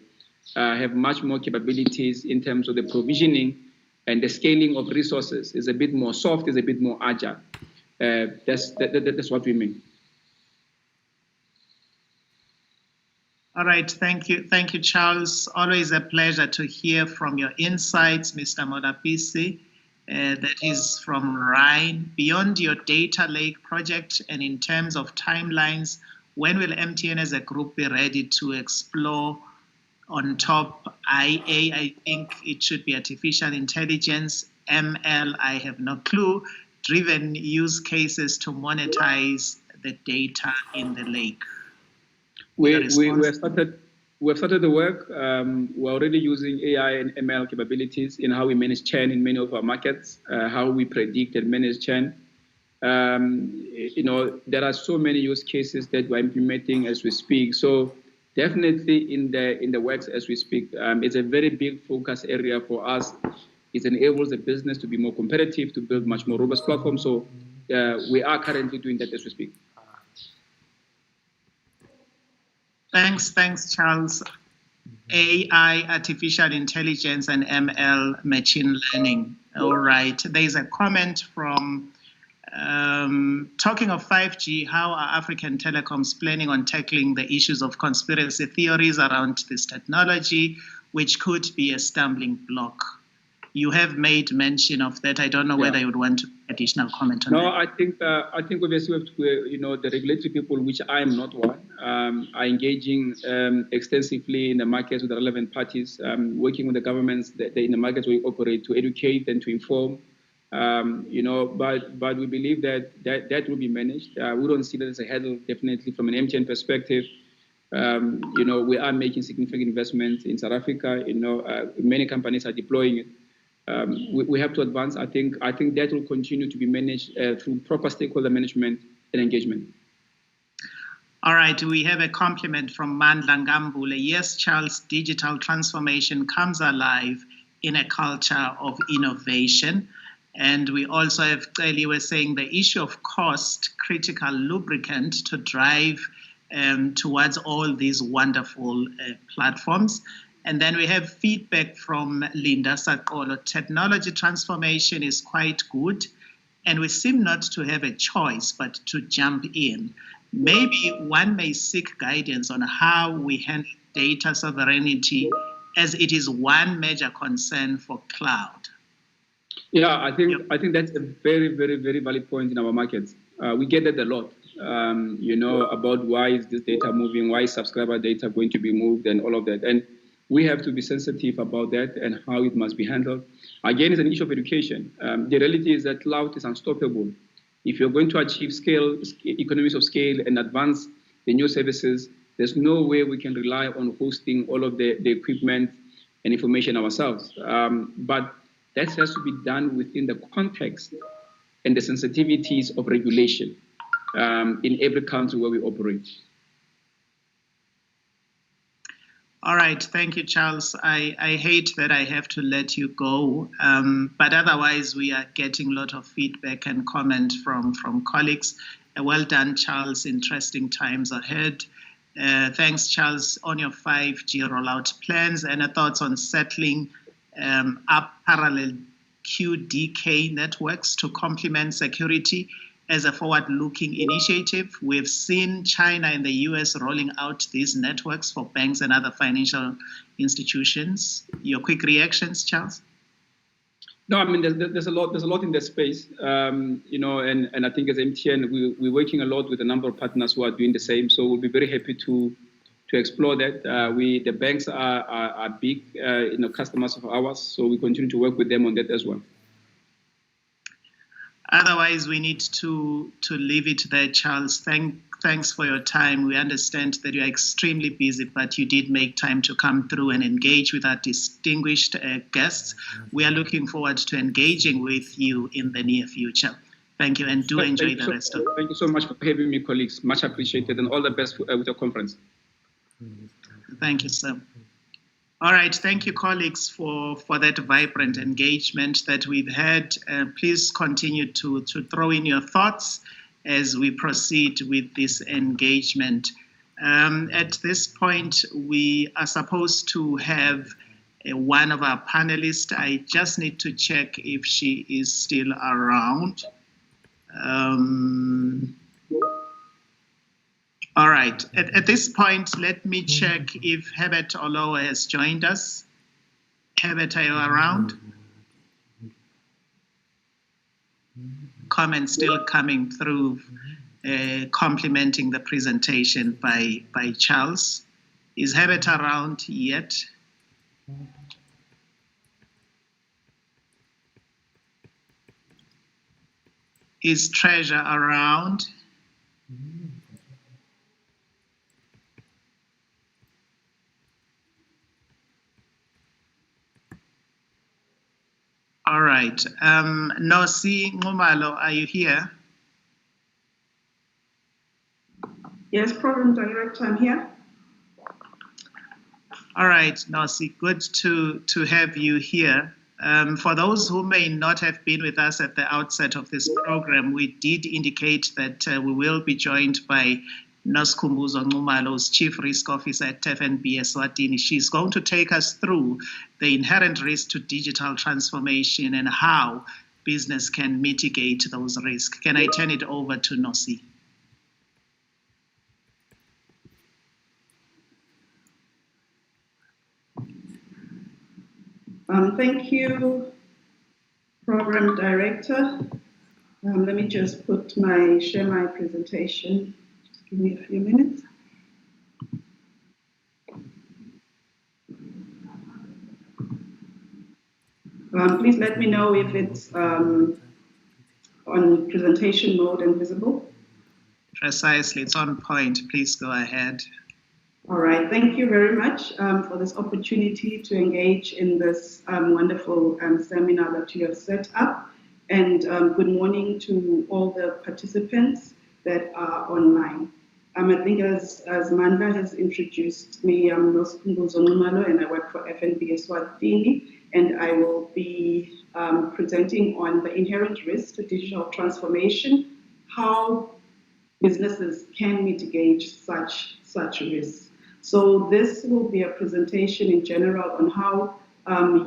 have much more capabilities in terms of the provisioning and the scaling of resources. Is a bit more soft, is a bit more agile. That's what we mean. All right, thank you, Charles. Always a pleasure to hear from your insights, Mr. Modapisi. That is from Ryan. Beyond your data lake project and in terms of timelines, when will MTN as a group be ready to explore on top IA? I think it should be artificial intelligence, ML, I have no clue, driven use cases to monetize the data in the lake. We have started the work. We're already using AI and ML capabilities in how we manage churn in many of our markets, how we predict and manage churn. There are so many use cases that we're implementing as we speak. So definitely in the works as we speak. It's a very big focus area for us. It enables the business to be more competitive, to build much more robust platforms. So we are currently doing that as we speak. Thanks, Charles. AI, artificial intelligence, and ML, machine learning. All right. There's a comment from talking of 5G, how are African telecoms planning on tackling the issues of conspiracy theories around this technology, which could be a stumbling block? You have made mention of that. I don't know whether you would want to additional comment on that. No, I think obviously we have to, the regulatory people, which I am not one, are engaging extensively in the markets with the relevant parties, working with the governments in the markets we operate to educate and to inform. But we believe that will be managed. We don't see that as a hurdle, definitely from an MTN perspective. We are making significant investments in South Africa. Many companies are deploying it. We have to advance. I think that will continue to be managed through proper stakeholder management and engagement. All right, we have a compliment from Mandla Ngambule. Yes, Charles, digital transformation comes alive in a culture of innovation. And we also have clearly, we're saying the issue of cost, critical lubricant to drive towards all these wonderful platforms. And then we have feedback from Linda Sakolo. Technology transformation is quite good, and we seem not to have a choice but to jump in. Maybe one may seek guidance on how we handle data sovereignty, as it is one major concern for cloud. Yeah, I think that's a very, very, very valid point in our markets. We get that a lot, about why is this data moving, why is subscriber data going to be moved, and all of that. And we have to be sensitive about that and how it must be handled. Again, it's an issue of education. The reality is that cloud is unstoppable. If you're going to achieve economies of scale, and advance the new services, there's no way we can rely on hosting all of the equipment and information ourselves. But that has to be done within the context and the sensitivities of regulation in every country where we operate. All right, thank you, Charles. I hate that I have to let you go, but otherwise we are getting a lot of feedback and comment from colleagues. Well done, Charles. Interesting times ahead. Thanks, Charles, on your 5G rollout plans and thoughts on settling up parallel QDK networks to complement security as a forward-looking initiative. We've seen China and the US rolling out these networks for banks and other financial institutions. Your quick reactions, Charles? No, I mean, there's a lot in the space, and I think as MTN, we're working a lot with a number of partners who are doing the same. So we'll be very happy to explore that. The banks are big, customers of ours, so we continue to work with them on that as well. Otherwise, we need to leave it there, Charles. Thanks for your time. We understand that you are extremely busy, but you did make time to come through and engage with our distinguished guests. We are looking forward to engaging with you in the near future. Thank you, and do enjoy the rest of it. Thank you so much for having me, colleagues. Much appreciated, and all the best with your conference. Thank you, sir. All right, thank you, colleagues, for that vibrant engagement that we've had. Please continue to throw in your thoughts as we proceed with this engagement. At this point, we are supposed to have one of our panelists. I just need to check if she is still around. All right. At this point, let me check if Herbert Olowo has joined us. Herbert, are you around? Comments still coming through, complimenting the presentation by Charles. Is Herbert around yet? Is Treasure around? All right. Nosi Ngumalo, are you here? Yes, Program Director, I'm here. All right, Nosi, good to have you here. For those who may not have been with us at the outset of this program, we did indicate that we will be joined by Noskhumbuzo Ngumalo's Chief Risk Officer at MTN Eswatini. She's going to take us through the inherent risk to digital transformation and how business can mitigate those risks. Can I turn it over to Nosi? Thank you, Program Director. Let me just share my presentation. Just give me a few minutes. Please let me know if it's on presentation mode and visible. Precisely, it's on point. Please go ahead. All right, thank you very much for this opportunity to engage in this wonderful seminar that you have set up. And good morning to all the participants that are online. I think as Mandla has introduced me, I'm Noskhumbuzo Ngumalo and I work for MTN Eswatini, and I will be presenting on the inherent risks to digital transformation, how businesses can mitigate such risks. So this will be a presentation in general on how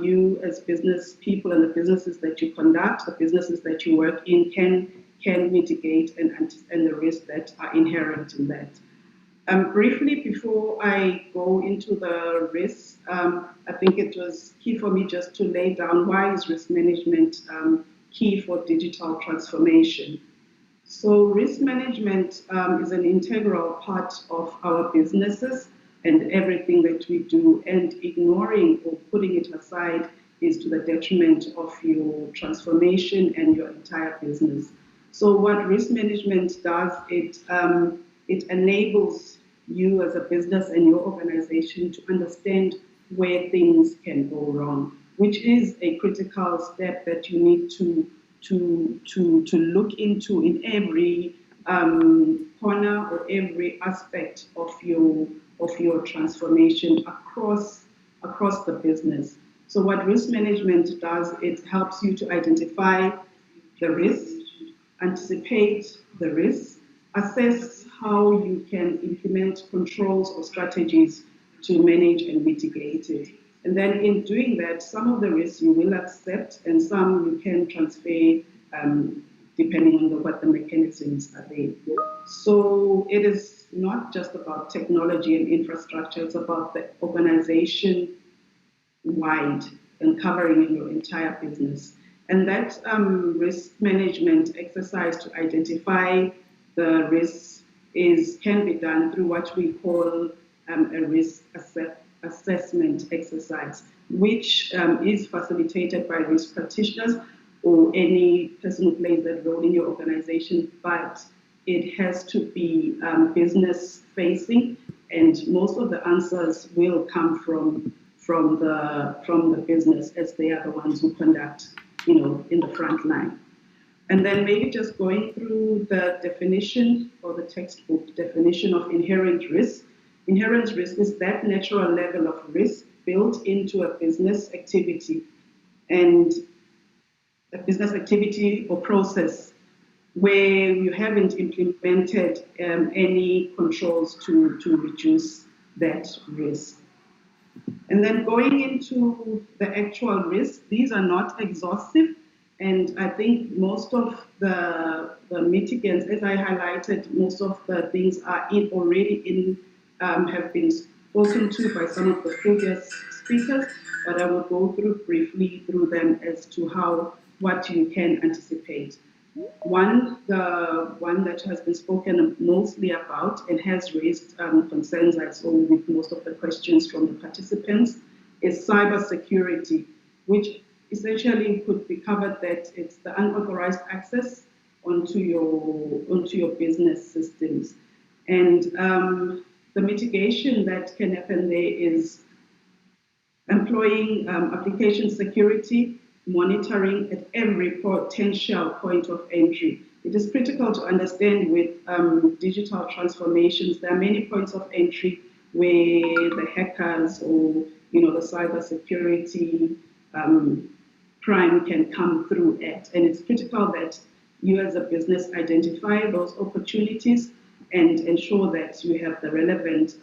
you as business people and the businesses that you conduct, the businesses that you work in can mitigate and the risks that are inherent in that. Briefly, before I go into the risks, I think it was key for me just to lay down why is risk management key for digital transformation. So risk management is an integral part of our businesses and everything that we do, and ignoring or putting it aside is to the detriment of your transformation and your entire business. So what risk management does, it enables you as a business and your organization to understand where things can go wrong, which is a critical step that you need to look into in every corner or every aspect of of your transformation across the business. So what risk management does, it helps you to identify the risk, anticipate the risk, assess how you can implement controls or strategies to manage and mitigate it. And then in doing that, some of the risks you will accept and some you can transfer depending on what the mechanisms are there. So it is not just about technology and infrastructure, it's about the organization wide and covering in your entire business. And that risk management exercise to identify the risks can be done through what we call a risk assessment exercise, which is facilitated by risk practitioners or any person who plays that role in your organization, but it has to be business facing, and most of the answers will come from the business, as they are the ones who conduct, in the front line. And then maybe just going through the definition or the textbook definition of inherent risk. Inherent risk is that natural level of risk built into a business activity, and a business activity or process where you haven't implemented any controls to reduce that risk. And then going into the actual risks, these are not exhaustive. And I think most of the mitigants, as I highlighted, most of the things are already have been spoken to by some of the previous speakers, but I will go briefly through them as to what you can anticipate. The one that has been spoken mostly about and has raised concerns, I saw with most of the questions from the participants, is cybersecurity, which essentially could be covered that it's the unauthorized access onto your business systems. And the mitigation that can happen there is employing application security monitoring at every potential point of entry. It is critical to understand with digital transformations, there are many points of entry where the hackers or the cybersecurity crime can come through at. And it's critical that you as a business identify those opportunities and ensure that you have the relevant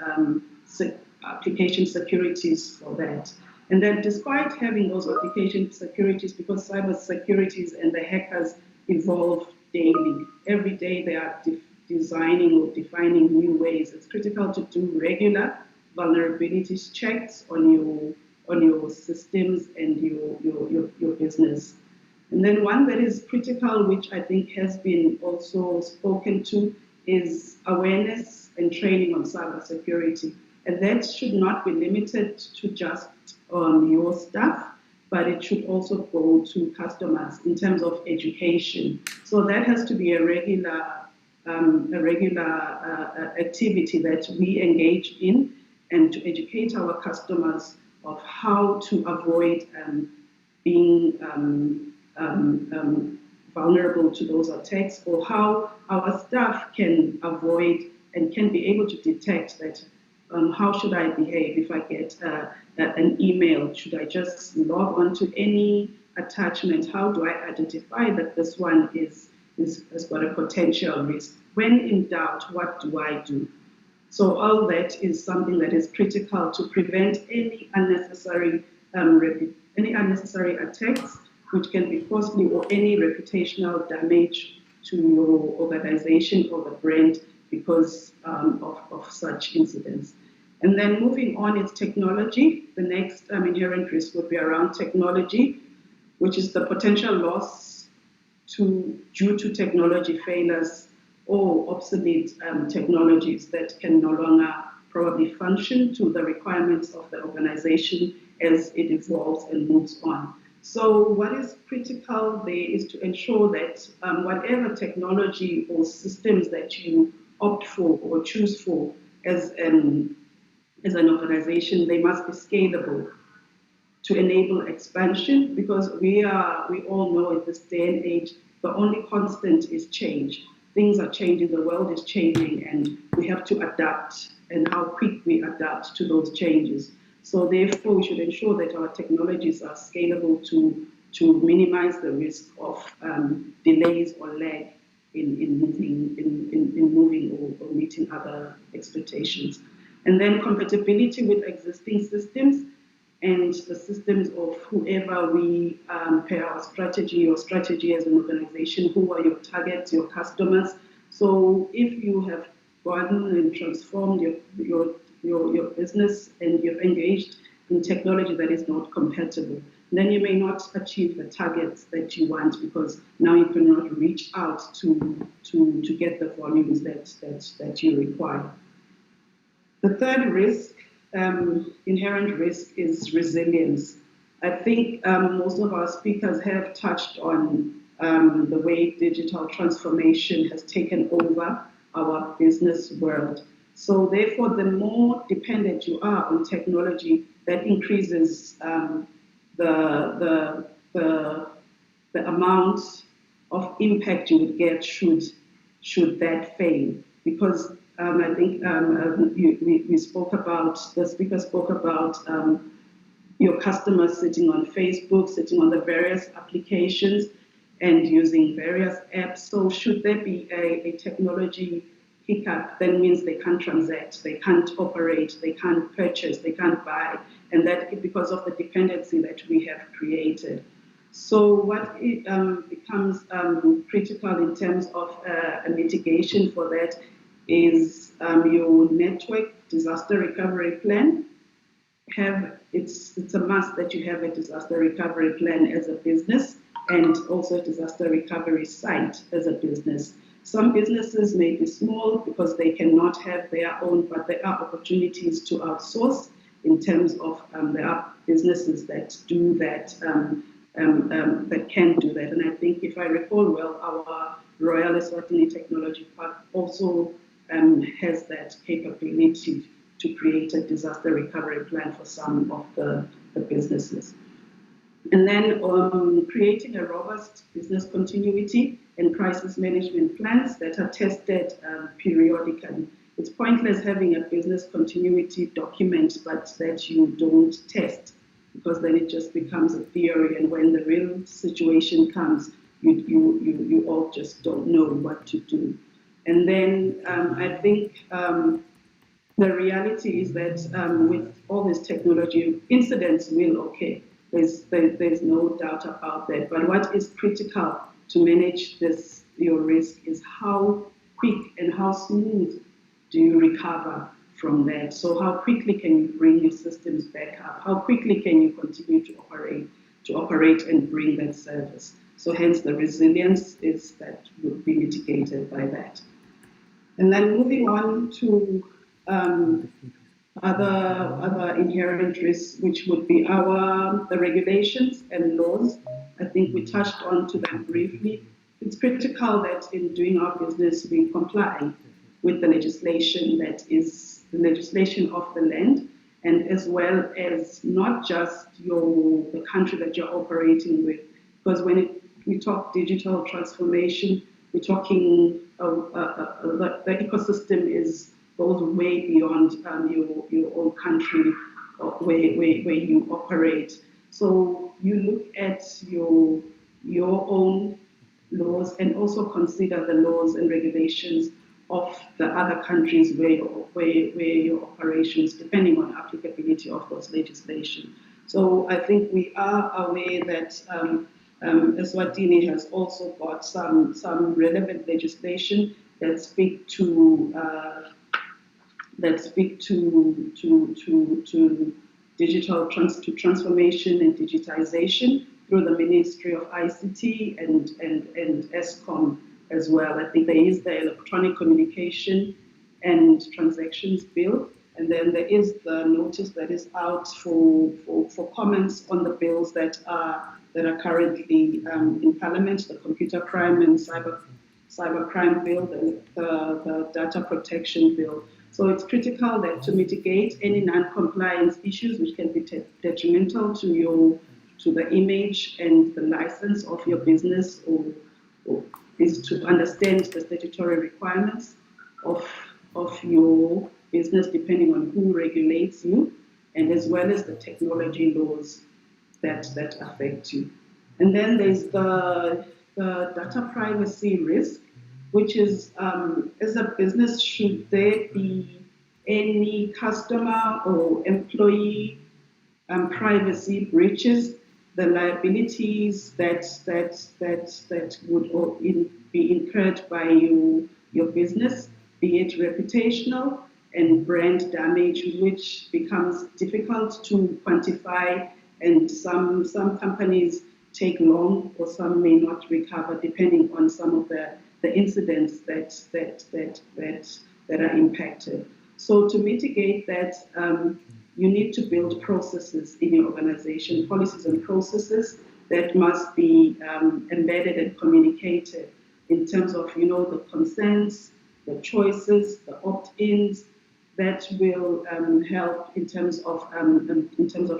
application securities for that. And then despite having those application securities, because cyber securities and the hackers evolve daily, every day they are designing or defining new ways, it's critical to do regular vulnerabilities checks on your systems and your business. And then one that is critical, which I think has been also spoken to, is awareness and training on cybersecurity. And that should not be limited to just your staff, but it should also go to customers in terms of education. So that has to be a regular activity that we engage in, and to educate our customers of how to avoid being vulnerable to those attacks, or how our staff can avoid and can be able to detect that. How should I behave if I get an email? Should I just log on to any attachment? How do I identify that this one has got a potential risk? When in doubt, what do I do? So all that is something that is critical to prevent any unnecessary attacks, which can be costly, or any reputational damage to your organization or the brand because of such incidents. And then moving on is technology. The next inherent risk would be around technology, which is the potential loss due to technology failures or obsolete technologies that can no longer probably function to the requirements of the organization as it evolves and moves on. So what is critical there is to ensure that whatever technology or systems that you opt for or choose for as an organization, they must be scalable to enable expansion, because we all know in this day and age, the only constant is change. things are changing, the world is changing, and we have to adapt, and how quick we adapt to those changes. So therefore, we should ensure that our technologies are scalable to minimize the risk of delays or lag in moving or meeting other expectations. And then compatibility with existing systems and the systems of whoever we pair our strategy or strategy as an organization. Who are your targets, your customers? So if you have gone and transformed your business and you've engaged in technology that is not compatible, then you may not achieve the targets that you want, because now you cannot reach out to get the volumes that you require. The third risk, inherent risk, is resilience. I think most of our speakers have touched on the way digital transformation has taken over our business world. So therefore, the more dependent you are on technology, that increases the amount of impact you would get should that fail. Because I think we spoke about, the speaker spoke about your customers sitting on Facebook, sitting on the various applications and using various apps. So should there be a technology hiccup, that means they can't transact, they can't operate, they can't purchase, they can't buy, and that because of the dependency that we have created. So what it becomes critical in terms of a mitigation for that is your network disaster recovery plan. It's a must that you have a disaster recovery plan as a business, and also a disaster recovery site as a business. Some businesses may be small because they cannot have their own, but there are opportunities to outsource in terms of there are businesses that do that, that can do that. And I think, if I recall well, our Royal Eswatini Technology Park also has that capability to create a disaster recovery plan for some of the businesses. And then creating a robust business continuity and crisis management plans that are tested periodically. It's pointless having a business continuity document, but that you don't test, because then it just becomes a theory, and when the real situation comes, you all just don't know what to do. And then I think the reality is that with all this technology, incidents will occur. There's no doubt about that. But what is critical to manage your risk is how quick and how smooth do you recover from that. So how quickly can you bring your systems back up? How quickly can you continue to operate and bring that service? So hence the resilience is that would be mitigated by that. And then moving on to other inherent risks, which would be the regulations and laws. I think we touched on to them briefly. It's critical that in doing our business, we comply with the legislation that is the legislation of the land, and as well as not just the country that you're operating with. Because when we talk digital transformation, we're talking the ecosystem goes way beyond your own country where you operate. So you look at your own laws, and also consider the laws and regulations of the other countries where your operations, depending on applicability of those legislation. So I think we are aware that Eswatini has also got some relevant legislation that speak to digital transformation and digitization through the Ministry of ICT and ESCOM as well. I think there is the Electronic Communication and Transactions Bill, and then there is the notice that is out for comments on the bills that are currently in Parliament, the Computer Crime and Cyber Crime Bill, the Data Protection Bill. So it's critical that to mitigate any non-compliance issues which can be detrimental to the image and the license of your business or is to understand the statutory requirements of your business, depending on who regulates you, and as well as the technology laws that affect you. And then there's the data privacy risk, which is, as a business, should there be any customer or employee privacy breaches, the liabilities that would be incurred by your business, be it reputational and brand damage, which becomes difficult to quantify, and some companies take long, or some may not recover, depending on some of the incidents that are impacted. So to mitigate that, you need to build processes in your organization, policies and processes that must be embedded and communicated in terms of, the consents, the choices, the opt-ins that will help in terms of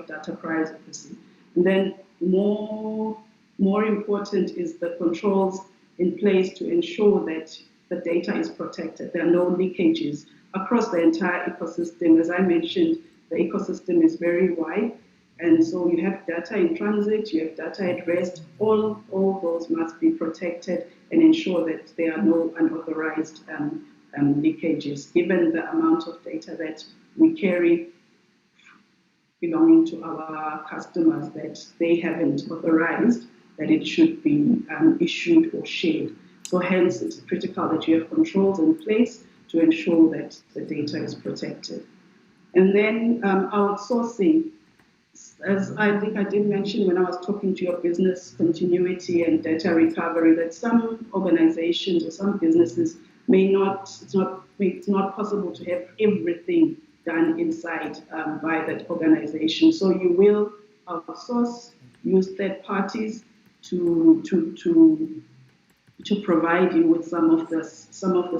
data privacy. And then more important is the controls in place to ensure that the data is protected. There are no leakages across the entire ecosystem. As I mentioned, the ecosystem is very wide, and so you have data in transit, you have data at rest. All those must be protected and ensure that there are no unauthorized leakages, given the amount of data that we carry belonging to our customers that they haven't authorized that it should be issued or shared. So hence, it's critical that you have controls in place to ensure that the data is protected. And then outsourcing, as I think I did mention when I was talking to your business continuity and data recovery, that some organizations or some businesses it's not possible to have everything done inside by that organization. So you will outsource, use third parties to provide you with some of the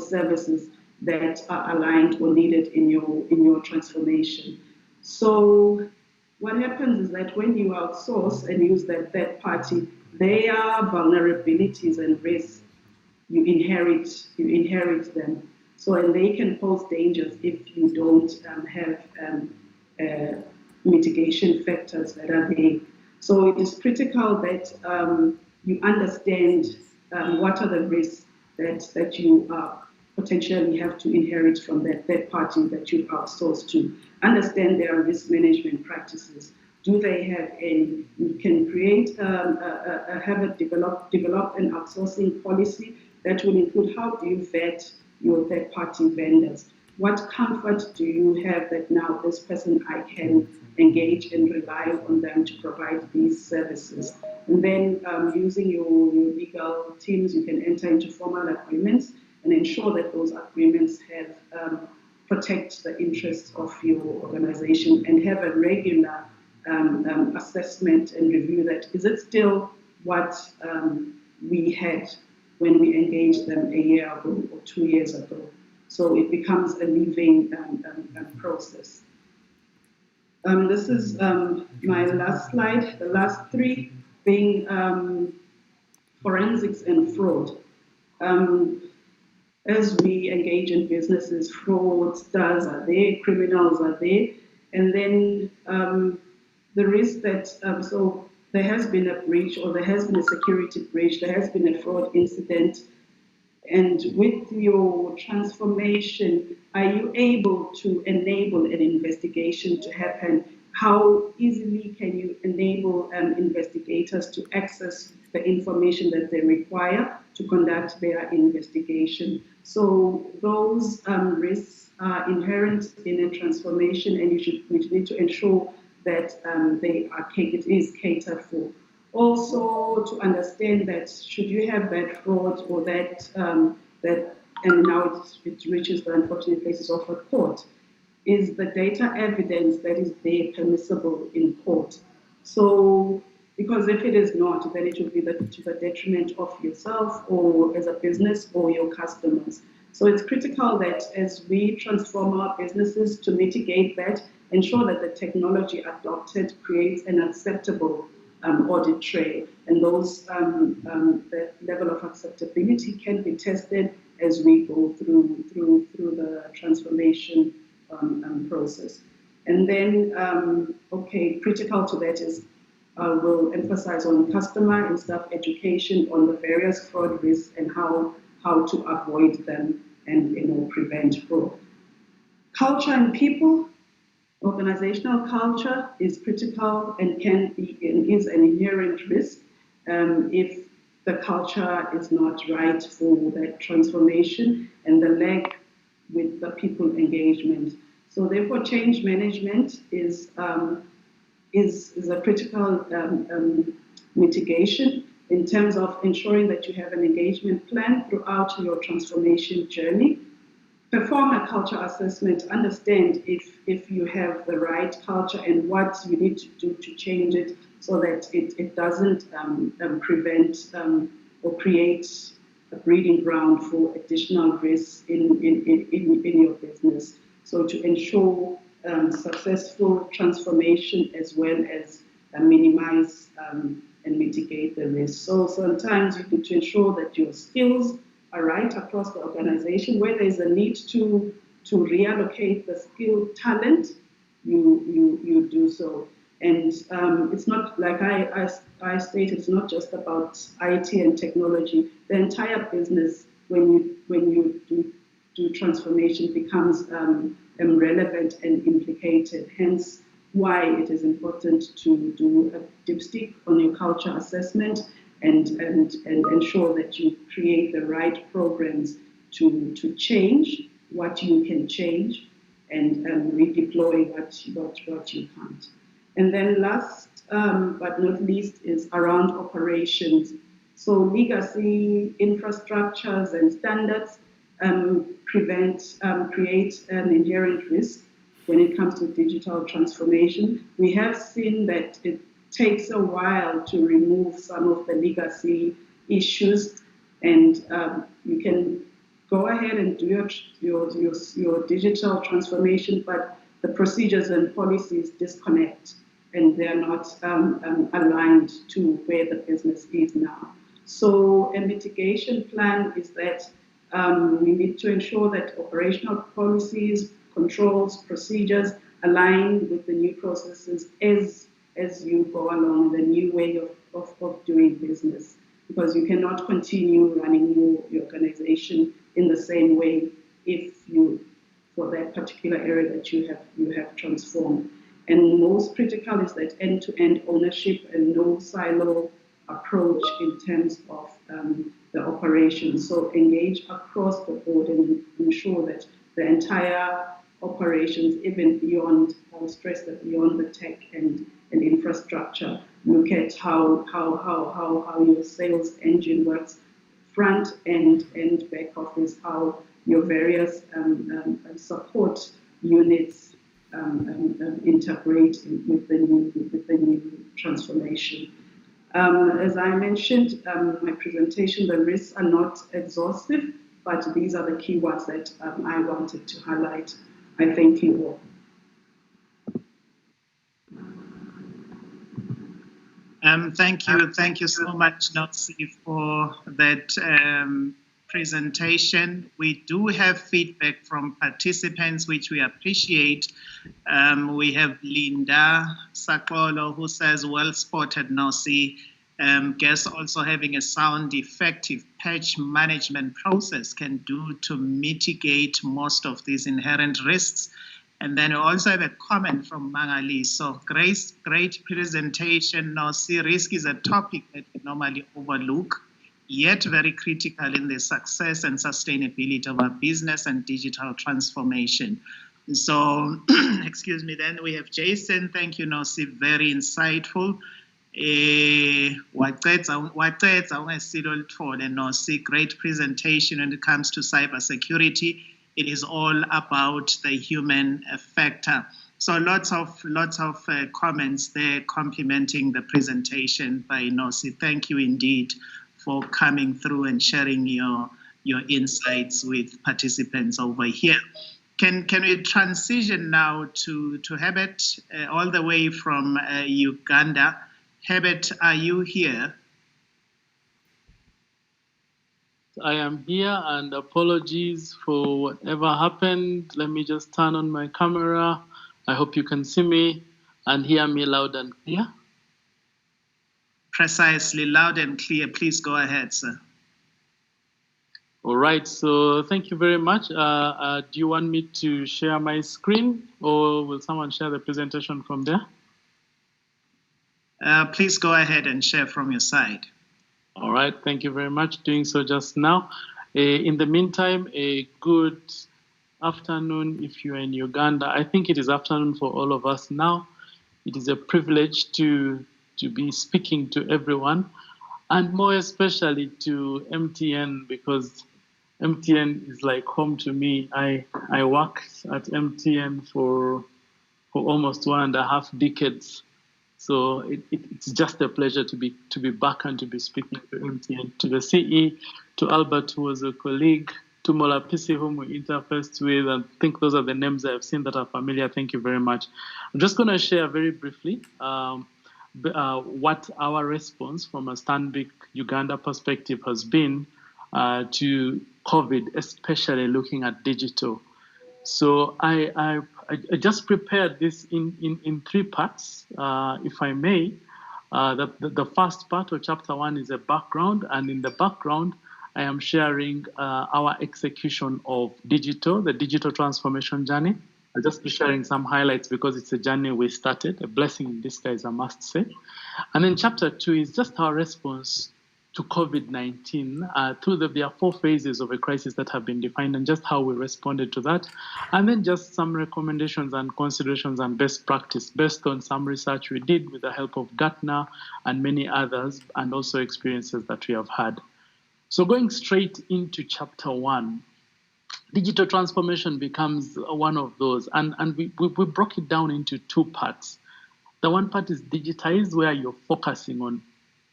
services that are aligned or needed in your transformation. So what happens is that when you outsource and use that third party, there are vulnerabilities and risks. You inherit them. So, and they can pose dangers if you don't have mitigation factors that are there. So it is critical that you understand what are the risks that you potentially have to inherit from that third party that you outsource to. Understand their risk management practices. Do they have any? You can create, develop an outsourcing policy that will include how do you vet your third party vendors? What comfort do you have that now this person I can engage and rely on them to provide these services? And then using your legal teams, you can enter into formal agreements and ensure that those agreements have protect the interests of your organization, and have a regular assessment and review that is it still what we had when we engaged them a year ago or 2 years ago. So it becomes a living process. This is my last slide, the last three being forensics and fraud. As we engage in businesses, fraudsters are there, criminals are there, and then the risk that, so there has been a breach, or there has been a security breach, there has been a fraud incident, and with your transformation, are you able to enable an investigation to happen? How easily can you enable investigators to access the information that they require to conduct their investigation? So those risks are inherent in a transformation, and you need to ensure that it is catered for. Also, to understand that should you have that fraud or that and now it reaches the unfortunate places of a court, is the data evidence that is there permissible in court? So, because if it is not, then it will be to the detriment of yourself or as a business or your customers. So it's critical that as we transform our businesses to mitigate that, ensure that the technology adopted creates an acceptable audit trail. And those the level of acceptability can be tested as we go through the transformation process. And then, critical to that is we'll emphasize on customer and staff education on the various fraud risks and how to avoid them and prevent fraud. Culture and people. Organizational culture is critical and can be and is an inherent risk if the culture is not right for that transformation and the lag with the people engagement. So therefore, change management is a critical mitigation in terms of ensuring that you have an engagement plan throughout your transformation journey. Perform a culture assessment, understand if you have the right culture and what you need to do to change it so that it doesn't prevent or create a breeding ground for additional risks in your business. So to ensure successful transformation as well as minimize and mitigate the risk. So sometimes you need to ensure that your skills are right across the organization. Where there's a need to reallocate the skilled talent, you do so. And it's not like I stated, it's not just about IT and technology. The entire business, when you do transformation, becomes relevant and implicated. Hence, why it is important to do a dipstick on your culture assessment and ensure that you create the right programs to change what you can change and redeploy what you can't. And then last but not least is around operations. So legacy infrastructures and standards create an inherent risk when it comes to digital transformation. We have seen that it takes a while to remove some of the legacy issues, and you can go ahead and do your digital transformation, but the procedures and policies disconnect and they're not aligned to where the business is now. So a mitigation plan is that we need to ensure that operational policies, controls, procedures align with the new processes as you go along, the new way of doing business, because you cannot continue running your organization in the same way if you, for that particular area that you have transformed. And most critical is that end-to-end ownership and no silo approach in terms of the operation. So engage across the board and ensure that the entire operations, even beyond, I'll stress that beyond the tech and infrastructure, look at how your sales engine works, front and back office, how your various support units integrate with the new transformation. As I mentioned, my presentation, the risks are not exhaustive, but these are the key ones that I wanted to highlight. I thank you all. Thank you so much, Notsi, for that presentation. We do have feedback from participants, which we appreciate. We have Linda Sakolo, who says, well spotted, Notsi. Guess also having a sound, effective patch management process can do to mitigate most of these inherent risks. And then we also have a comment from Mangali. So great presentation. Notsi, risk is a topic that we normally overlook, yet very critical in the success and sustainability of our business and digital transformation. So, excuse me, then we have Jason. Thank you, Notsi, very insightful. Great presentation when it comes to cybersecurity. It is all about the human factor. So lots of comments there complimenting the presentation by Notsi. Thank you indeed for coming through and sharing your insights with participants over here. Can we transition now to Herbert all the way from Uganda? Herbert, are you here? I am here, and apologies for whatever happened. Let me just turn on my camera. I hope you can see me and hear me loud and clear. Precisely, loud and clear. Please go ahead, sir. All right, so thank you very much. Do you want me to share my screen, or will someone share the presentation from there? Please go ahead and share from your side. All right, thank you very much. Doing so just now. In the meantime, a good afternoon if you're in Uganda. I think it is afternoon for all of us now. It is a privilege to be speaking to everyone, and more especially to MTN, because MTN is like home to me. I worked at MTN for almost 1.5 decades. So it's just a pleasure to be back and to be speaking to MTN, to the CE, to Albert, who was a colleague, to Molapisi, whom we interfaced with, and I think those are the names I've seen that are familiar. Thank you very much. I'm just going to share very briefly what our response from a Stanbic Uganda perspective has been to COVID, especially looking at digital. So I just prepared this in 3 parts, if I may. The first part of chapter 1 is a background, and in the background, I am sharing our execution of the digital transformation journey. I'll just be sharing some highlights because it's a journey we started, a blessing in disguise, I must say. And then chapter 2 is just our response to COVID-19. There are 4 phases of a crisis that have been defined, and just how we responded to that. And then just some recommendations and considerations and best practice based on some research we did with the help of Gartner and many others, and also experiences that we have had. So going straight into chapter 1, digital transformation becomes one of those. And we broke it down into 2 parts. The one part is digitize, where you're focusing on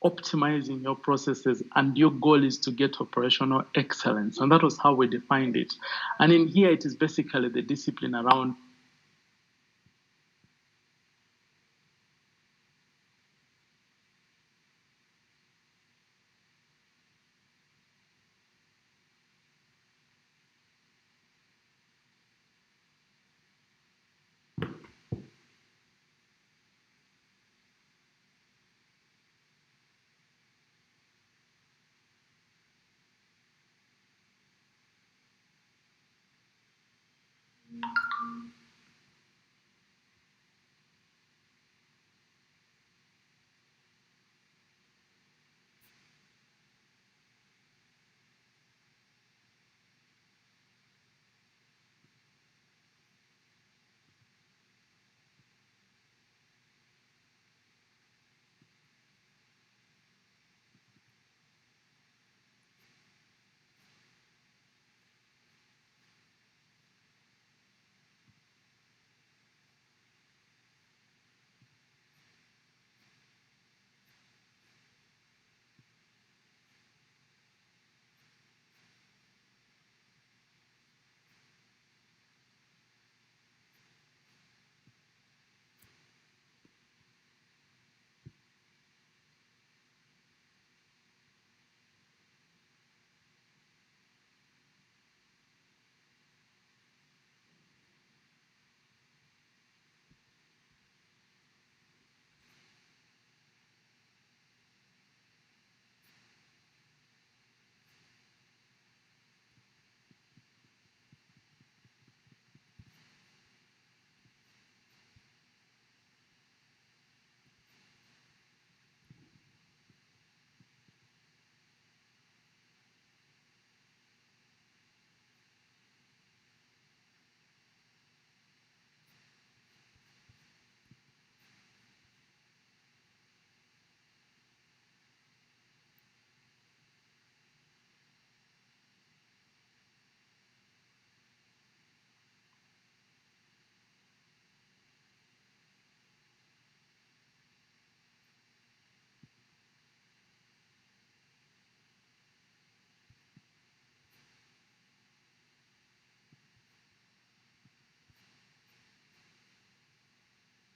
optimizing your processes, and your goal is to get operational excellence. And that was how we defined it. And in here, it is basically the discipline around